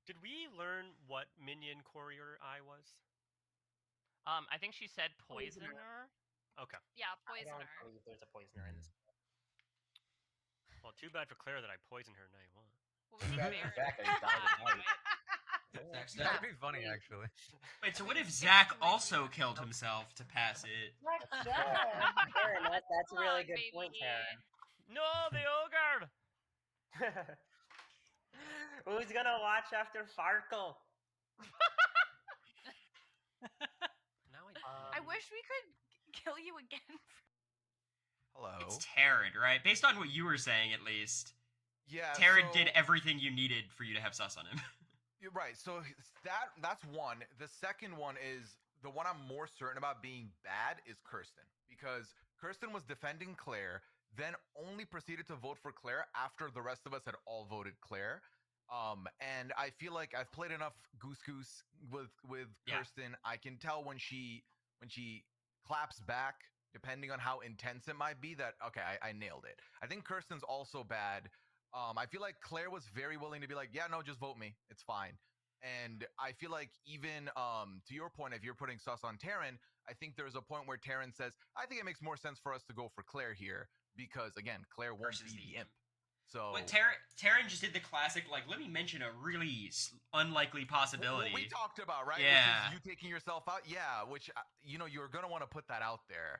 Did we learn what minion Courier I was? I think she said poisoner. Okay. Yeah, I poisoner. don't believe there's a poisoner in this. Well, too bad for Claire that I poisoned her night one. That'd be funny, actually. Wait, so what if Zach also killed himself to pass it? Taryn, that's a really good point, Taryn. No, the ogre! Who's gonna watch after Farkle? I wish we could kill you again. Hello. It's Taryn, right? Based on what you were saying, at least. Yeah. Taryn did everything you needed for you to have sus on him. You're right. So that's one. The second one is the one I'm more certain about being bad is Kirsten, because Kirsten was defending Claire, then only proceeded to vote for Claire after the rest of us had all voted Claire. And I feel like I've played enough Goose Goose with Kirsten. I can tell when she claps back, depending on how intense it might be, that okay, I nailed it. I think Kirsten's also bad. I feel like Claire was very willing to be like, yeah, no, just vote me. It's fine. And I feel like even to your point, if you're putting sus on Taryn, I think there's a point where Taryn says, I think it makes more sense for us to go for Claire here because, again, Claire won't be the imp. So what Taryn just did the classic, like, let me mention a really unlikely possibility. What we talked about, right? Yeah. Which is you taking yourself out. Yeah, which, you're going to want to put that out there.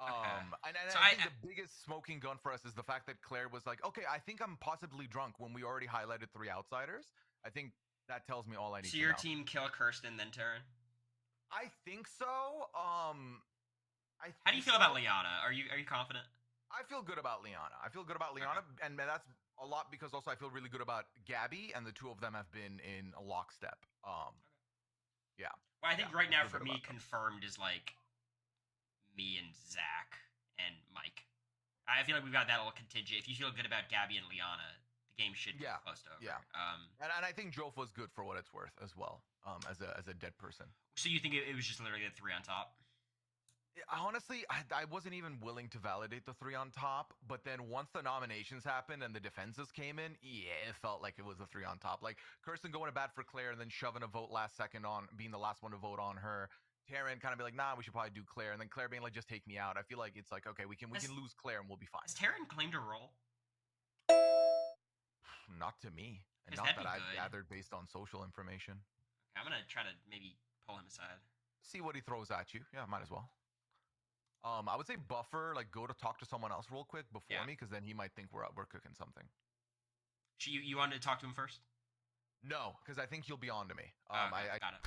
And So I think the biggest smoking gun for us is the fact that Claire was like, okay, I think I'm possibly drunk when we already highlighted 3 outsiders. I think that tells me all I need to know. So your team kill Kirsten, then Taryn? I think so. How do you feel about Liana? Are you confident? I feel good about Liana. And that's a lot because also I feel really good about Gabby, and the two of them have been in a lockstep. Yeah. Well, I think right now for me, confirmed is like me and Zach and Mike. I feel like we've got that little contingent. If you feel good about Gabby and Liana, the game should be close to over. Yeah. And I think Joph was good for what it's worth as well, as a dead person. So you think it was just literally the 3 on top? Honestly, I wasn't even willing to validate the 3 on top, but then once the nominations happened and the defenses came in, it felt like it was the 3 on top. Like Kirsten going to bat for Claire and then shoving a vote last second on being the last one to vote on her. Taryn kind of be like, nah, we should probably do Claire, and then Claire being like, just take me out. I feel like it's like, okay, we can lose Claire and we'll be fine. Has Taryn claimed a role? Not to me, and not that I've gathered based on social information. Okay, I'm gonna try to maybe pull him aside. See what he throws at you. Yeah, might as well. I would say buffer, like go to talk to someone else real quick before me, because then he might think we're cooking something. You wanted to talk to him first? No, because I think he'll be on to me. Okay, got it.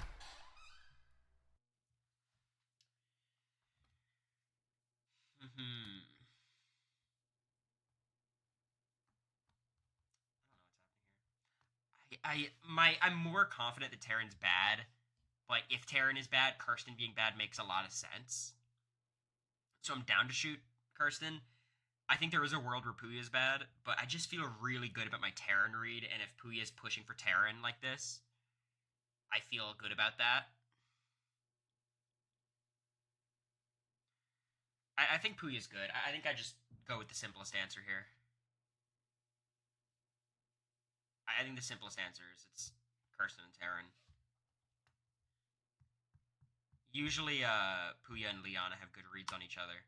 I'm more confident that Taryn's bad, but if Taryn is bad, Kirsten being bad makes a lot of sense. So I'm down to shoot Kirsten. I think there is a world where Puya's bad, but I just feel really good about my Taryn read, and if Puya's pushing for Taryn like this, I feel good about that. I think Puya's good. I think I just go with the simplest answer here. I think the simplest answer is it's Kirsten and Taryn. Usually, Puya and Liana have good reads on each other.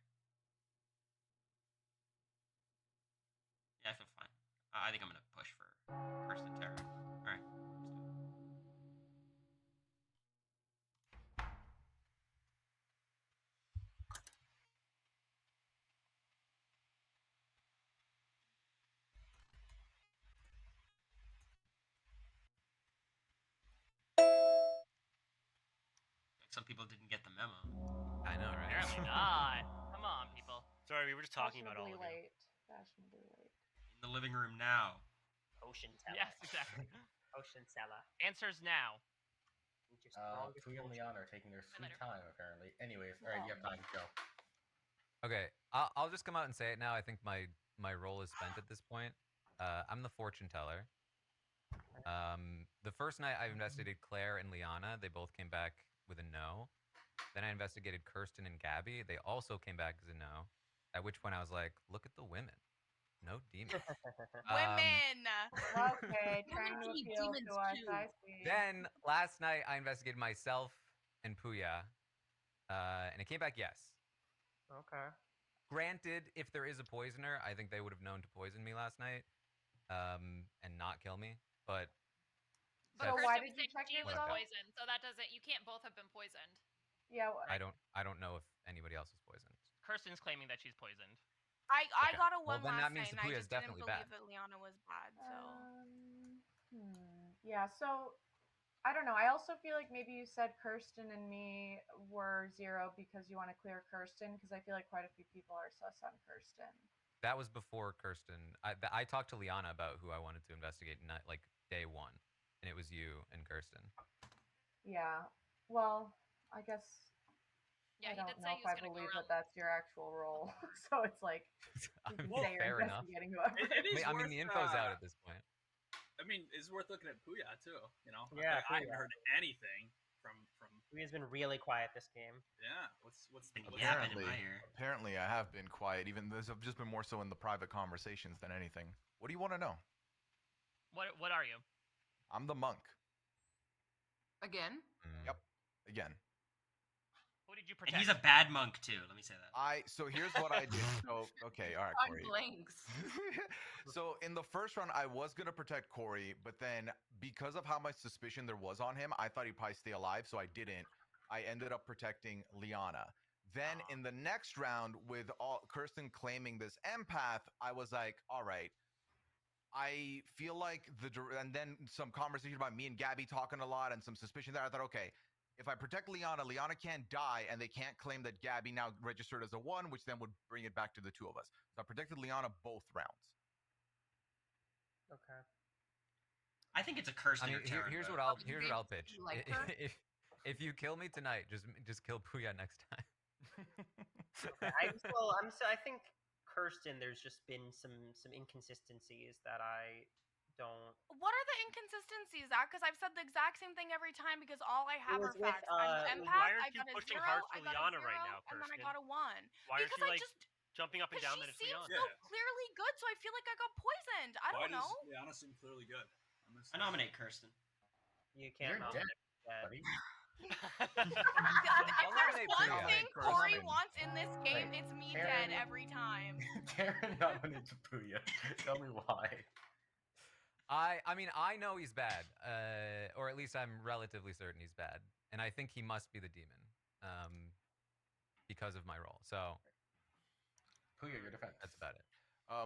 Yeah, I feel fine. I think I'm gonna push for Kirsten and Taryn. All right. Some people didn't get the memo. I know, right? Apparently not. Come on, people. Sorry, we were just talking about all of Fashionably it. late. Fashionably late. In the living room now. Ocean teller. Yes, exactly. Ocean teller. Answers now. Puya and Liana are taking their sweet time, apparently. Anyways, all right, you have time to go. Okay, I'll just come out and say it now. I think my role is spent at this point. I'm the fortune teller. The first night I investigated Claire and Liana. They both came back with a no. Then I investigated Kirsten and Gabby. They also came back as a no. At which point I was like, look at the women. No demons. Women! Okay, trying to appeal to us, I see. Then last night I investigated myself and Puya. And it came back yes. Okay. Granted, if there is a poisoner, I think they would have known to poison me last night. And not kill me. But So why did you check she was yourself? poisoned, so that doesn't. You can't both have been poisoned. Yeah. I don't know if anybody else is poisoned. Kirsten's claiming that she's poisoned. I Okay. got a Well, 1 then last that means night, and the I Puya's just didn't definitely believe bad. that Liana was bad, so... Yeah, so I don't know. I also feel like maybe you said Kirsten and me were 0 because you want to clear Kirsten, because I feel like quite a few people are sus on Kirsten. That was before Kirsten. I talked to Liana about who I wanted to investigate, not like day 1, and it was you and Kirsten. Yeah. Well, I guess Yeah, I don't know if I believe that that's your actual role. So it's like you can say you're fair enough. investigating whoever. I mean, the info's out at this point. I mean, it's worth looking at Puya too. You know, Yeah, I haven't Puya. heard anything from. Puya's been really quiet this game. Yeah, what's Apparently, I have been quiet. Even this, I've just been more so in the private conversations than anything. What do you want to know? What are you? I'm the monk. Again? Yep. Again. Who did you And protect? he's a bad monk too. Let me say that. So here's what I did. So okay, all right, On Cory. blanks. So in the first round, I was gonna protect Cory, but then because of how much suspicion there was on him, I thought he'd probably stay alive, so I didn't. I ended up protecting Liana. Then in the next round, with Kirsten claiming this empath, I was like, all right. I feel like and then some conversation about me and Gabby talking a lot and some suspicion there. I thought, okay, if I protect Liana can't die and they can't claim that Gabby now registered as a 1, which then would bring it back to the 2 of us. So I protected Liana both rounds. Okay. I think it's a Kirsten. I mean, here's what I'll pitch. You like her? If you kill me tonight, just kill Puya next time. Okay, I think Kirsten, there's just been some inconsistencies that I don't. What are the inconsistencies, Zach? Because I've said the exact same thing every time because all I have are was with, facts. I'm an empath, Why aren't I you got a pushing 0, hard I for got a Liana 0, right now, and then I Kirsten? got a 1. Why aren't Because you I like just jumping up and down that it's she seems Liana? so clearly good, so I feel like I got poisoned. I don't know. Liana seem clearly good. I nominate Kirsten. You can't. You're dead, buddy. If there's one Puya. thing Cory Kirsten. wants in this game, Wait, it's me Karen- dead every time. Karen nominates Puya. Tell me why. I mean, I know he's bad, or at least I'm relatively certain he's bad, and I think he must be the demon, because of my role. So, Puya, your defense. that's about it.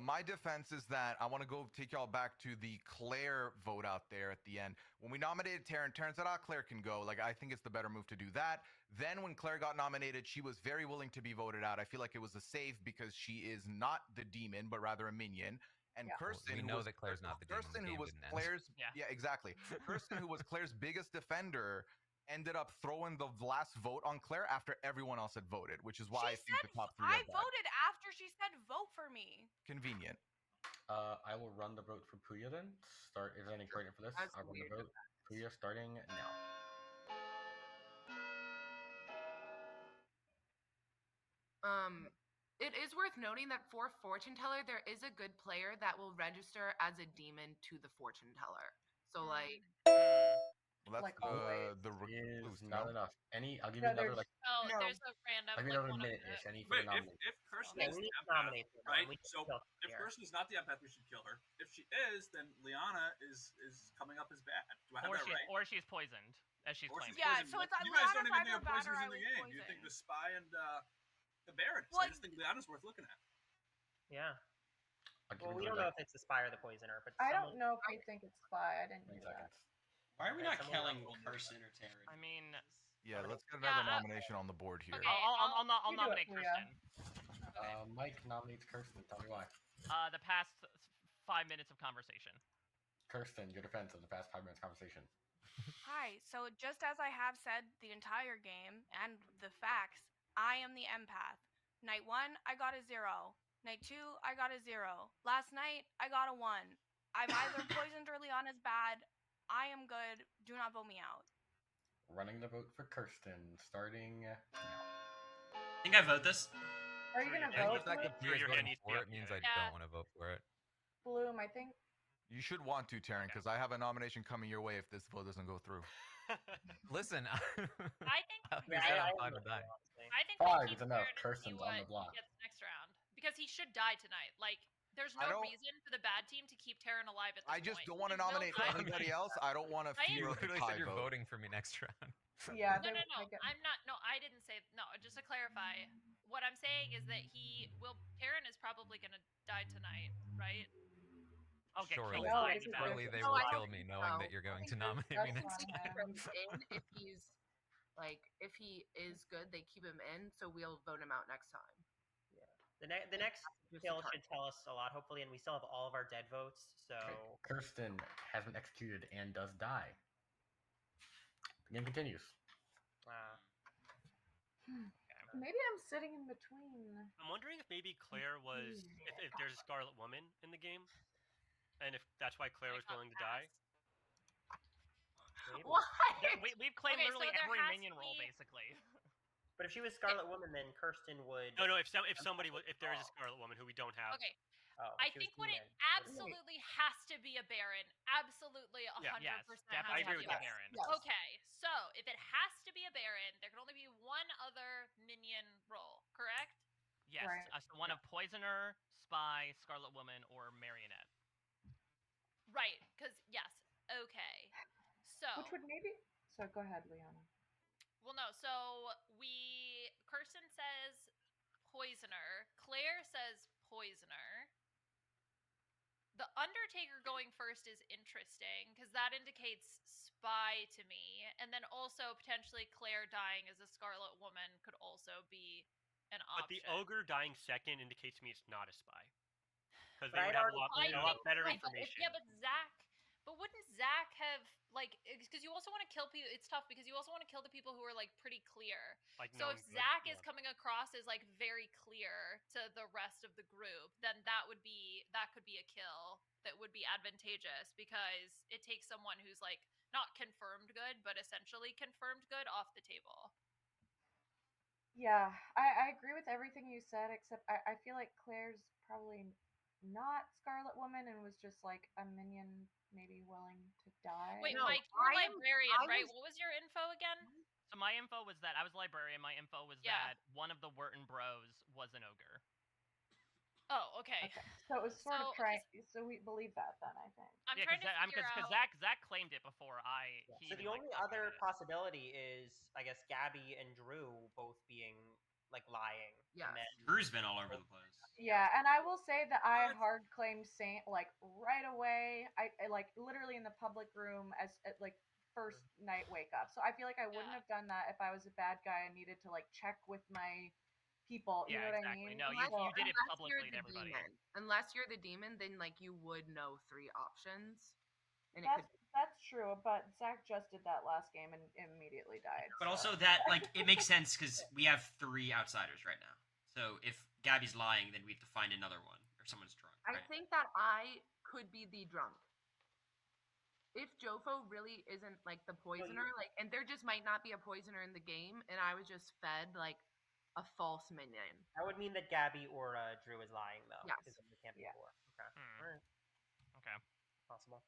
My defense is that I want to go take y'all back to the Claire vote out there at the end. When we nominated Taryn said, Claire can go. Like, I think it's the better move to do that. Then when Claire got nominated, she was very willing to be voted out. I feel like it was a save because she is not the demon, but rather a minion. And Kirsten, We know that Claire's not the demon. Kirsten, The who game was didn't end. Claire's, Yeah. exactly. Kirsten, who was Claire's biggest defender, ended up throwing the last vote on Claire after everyone else had voted, which is why I think the top 3 I are bad. voted after she said vote for me. Convenient. I will run the vote for Puya then. Is there any coordinate for this? That's I'll run the weird. vote. Puya starting now. It is worth noting that for fortune teller, there is a good player that will register as a demon to the fortune teller. So like, Well, that's Like always. the Is recluse, not no? enough. I'll give No, you another there's- like Oh, No. there's a random. I'll give you like, another one of minute-ish. the- I need for Wait, the nomination. if Kirsten Yeah, is we the need to empath, nominate her, right? we can So kill if Claire. Kirsten is not the empath, we should kill her. If she is, then Liana is coming up as bad. Do I have that right? Or she's poisoned, as she's Or claiming. she's Yeah, poisoned. so it's You guys don't Liana's even think either of bad poisons or I in the was game. You think poisoned. the spy and the Baron. So Well, I just think Liana's worth looking at. Yeah. I'll give Well, you we don't another know if it's the spy or the poisoner, but I someone. don't know if we think it's spy. I didn't 20 do that. seconds. Why are we Okay, not someone killing else will do Kirsten or Taryn? I mean, Yeah, let's get Yeah, another nomination on the board here. okay. I'll You do it, nominate Puya. Kirsten. Mike nominates Kirsten. Tell me why. The past 5 minutes of conversation. Kirsten, your defense of the past 5 minutes conversation. Hi, so just as I have said the entire game and the facts, I am the empath. Night 1, I got a 0. Night 2, I got a 0. Last night, I got a 1. I've either poisoned or Liana's bad. I am good. Do not vote me out. Running the vote for Kirsten, starting now. I think I vote this. Are you gonna And the vote fact for that it? Puya's Your voting hand needs to be for up it means here. I Yeah. don't want to vote for it. Bloom, I think. You should want to, Taryn, because I have a nomination coming your way if this vote doesn't go through. Listen, I think obviously Yeah, I'm fine with dying. honestly. I think 5 we keep is enough. Taryn and see Kirsten's on the what block. he gets next round because he should die tonight. Like, there's I no don't- reason for the bad team to keep Taryn alive at this I just point. don't want to He will nominate die anybody tonight. else. I don't want to I fear You a literally tie said you're vote. voting for me next round. Yeah, No, they, no, no. they get- I'm not. No, I didn't say. No, just to clarify, what I'm saying is that Taryn is probably gonna die tonight, right? I'll get Surely, killed No, by it's the not. bad. surely they No, will I kill don't me think knowing so. that you're I going think to there's nominate me pressure next on time. him. From in, if he's if he is good, they keep him in, so we'll vote him out next time. The next Just kill a target. should tell us a lot, hopefully, and we still have all of our dead votes. So Kirsten has been executed and does die. The game continues. Maybe I'm sitting in between. I'm wondering if maybe Claire was if there's a Scarlet Woman in the game, And if that's why Claire was willing to die. Maybe. What? We've claimed Okay, so literally there every has minion to role, be- basically. But if she was Scarlet Woman, then Kirsten would. No, if there is a Scarlet Woman who we don't have. Okay. Oh, I she was think what it demon. absolutely has to be a Baron. Absolutely 100% Yes, has definitely to agree be with a that. Baron. Yes. Okay, so if it has to be a Baron, there can only be one other minion role, correct? Yes, Right. so one of Poisoner, Spy, Scarlet Woman, or Marionette. Right, because, yes. Okay. So. Which would maybe. So go ahead, Liana. Well, no, so Kirsten says Poisoner. Claire says Poisoner. The Undertaker going first is interesting because that indicates Spy to me, and then also potentially Claire dying as a Scarlet Woman could also be an But option. the Ogre dying second indicates to me it's not a spy. Because But they would I'd have a already- lot better information. Yeah, but wouldn't Zach have, like, because you also want to kill people, it's tough because you also want to kill the people who are, like, pretty clear. Like So if known good, Zach yeah. is coming across as, like, very clear to the rest of the group, then that could be a kill that would be advantageous because it takes someone who's, like, not confirmed good, but essentially confirmed good off the table. Yeah, I agree with everything you said, except I feel like Claire's probably not Scarlet Woman and was just like a minion maybe willing to die. Wait, No, Mike, you're I am- librarian, I right? was- What was your info again? So my info was that I was a librarian. My info was Yeah. that one of the Wurten Bros was an ogre. Oh, okay. So it was sort So, of trying. So we believe that then, I think. I'm Yeah, trying to figure because out. Zach claimed it before he So even, the only like, other updated it. possibility is, I guess, Gabby and Drew both being like lying. Yes. And then Drew's been all over the place. Yeah, and I will say that I hard claimed Saint like right away. I like literally in the public room as at, like first night wake up. So I feel like I wouldn't Yeah. have done that if I was a bad guy and needed to like check with my people. You Yeah, know what exactly. I mean? No, Unless, you did it unless publicly you're to the everybody. demon. Unless you're the demon, then like you would know 3 options, and it That's true, but Zach just did that last game and immediately died. But so. also that, like, it makes sense because we have 3 outsiders right now. So if Gabby's lying, then we have to find another one, or someone's drunk. I Right? think that I could be the drunk. If Jofo really isn't like the poisoner, like, and there just might not be a poisoner in the game, and I was just fed like a false minion. that would mean that Gabby or Drew is lying, though. Yes. Because there can't be Yeah. 4. Okay. Hmm. All right. Okay. Possible.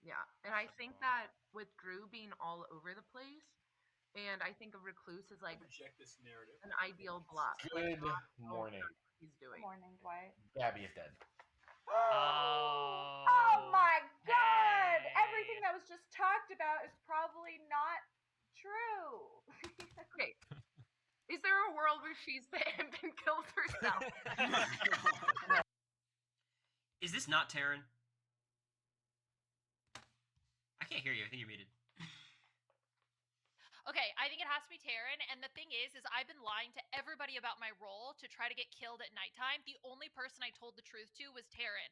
Yeah, and I think that with Drew being all over the place, and I think a recluse is like Reject this narrative. an ideal bluff. Good Like, morning. he's Good doing. morning, Dwight. Gabby is dead. Oh my God! Hey. Everything that was just talked about is probably not true. Okay. Is there a world where she's the imp and kills herself? Is this not Taryn? I can't hear you. I think you're muted. Okay, I think it has to be Taryn, and the thing is I've been lying to everybody about my role to try to get killed at nighttime. The only person I told the truth to was Taryn.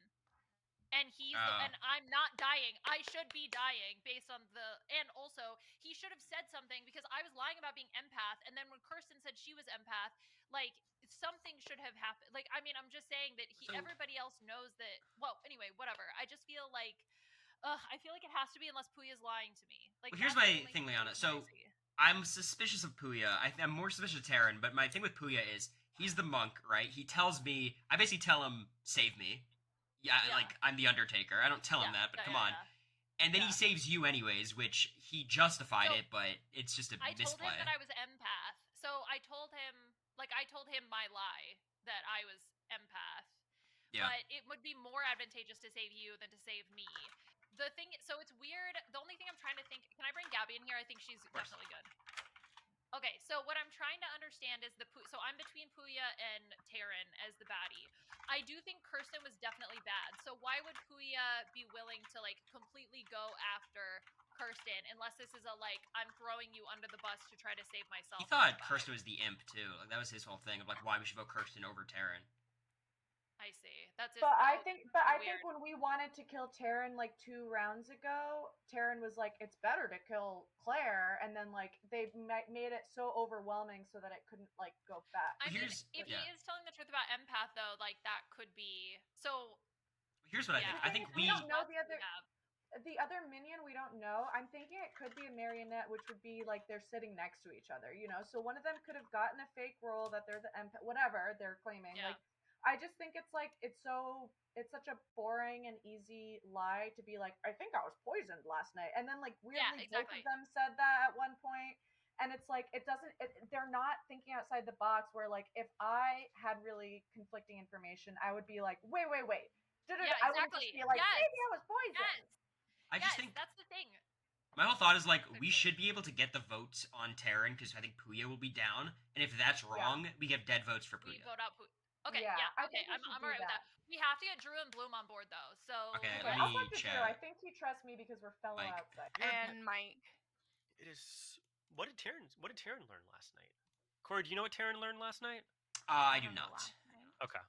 And and I'm not dying. I should be dying based on and also he should have said something because I was lying about being empath, and then when Kirsten said she was empath, like something should have happened. Like, I mean, I'm just saying that everybody else knows that. Well, anyway, whatever. I just feel like I feel like it has to be unless Puya's lying to me. Like, Well, here's that's the my only thing, that Liana. makes So me crazy. I'm suspicious of Puya. I'm more suspicious of Taryn, but my thing with Puya is he's the monk, right? He tells me, I basically tell him, save me. Yeah, like, I'm the Undertaker. I don't tell him that, but come on. And then he saves you anyways, which he justified it, but it's just a I told misplay. him that I was empath. So I told him my lie that I was empath. Yeah. But it would be more advantageous to save you than to save me. The thing, so it's weird. The only thing I'm trying to think, can I bring Gabby in here? I think she's definitely good. Okay, so what I'm trying to understand is so I'm between Puya and Taryn as the baddie. I do think Kirsten was definitely bad. So why would Puya be willing to like completely go after Kirsten unless this is a like I'm throwing you under the bus to try to save myself? He thought Kirsten was the imp too. Like, that was his whole thing of like why we should vote Kirsten over Taryn. I see. That's it. But I think when we wanted to kill Taryn like 2 rounds ago, Taryn was like, "It's better to kill Claire," and then like they made it so overwhelming so that it couldn't like go back. I mean, if he is telling the truth about empath, though, like that could be so. Here's what Yeah. I think we we. don't know the other. Yeah. The other minion we don't know. I'm thinking it could be a marionette, which would be like they're sitting next to each other, So one of them could have gotten a fake roll that they're the whatever they're claiming. Yeah. Like, I just think it's like it's such a boring and easy lie to be like, I think I was poisoned last night, and then like weirdly both exactly. of them said that at one point, and it's like it doesn't. They're not thinking outside the box. Where like if I had really conflicting information, I would be like, wait. Yeah, I would just exactly. be like, Yes. maybe I was poisoned. Yes. I just think that's the thing. my whole thought is like we should be able to get the votes on Terran because I think Puya will be down, and if that's wrong, we give dead votes for We Puya. vote out Puya. Okay, Yeah, I okay, think we I'm should do alright with that. We have to get Drew and Bloom on board though. So Okay, Okay, let I'll me talk to Drew. check. I think he trusts me because we're fellow Mike. outside. And Mike. It is. What did Terran learn last night? Corey, do you know what Terran learned last night? I do don't know not. last night. Okay.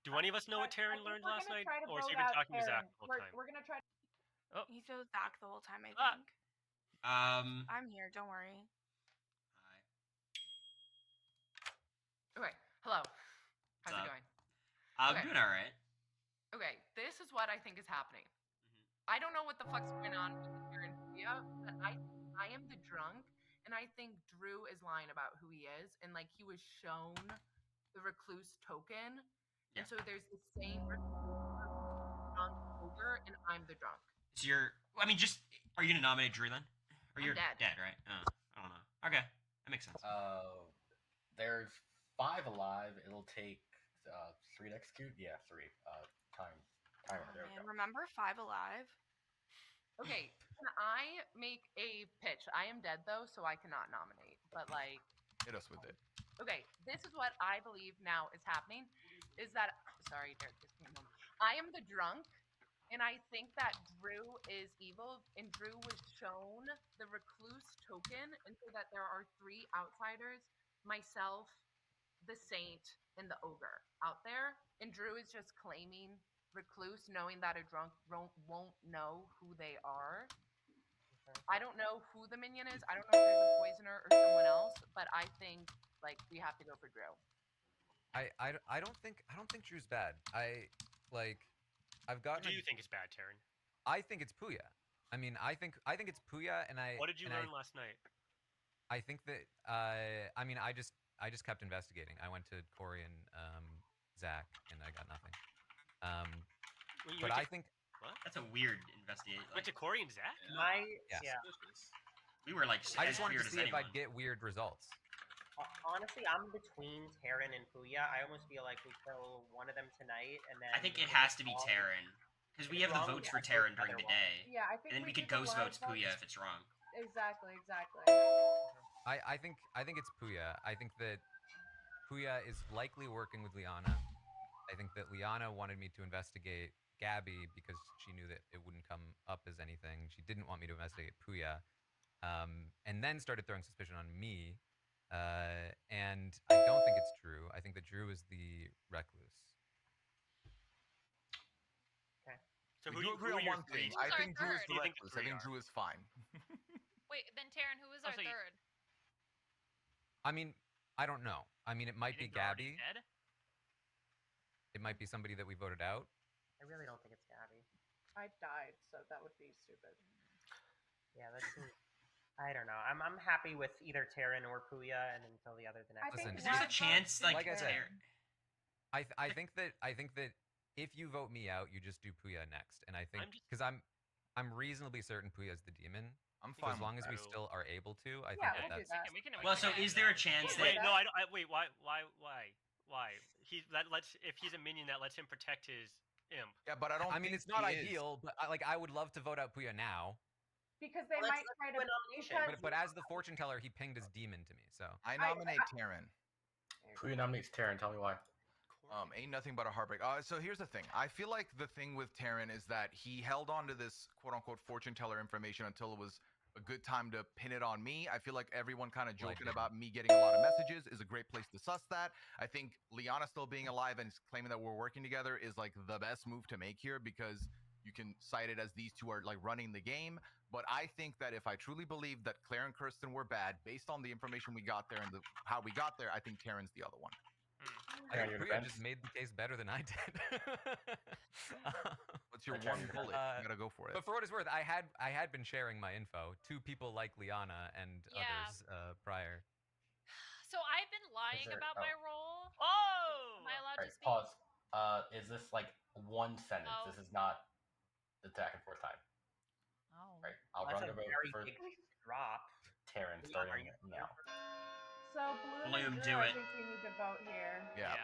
Do I any of us know what think Terran we're learned last gonna night, try to or is he vote been out talking to Zach Terran. the whole time? We're gonna try. He chose Zach the whole time, I Ah. think. Um. I'm here, don't worry. Okay. Hello. How's What's it up? going? I'm Okay. doing all right. Okay, this is what I think is happening. I don't know what the fuck's going on with here in Korea, but I am the drunk, and I think Drew is lying about who he is, and like he was shown the recluse token, Yeah. and so there's the same drunk ogre, and I'm the drunk. So you're. I mean, just are you gonna nominate Drew then? Or I'm you're dead. right? I don't know. Okay, that makes sense. There's 5 alive. It'll take 3 to execute. Yeah, 3. Timer. Oh, There we man, go. remember 5 Alive? Okay, can I make a pitch? I am dead though, so I cannot nominate. But like, Hit us with it. okay, this is what I believe now is happening. Is that sorry, Derek just came home. I am the drunk, and I think that Drew is evil, and Drew was shown the recluse token, and so that there are 3 outsiders, myself, the saint, and the ogre out there, and Drew is just claiming recluse, knowing that a drunk won't know who they are. I don't know who the minion is. I don't know if there's a poisoner or someone else, but I think like we have to go for Drew. I don't think Drew's bad. I've What gotten. do you think is bad, Terran? I think it's Puya. I mean, I think it's Puya, and I. What did you and learn last night? I think that. I mean, I just kept investigating. I went to Cory and Zach, and I got nothing. Well, you But went I to- think What? That's a weird investigation. Went to Corey and Zach? Yes. We were like. I as just wanted weird to as see if anyone. I'd get weird results. Honestly, I'm between Terran and Puya. I almost feel like we kill one of them tonight, and then I think it has to be Terran because we have the votes for Terran during the day, Yeah, I think and then we do could the ghost live votes Puya votes. if it's wrong. Exactly. I think it's Puya. I think that Puya is likely working with Liana. I think that Liana wanted me to investigate Gabby because she knew that it wouldn't come up as anything. She didn't want me to investigate Puya, and then started throwing suspicion on me. And I don't think it's Drew. I think that Drew is the recluse. Okay. So We who do agree on are your one three? thing. I Who's our think Drew is third? the Who do you think the recluse. I three think are? Drew is fine. Wait, then Taryn, who is our Also, third? I mean, I don't know. I mean, it might You be think they're already Gabby. dead? It might be somebody that we voted out. I really don't think it's Gabby. I died, so that would be stupid. Yeah, that's. I don't know. I'm happy with either Terran or Puya, and until the other the next. Listen, Is there's a chance like I said, Terran? I think that if you vote me out, you just do Puya next, and I think I'm just- because I'm reasonably certain Puya is the demon. I'm So fine. as long as with we that. still are able to, I Yeah, think we'll do that's that. We can Well, so investigate is there a that. chance Yeah, Wait, that? no, wait. Why? If he's a minion, that lets him protect his imp. Yeah, but I don't. I mean, think it's not he is. ideal, but I would love to vote out Puya now. Because they Let's might do try a to. nomination. Because But as the fortune teller, he pinged his demon to me. So I nominate Terran. Puya nominates Terran. Tell me why. Ain't nothing but a heartbreak. So here's the thing. I feel like the thing with Terran is that he held on to this quote unquote fortune teller information until it was a good time to pin it on me. I feel like everyone kind of joking Like- about me getting a lot of messages is a great place to suss that. I think Liana still being alive and claiming that we're working together is like the best move to make here because you can cite it as these two are like running the game. But I think that if I truly believe that Claire and Kirsten were bad, based on the information we got there and how we got there, I think Terran's the other one. Karen, your Puya defense? just made the case better than I did. What's your Karen, one your bullet? defense. You gotta go for it. But for what it's worth, I had been sharing my info to people like Liana and Yeah. others prior. So I've been lying there- about oh. my role. Oh! Am I allowed All to right, speak? pause. Is this like one sentence? Oh. This is not the back and forth time. Oh. Right. I'll Well, run that's the a vote very for big drop. Terran Leon, are starting you now. So Bloom Bloom, and do Drew, I it. think we need to vote here. Yeah.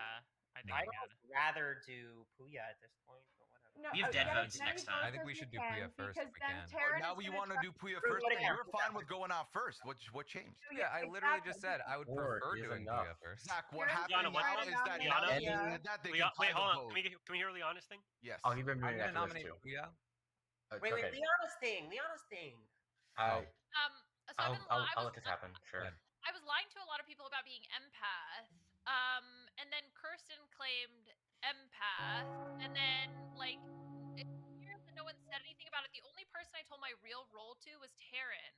I think I'd we almost gotta. rather do Puya at this point, but whatever. No, We have dead get votes as many next time. I think as we should do can, Puya first if because we then can. Taryn Now is you gonna want to try- do Puya Drew, first? what And again? you were fine with going out first. What changed? Yeah, I literally Exactly. just said I would Four prefer is doing enough. Puya first. Zach, what Liana, happened what- now is that now Liana? that you said that they can Wait, tie hold the on. vote. Can we hear Liana's thing? Yes. I'll give him I'm gonna after this nominate too. Puya. Wait, okay. Liana's thing. So I'll let this happen. Sure. Go ahead. I was lying to a lot of people about being empath. And then Kirsten claimed empath, and then like it's weird that no one said anything about it. The only person I told my real role to was Taryn.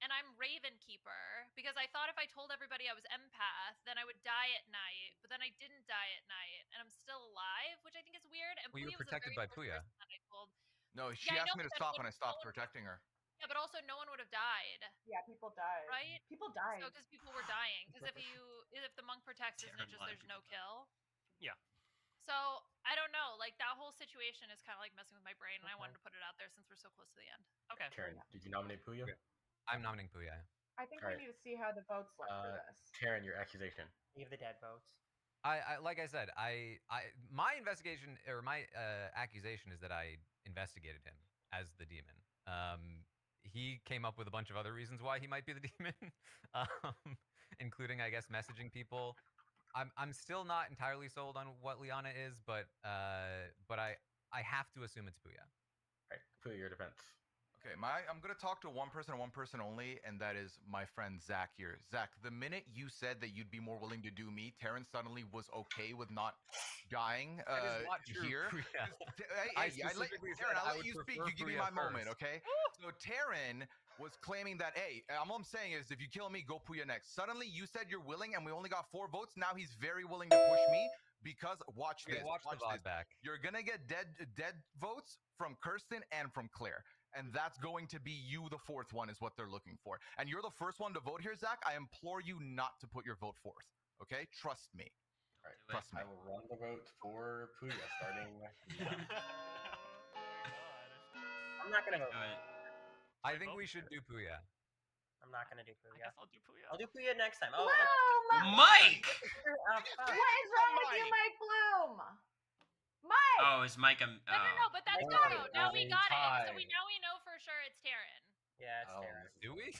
And I'm Raven Keeper because I thought if I told everybody I was empath, then I would die at night. But then I didn't die at night, and I'm still alive, which I think is weird. And Well, you were Puya was the protected very by first Puya. person that I told. No, she Yeah, I asked know, me to but stop, then and I stopped protecting her. Yeah, but also no one would have died, Yeah, people died. right? People died. So because people were dying. Because if the monk protects, isn't it Taryn, just a lot of there's no people died. kill? Yeah. So I don't know. Like that whole situation is kind of like messing with my brain, and I wanted to put it out there since we're so close to the end. Okay. Terran, did you nominate Puya? Okay. I'm nominating Puya. I think Alright. we need to see how the votes look for this. Terran, your accusation. Leave the dead votes. I like I said, my investigation or my accusation is that I investigated him as the demon. He came up with a bunch of other reasons why he might be the demon, including I guess messaging people. I'm still not entirely sold on what Liana is, but I have to assume it's Puya. All right, Puya, your defense. Okay, I'm gonna talk to one person and one person only, and that is my friend Zach here. Zach, the minute you said that you'd be more willing to do me, Terrence suddenly was okay with not dying That is not true, here. Puya. I'll specifically said let I you would speak. prefer You give me Puya my moment, first. okay? So Terran was claiming that, hey, all I'm saying is if you kill me, go Puya next. Suddenly you said you're willing, and we only got 4 votes. Now he's very willing to push me because watch Okay, this. watch the VOD back. You're gonna get dead votes from Kirsten and from Claire. And that's going to be you, the 4th one, is what they're looking for. And you're the first one to vote here, Zach. I implore you not to put your vote forth. Okay? Trust me. All right, Trust me. I will run the vote for Puya starting now. I'm not gonna vote. Do it. I think we should do Puya. I'm not gonna do I Puya. guess I'll do Puya. I'll do Puya next time. Oh, Bloom! Mike! What is wrong with you, Mike Bloom? Mike! Oh, is Mike a? No, but that's Oh, good though. Now it's we a got it. So tie. we know for sure it's Taryn. yeah, it's Oh, Terran. Do we?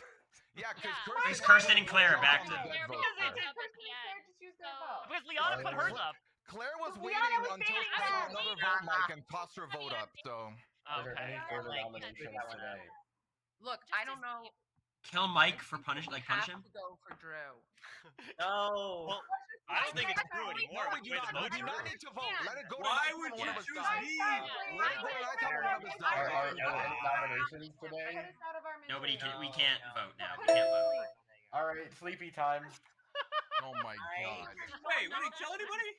Yeah, because Yeah. It's Kirsten and Claire back to- Claire vote because first. it's up at Kirsten the and Claire end. just used their So- vote. Because Liana put hers up. Claire was Liana waiting was until baiting she saw them. another vote, Mike, and tossed her vote up. So Are there Okay. any further Like, nominations that one today? Look, Just I to don't know. Kill Mike for You punish have him. to go for Drew. No. Well, I don't think it's true anymore. no, we with do the way not. the We votes do are. not need to vote. Let it go to Why Mike would when you one of us choose dies. me? Let it go to Mike when one of us Are dies. there any nominations today? Get us out of our Nobody misery. can. We can't No. vote now. We Put us can't to vote. sleep. All right, sleepy time. Oh my god. Wait, we didn't kill anybody?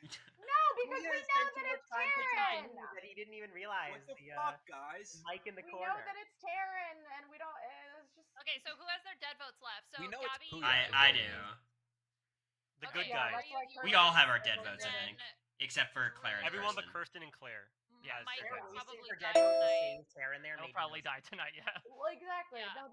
No, because we know that it's Taryn. That he didn't even realize What the fuck, guys? Mike in the We corner. know that it's Taryn, and we don't. It's just. Okay, so who has their dead votes left? So We know it's Gabby. Puya. I do. The Okay, good Yeah, guys. that's why We Kirsten all have our and dead Claire votes, I voted. think, except for Claire and Everyone but Kirsten. Kirsten and Claire. Yeah, Yes. Mike Sarah, will we probably saved die her dead vote to tonight. save Taryn there. I'll made probably no die tonight. Yeah. Well, exactly. Yeah. No,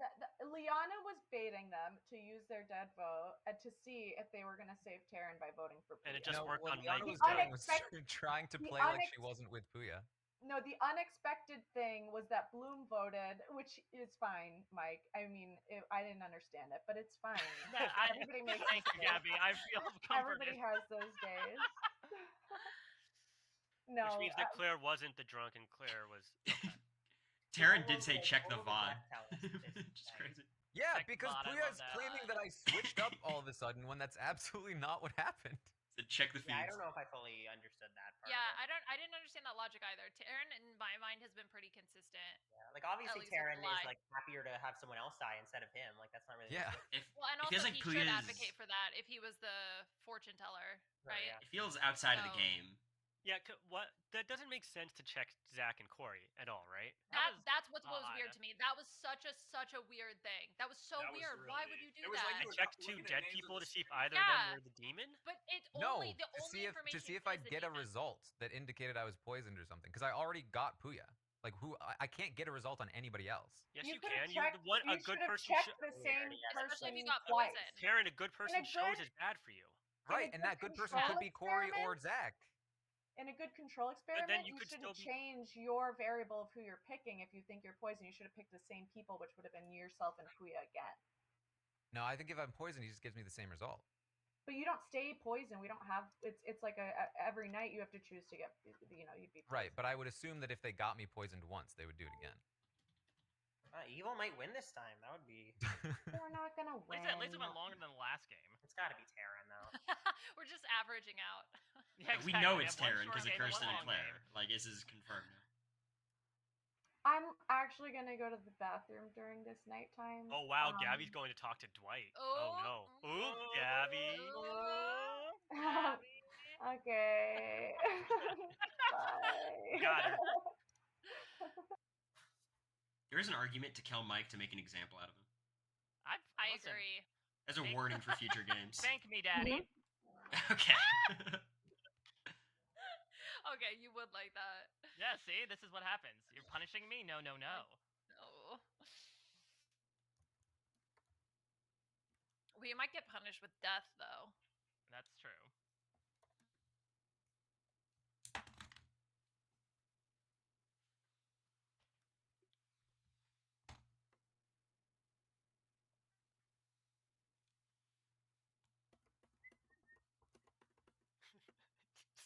Liana was baiting them to use their dead vote to see if they were going to save Taryn by voting for Puya. And it just worked what on Liana Mike. was doing was Unexpected- trying to the play like she wasn't with Puya. No, the unexpected thing was that Bloom voted, which is fine, Mike. I mean, I didn't understand it, but it's fine. Yeah, I- Everybody makes Thank you, mistakes. Gabby. I feel comforted. Everybody has those days. No, Which means that Claire wasn't the drunk and Claire was. Taryn did say check the All over VOD. Black Palace. Which is crazy. Yeah, Check because VOD, I Puya love is that. claiming that I switched up all of a sudden when that's absolutely not what happened. It's a check the feeds. Yeah, I don't know if I fully understood that part. Yeah, I didn't understand that logic either. Taryn, in my mind, has been pretty consistent. Yeah, like obviously least with Taryn the is lie. like happier to have someone else die instead of him. Like that's not really. Yeah. Well, and it also feels like he should Puya's- advocate for that if he was the fortune teller, right? Yeah. It feels outside of the So- game. Yeah, what? That doesn't make sense to check Zach and Corey at all, right? That's what was weird odd. to me. That was such a weird thing. That was so That was weird. Why would really- you do it was that? like I you were checked looking two at dead names of people the to see if street. either of them Yeah. were the demon. But it's No, only the to only see if information I is the get a demon. result that indicated I was poisoned or something, because I already got Puya. Like I can't get a result on anybody else. Yes, You you could have can. You checked. the one You a good should have person. checked the same Especially person if you got twice. poisoned. Taryn, a good person a shows good- is bad for you. Right, a and that good good person could control be Corey or experiment- Zach. In a good control experiment, you you could shouldn't still be- change your variable of who you're picking if you think you're poisoned. You should have picked the same people, which would have been yourself and Puya again. No, I think if I'm poisoned, he just gives me the same result. But you don't stay poisoned. We don't have. It's like every night you have to choose to get. You'd be poisoned. Right, but I would assume that if they got me poisoned once, they would do it again. Evil might win this time. That would be. They're not gonna win. At least it went longer than the last game. It's got to be Taryn though. We're just averaging out. Yeah, We know exactly. it's We have one Taryn short because of game and one Kirsten and long Claire. game. Like, this is confirmed now. I'm actually gonna go to the bathroom during this nighttime. Oh wow, Gabby's going to talk to Dwight. Oh no. Ooh, Gabby. Okay. Bye. Got her. There is an argument to kill Mike to make an example out of him. I listen, agree. As a warning for future games. Thank me, Daddy. Okay. Okay, you would like that. Yeah, see, this is what happens. You're punishing me? No, no, no. No. We might get punished with death, though. That's true.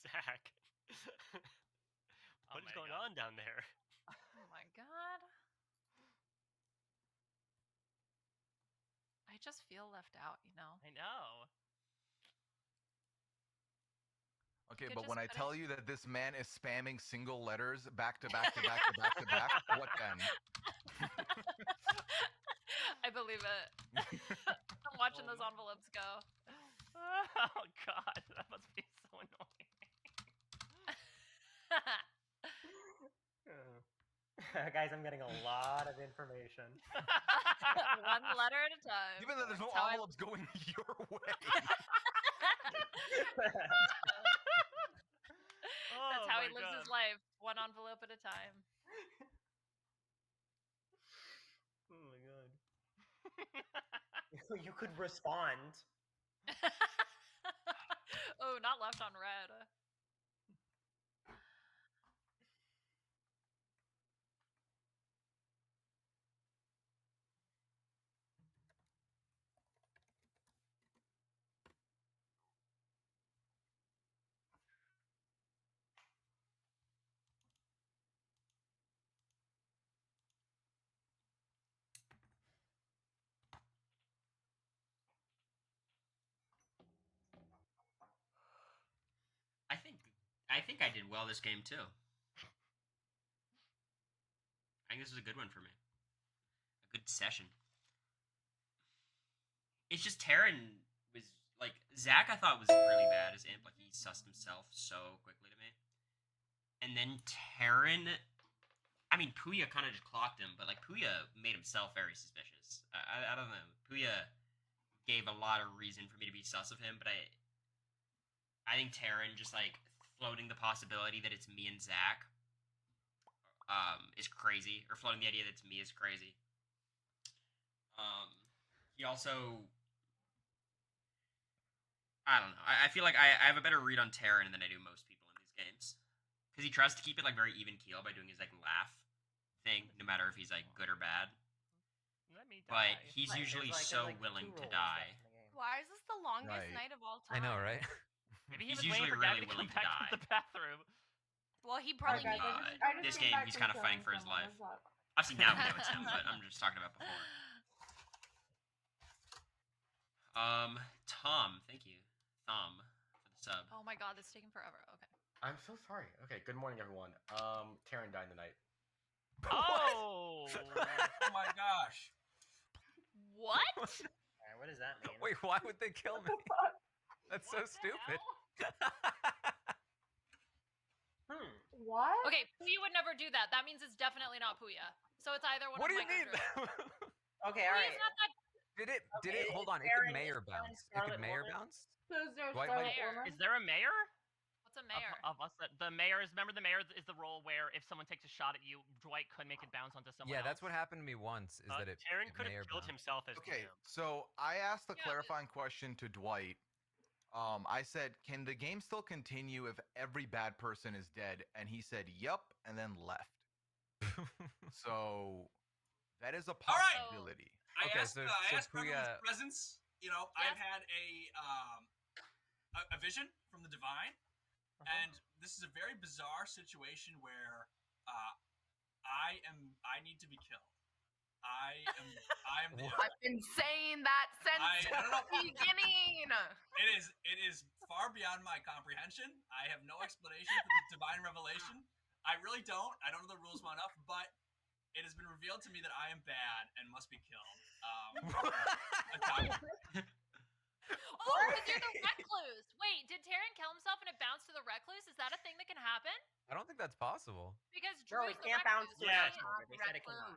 Zach. What is going on down there? Oh my god. I just feel left out, you know? I know. Okay, could but just when I put tell you that this man is spamming single letters back to back to back to back to back, what then? I believe it. I'm watching those envelopes go. Oh god, that must be so annoying. Guys, I'm getting a lot of information. One letter at a time. Even though there's no That's how I- envelopes going your way. That's how he my lives God. his life, one envelope at a time. Oh my god. You could respond. Oh, not left on red. I think I did well this game too. I think this is a good one for me. A good session. It's just Taryn was like Zach. I thought was really bad as imp. Like he sussed himself so quickly to me. And then Taryn, I mean Puya kind of just clocked him, but like Puya made himself very suspicious. I don't know. Puya gave a lot of reason for me to be sus of him, but I think Taryn just like floating the possibility that it's me and Zach is crazy, or floating the idea that it's me is crazy. He also, I don't know. I feel like I have a better read on Taryn than I do most people in these games, because he tries to keep it like very even keel by doing his like laugh thing, no matter if he's like good or bad. Let me die. But he's Right, usually there's so like willing two to roles die. left in the game. Why is this the longest Right. night of all I time? know, right? Maybe he He's was waiting usually for Gabby really to come willing to back to the bathroom. Well, he Alright, probably guys, needs I just this came game, back he's from kind of fighting for his killing life. someone. What's up? Obviously now we know it's him, but I'm just talking about before. Tom, thank you, Thom, for the sub. Oh my god, this is taking forever. Okay. I'm so sorry. Okay, good morning, everyone. Taryn died tonight. Oh! Oh my gosh. What? Alright, what does that mean? Wait, why would they kill me? That's so stupid. What? Okay, Puya would never do that. That means it's definitely not Puya. So it's either one What of do you Mike mean? or Drew. Okay, alright. Puya's not that. Did it? Hold on. It could mayor bounce. It could mayor bounce. Who's their Dwight Scarlet might- Woman? Is there a mayor? What's a mayor? Of us, the mayor is. Remember, the mayor is the role where if someone takes a shot at you, Dwight could make it bounce onto someone Yeah, else. that's what happened to me once. Is that it? Taryn it could mayor have killed bounced. himself as Okay, GM. so I asked a Yeah, clarifying question to Dwight. I said, "Can the game still continue if every bad person is dead?" And he said, "Yup," and then left. So that is a All right. possibility. I Okay, asked, so- I so asked for everyone's Puya- presence. You know, Yes. I've had a vision from the divine, and this is a very bizarre situation where I need to be killed. I am the I've been saying that since I don't know. the beginning. It is far beyond my comprehension. I have no explanation for this divine revelation. I really don't. I don't know the rules well enough, but it has been revealed to me that I am bad and must be killed. Oh, because you're the recluse. Wait, did Taryn kill himself and it bounced to the recluse? Is that a thing that can happen? I don't think that's possible. Because Bro, Drew's it the can't bounce recluse. to Yeah. an outsider. They said it cannot.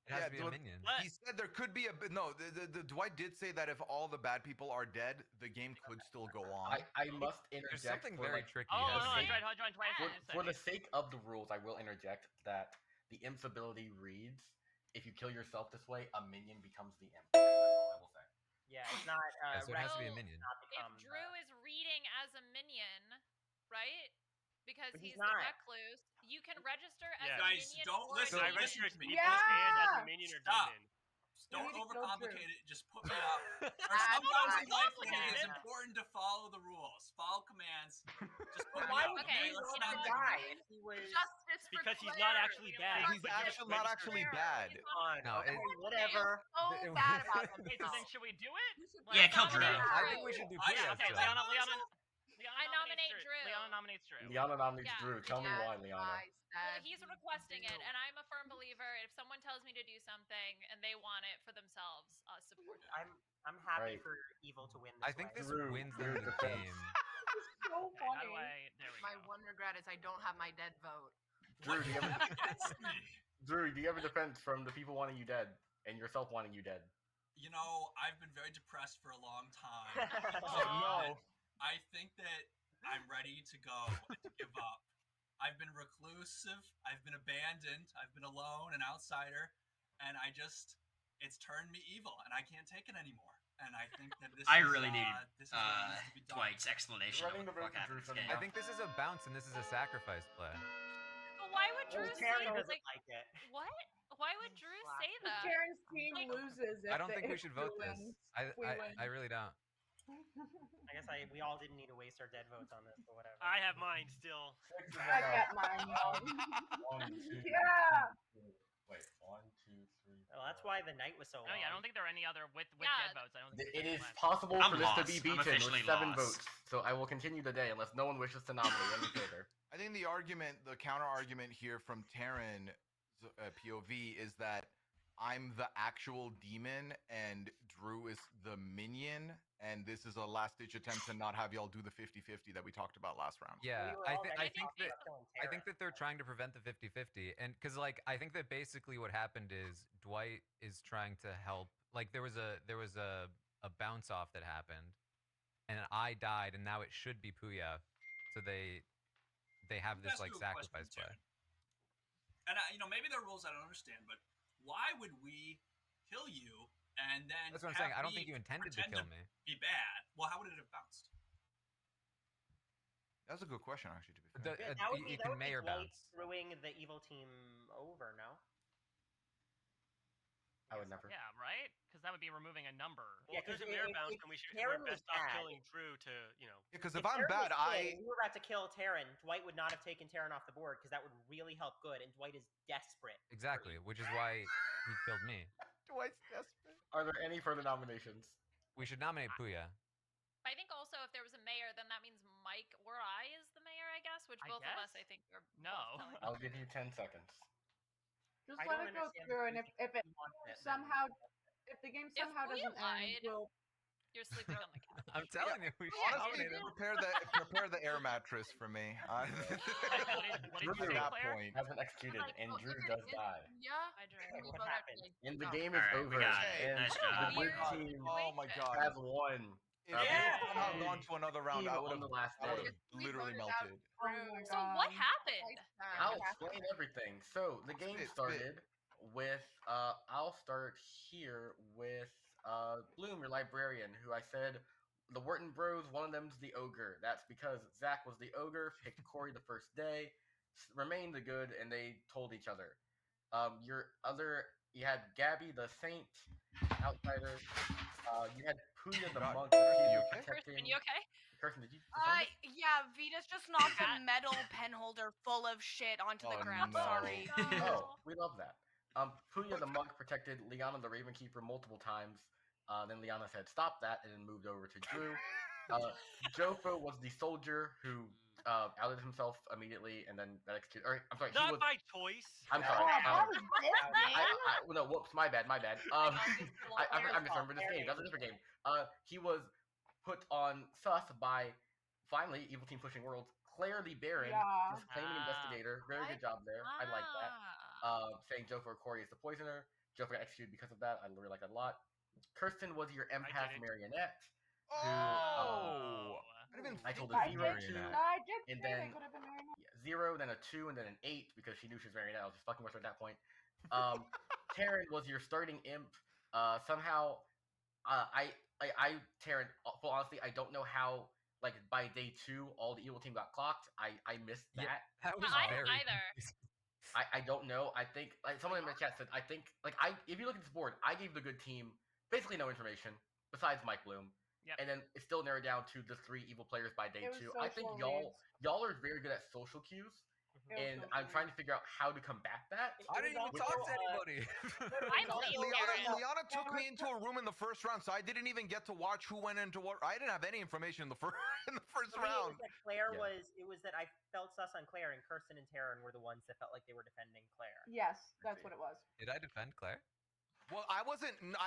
It has to be a Dwight- minion. What? He said there could be a no. The Dwight did say that if all the bad people are dead, the game could still go on. I must There's interject something for, very like, tricky. Oh, here. no, sake- Dwight, for the sake of the rules, I will interject that the imp's ability reads: if you kill yourself this way, a minion becomes the imp. That's all I will say. Yeah, it's not. Yeah, so it has to be a Well, minion. Not If become, Drew is reading as a minion, right? Because But he's he's the not. recluse, you can register as Yeah. a Guys, minion don't or listen. a I Listen register as to me. people and as Yeah. a minion or Stop. demon. Don't need to kill Drew. overcomplicate it. Just put me up. There's That's sometimes not in life when it is complicated. important to follow the rules, follow commands. Just put But me why up. would Okay, he Let's you not know want to what? die if he was Justice for Because he's Claire. not actually bad. He's but actually not registered. actually bad. on? No, okay, it- whatever. So It- bad about Okay, so then himself. should we do it? Yeah, kill Let's Drew. nominate I Drew. think we should do I- Puya Okay, still. Liana I nominate Drew. Liana nominates Drew. Liana nominates Yeah. Drew. Tell me why, Liana. I Well, said he's we requesting it, do. and I'm a firm believer. If someone tells me to do something and they want it for themselves, I'll support them. I'm happy Right. for evil to win this I think way. this Drew, wins Drew them the defense. game. So Okay, how do funny. I? There we My go. one regret is I don't have my dead vote. Drew, do you have a, It's me. Drew, do you have a defense from the people wanting you dead and yourself wanting you dead? You know, I've been very depressed for a long time. Aw. I think that I'm ready to go and to give up. I've been reclusive. I've been abandoned. I've been alone, an outsider, and it's turned me evil, and I can't take it anymore. And I think that this I is, really need this is what needs to be done. Dwight's explanation of Running what the the fuck road to happened in this Jerusalem game. I think this is a bounce and this is a sacrifice play. But why would Drew Well, say Taryn that? doesn't like it. What? Why would Drew say that? Karen's team Like- loses. I don't if think we if should vote Drew this. wins. I win. really don't. I guess we all didn't need to waste our dead votes on this, but whatever. I have mine still. I got mine. One, two, Yeah. Wait, 1, 2, 3. Well, that's why the night was so long. Oh yeah, I don't think there are any other with Yeah. dead votes. I don't think It there's is any left. possible I'm for this to be lost. I'm beaten officially with 7 lost. votes, so I will continue the day unless no one wishes to nominate any further. I think the counter argument here from Taryn POV is that I'm the actual demon and Drew is the minion, and this is a last-ditch attempt to not have y'all do the 50-50 that we talked about last round. Yeah, We were I already think talking that about killing I think Taryn. that they're trying to prevent the 50-50, and because like I think that basically what happened is Dwight is trying to help. Like there was a bounce off that happened, and I died, and now it should be Puya, so they have Let me this ask like you a question, sacrifice play. Taryn. And maybe there are rules I don't understand, but why would we kill you and then That's what I'm saying. have I don't me think you intended to pretend kill me. be bad? Well, how would it have bounced? That's a good question, actually. To be fair. The- Yeah, that would you be, can that would be mayor Dwight bounce. screwing the evil team over, no? I would never. Yeah, right? Because that would be removing a number. Yeah, Well, if there's a 'cause mirror if- bounce, if then Taryn we're was best off bad- killing Drew to, Because If if I'm Taryn bad, was I killed, we were about to kill Taryn. Dwight would not have taken Taryn off the board because that would really help good, and Dwight is desperate. Exactly, which is why he killed me. Dwight's desperate. Are there any further nominations? We should nominate Puya. I think also if there was a mayor, then that means Mike which I both of us, guess? I think, are No. both telling I'll the give you truth. 10 seconds. Just I let don't it go understand through, and the if it reason you want it, then- somehow, if the game If somehow we doesn't end, lied, we'll you're sleeping on the couch. I'm telling you, we should Honestly, nominate him. prepare the air mattress for me. What did you Drew say, At that Claire? point. hasn't executed, Like, and so Drew if it does is die. Yeah. I drew. We What both happened? actually. And the Oh. game is Alright, we over. got it. And Nice the job. blue Weird team Oh my god. has won. If Uh, we Yeah. had somehow blue gone to another round, team I would on the have last day. We literally voted out melted. Oh my So what God. happened? I'll explain everything. So the game Spit. started with I'll start here with Bloom, your librarian, who I said the Wharton Bros, one of them's the ogre. That's because Zach was the ogre, picked Cory the first day, remained the good, and they told each other. You had Gabby the saint, outsider. You had Puya the God, monk, Kirsten, you okay? protecting. Kirsten, you okay? Kirsten, did you? defend it? Yeah, Vita's just knocked a Cat. metal pen holder full of shit onto the Oh, ground. no. Sorry. Oh, we love that. Puya the monk protected Liana the Raven Keeper multiple times. Then Liana said, "Stop that," and then moved over to Drew. Jofo was the soldier who outed himself immediately, and then that executed. Or, I'm sorry, he Not was. by choice. I'm sorry. That was Disney. No, whoops, my bad. I misremembered this game. That's a different game. He was put on sus by finally Evil Team Pushing Worlds. Claire the Baron, Yeah. disclaiming investigator. Very good job there. I like that. Saying Jofo or Cory is the poisoner. Jofo got executed because of that. I really like that a lot. Kirsten was your empath didn't. marionette. Oh. I didn't even I told think her I of zero, did, two, marionette. I did and say they then could have been marionette. 0, then a 2, and then an 8 because she knew she was marionette. I was just fucking with her at that point. Taryn was your starting imp. Somehow, Taryn, full honesty, I don't know how. Like by day 2, all the evil team got clocked. I missed that. Yeah, that was I very didn't either. confusing. I don't know. I think like someone in the chat said. I think if you look at this board, I gave the good team basically no information besides Mike Bloom. Yep. And then it's still narrowed down to the 3 evil players by day It was 2. I think social y'all are very good at social cues, and I'm trying to figure out how to combat that. I didn't even talk to anybody. I believe Taryn. Liana took me into a room in the first round, so I didn't even get to watch who went into what. I didn't have any information in the first For me, round. it was that Claire Yeah. it was that I felt sus on Claire, and Kirsten and Taryn were the ones that felt like they were defending Claire. Yes, that's what it was. Did I defend Claire? Well, I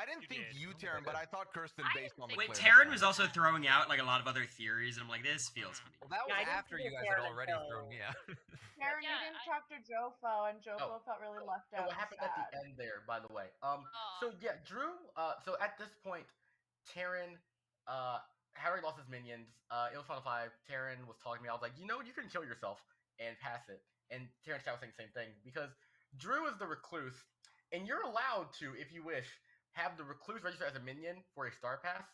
didn't You think did. you, Taryn, but I thought Kirsten I based on the Wait, Claire Taryn was defense. also throwing out like a lot of other theories, and I'm like, this feels Well, that was Yeah, I didn't after think you it was guys had Taryn already until- thrown me out. Karen, Yeah, you didn't talk to Jofo, and Jofo felt really left So out. what and happened at the sad. end there, by the way? So yeah, Drew. So at this point, Taryn, Harry lost his minions. It was fun 5. Taryn was talking to me. I was like, you can kill yourself and pass it. And Taryn was saying the same thing because Drew is the recluse, and you're allowed to, if you wish, have the recluse register as a minion for a star pass.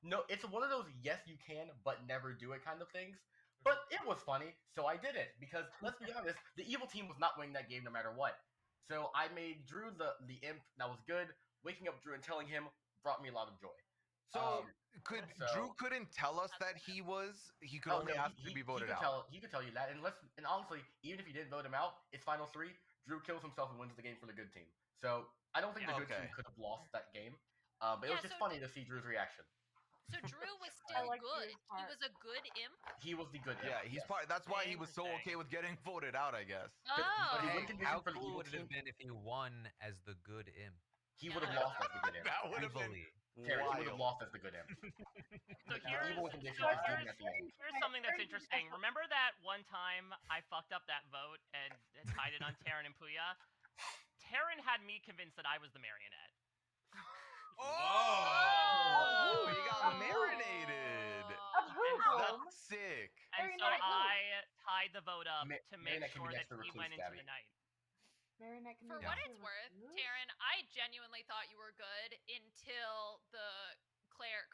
No, it's one of those yes you can but never do it kind of things. But it was funny, so I did it because let's be honest, the evil team was not winning that game no matter what. So I made Drew the imp. That was good. Waking up Drew and telling him brought me a lot of joy. So so- Drew couldn't tell us that he could only ask to be voted out. He could tell you that, and honestly, even if you didn't vote him out, it's final 3. Drew kills himself and wins the game for the good team. So I don't think the good team could have lost that game. But it was just funny to see Drew's reaction. So Drew was still like good. Drew's He part. was a good imp. He was the good imp. Yeah, he's part. That's why he was so okay with getting voted out, I guess. But he Oh. wouldn't condition How for the cool evil would it have team. been if he won as the good imp? He would have lost as the good imp. That would have been Easily. Terry, he would have wild. lost as the good imp. So here's, evil condition so is here's, even at the end. here's something that's interesting. Remember that one time I fucked up that vote and tied it on Taryn and Puya? Taryn had me convinced that I was the marionette. Oh, you got marinated. Of who, Bloom? That's sick. And so Marionette who? I tied the vote up to make Marionette can sure be that next to he recluse, went into Gabby. the night. Marionette can For be what next it's to worth, recluse? Taryn, I genuinely thought you were good until the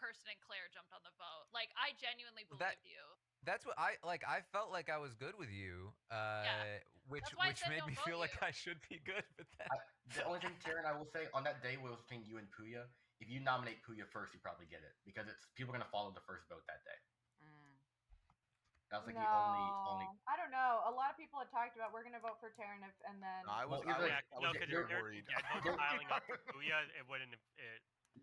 Kirsten and Claire jumped on the vote. Like, I genuinely Well, believed that- you. That's what I like. I felt like I was good with you, which That's why I said made don't me vote feel like you. I should be good. But then, The only thing, Taryn, I will say on that day was between you and Puya. If you nominate Puya first, you probably get it because it's people are gonna follow the first vote that day. That was like no, the only. I don't know. A lot of people had talked about we're gonna vote for Taryn, and then I was, Well, I was, Yeah, I no, was because very they're worried. both piling up for Puya. It wouldn't.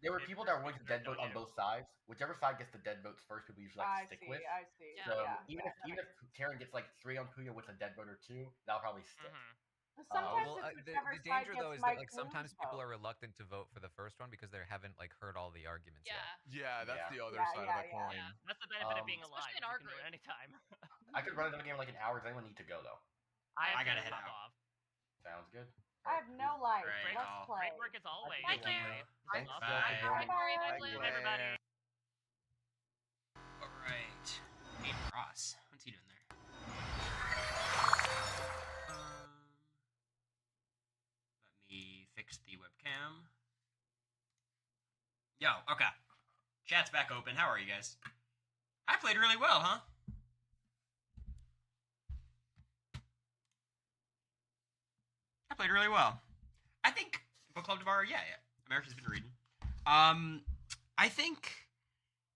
there were people that were willing to dead vote on both sides. Whichever side gets the dead votes first, people usually like to stick with. I see. Yeah. So Yeah. even if Taryn gets like 3 on Puya with a dead vote or 2, that'll probably stick. Sometimes well, it's the whichever side danger gets though is Mike that like sometimes Bloom's people vote. are reluctant to vote for the first one because they haven't like heard all the arguments Yeah. yet. Yeah, that's the other Yeah, side yeah, of the yeah. coin. Yeah, that's the benefit of being alive. Especially in You our can do it group. anytime. I could run another game in like an hour. Does anyone need to go though? I have gotta to head hop out. off. Sounds good. I have no life. Right, Let's oh. play. Great work as always. Bye, Claire. Thanks. Awesome. Bye. Bye, Cory. Bye, Bye, Blue. Bye, everybody. All right. Nate Ross. What's he doing there? Let me fix the webcam. Yo, okay. Chat's back open. How are you guys? I played really well, huh? I played really well. I think Book Club tomorrow, yeah. America's been reading. I think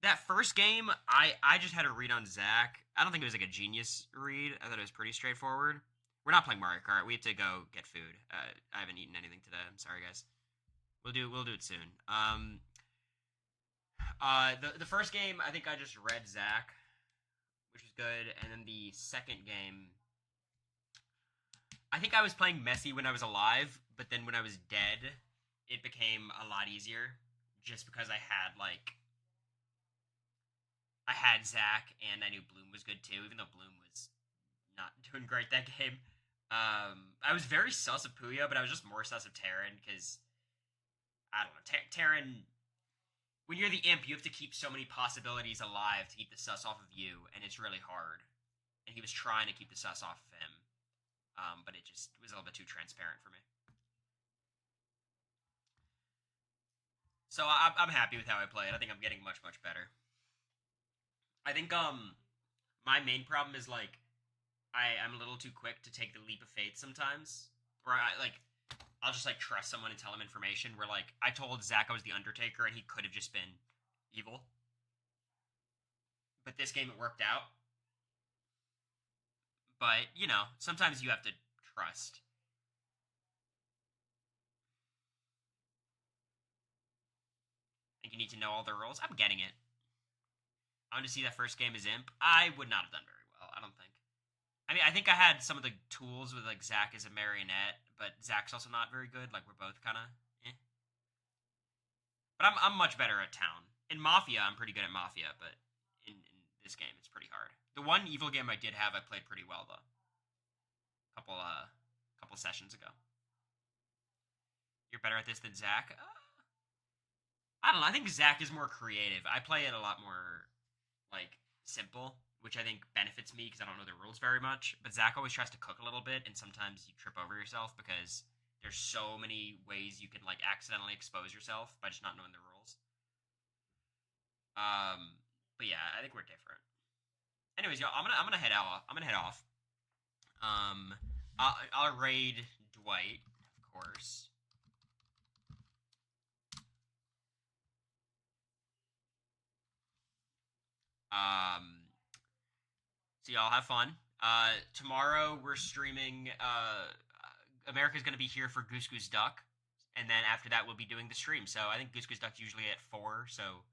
that first game, I just had a read on Zach. I don't think it was like a genius read. I thought it was pretty straightforward. We're not playing Mario Kart. We have to go get food. I haven't eaten anything today. I'm sorry, guys. We'll do it soon. The first game, I think I just read Zach, which was good, and then the second game, I think I was playing messy when I was alive, but then when I was dead, it became a lot easier, just because I had Zach, and I knew Bloom was good too, even though Bloom was not doing great that game. I was very sus of Puya, but I was just more sus of Terran, because, I don't know, Terran, when you're the imp, you have to keep so many possibilities alive to keep the sus off of you, and it's really hard. And he was trying to keep the sus off of him, but it just was a little bit too transparent for me. So I'm happy with how I played. I think I'm getting much, much better. I think my main problem is like I'm a little too quick to take the leap of faith sometimes, or I'll just like trust someone and tell them information. Where like I told Zach I was the Undertaker and he could have just been evil, but this game it worked out. But you know, sometimes you have to trust. You need to know all the rules. I'm getting it. I want to see that first game as Imp. I would not have done very well, I don't think. I mean, I think I had some of the tools with, like, Zach as a marionette, but Zach's also not very good. Like, we're both kind of eh. But I'm much better at Town. In Mafia, I'm pretty good at Mafia, but in this game, it's pretty hard. The one evil game I did have, I played pretty well, though. Couple sessions ago. You're better at this than Zach? I don't know. I think Zach is more creative. I play it a lot more, like, simple, which I think benefits me because I don't know the rules very much. But Zach always tries to cook a little bit, and sometimes you trip over yourself because there's so many ways you can, like, accidentally expose yourself by just not knowing the rules. But yeah, I think we're different. Anyways, y'all, I'm gonna head off. I'll raid Dwight, of course. So y'all have fun. Tomorrow we're streaming. America's gonna be here for Goose Goose Duck, and then after that we'll be doing the stream. So I think Goose Goose Duck's usually at 4. So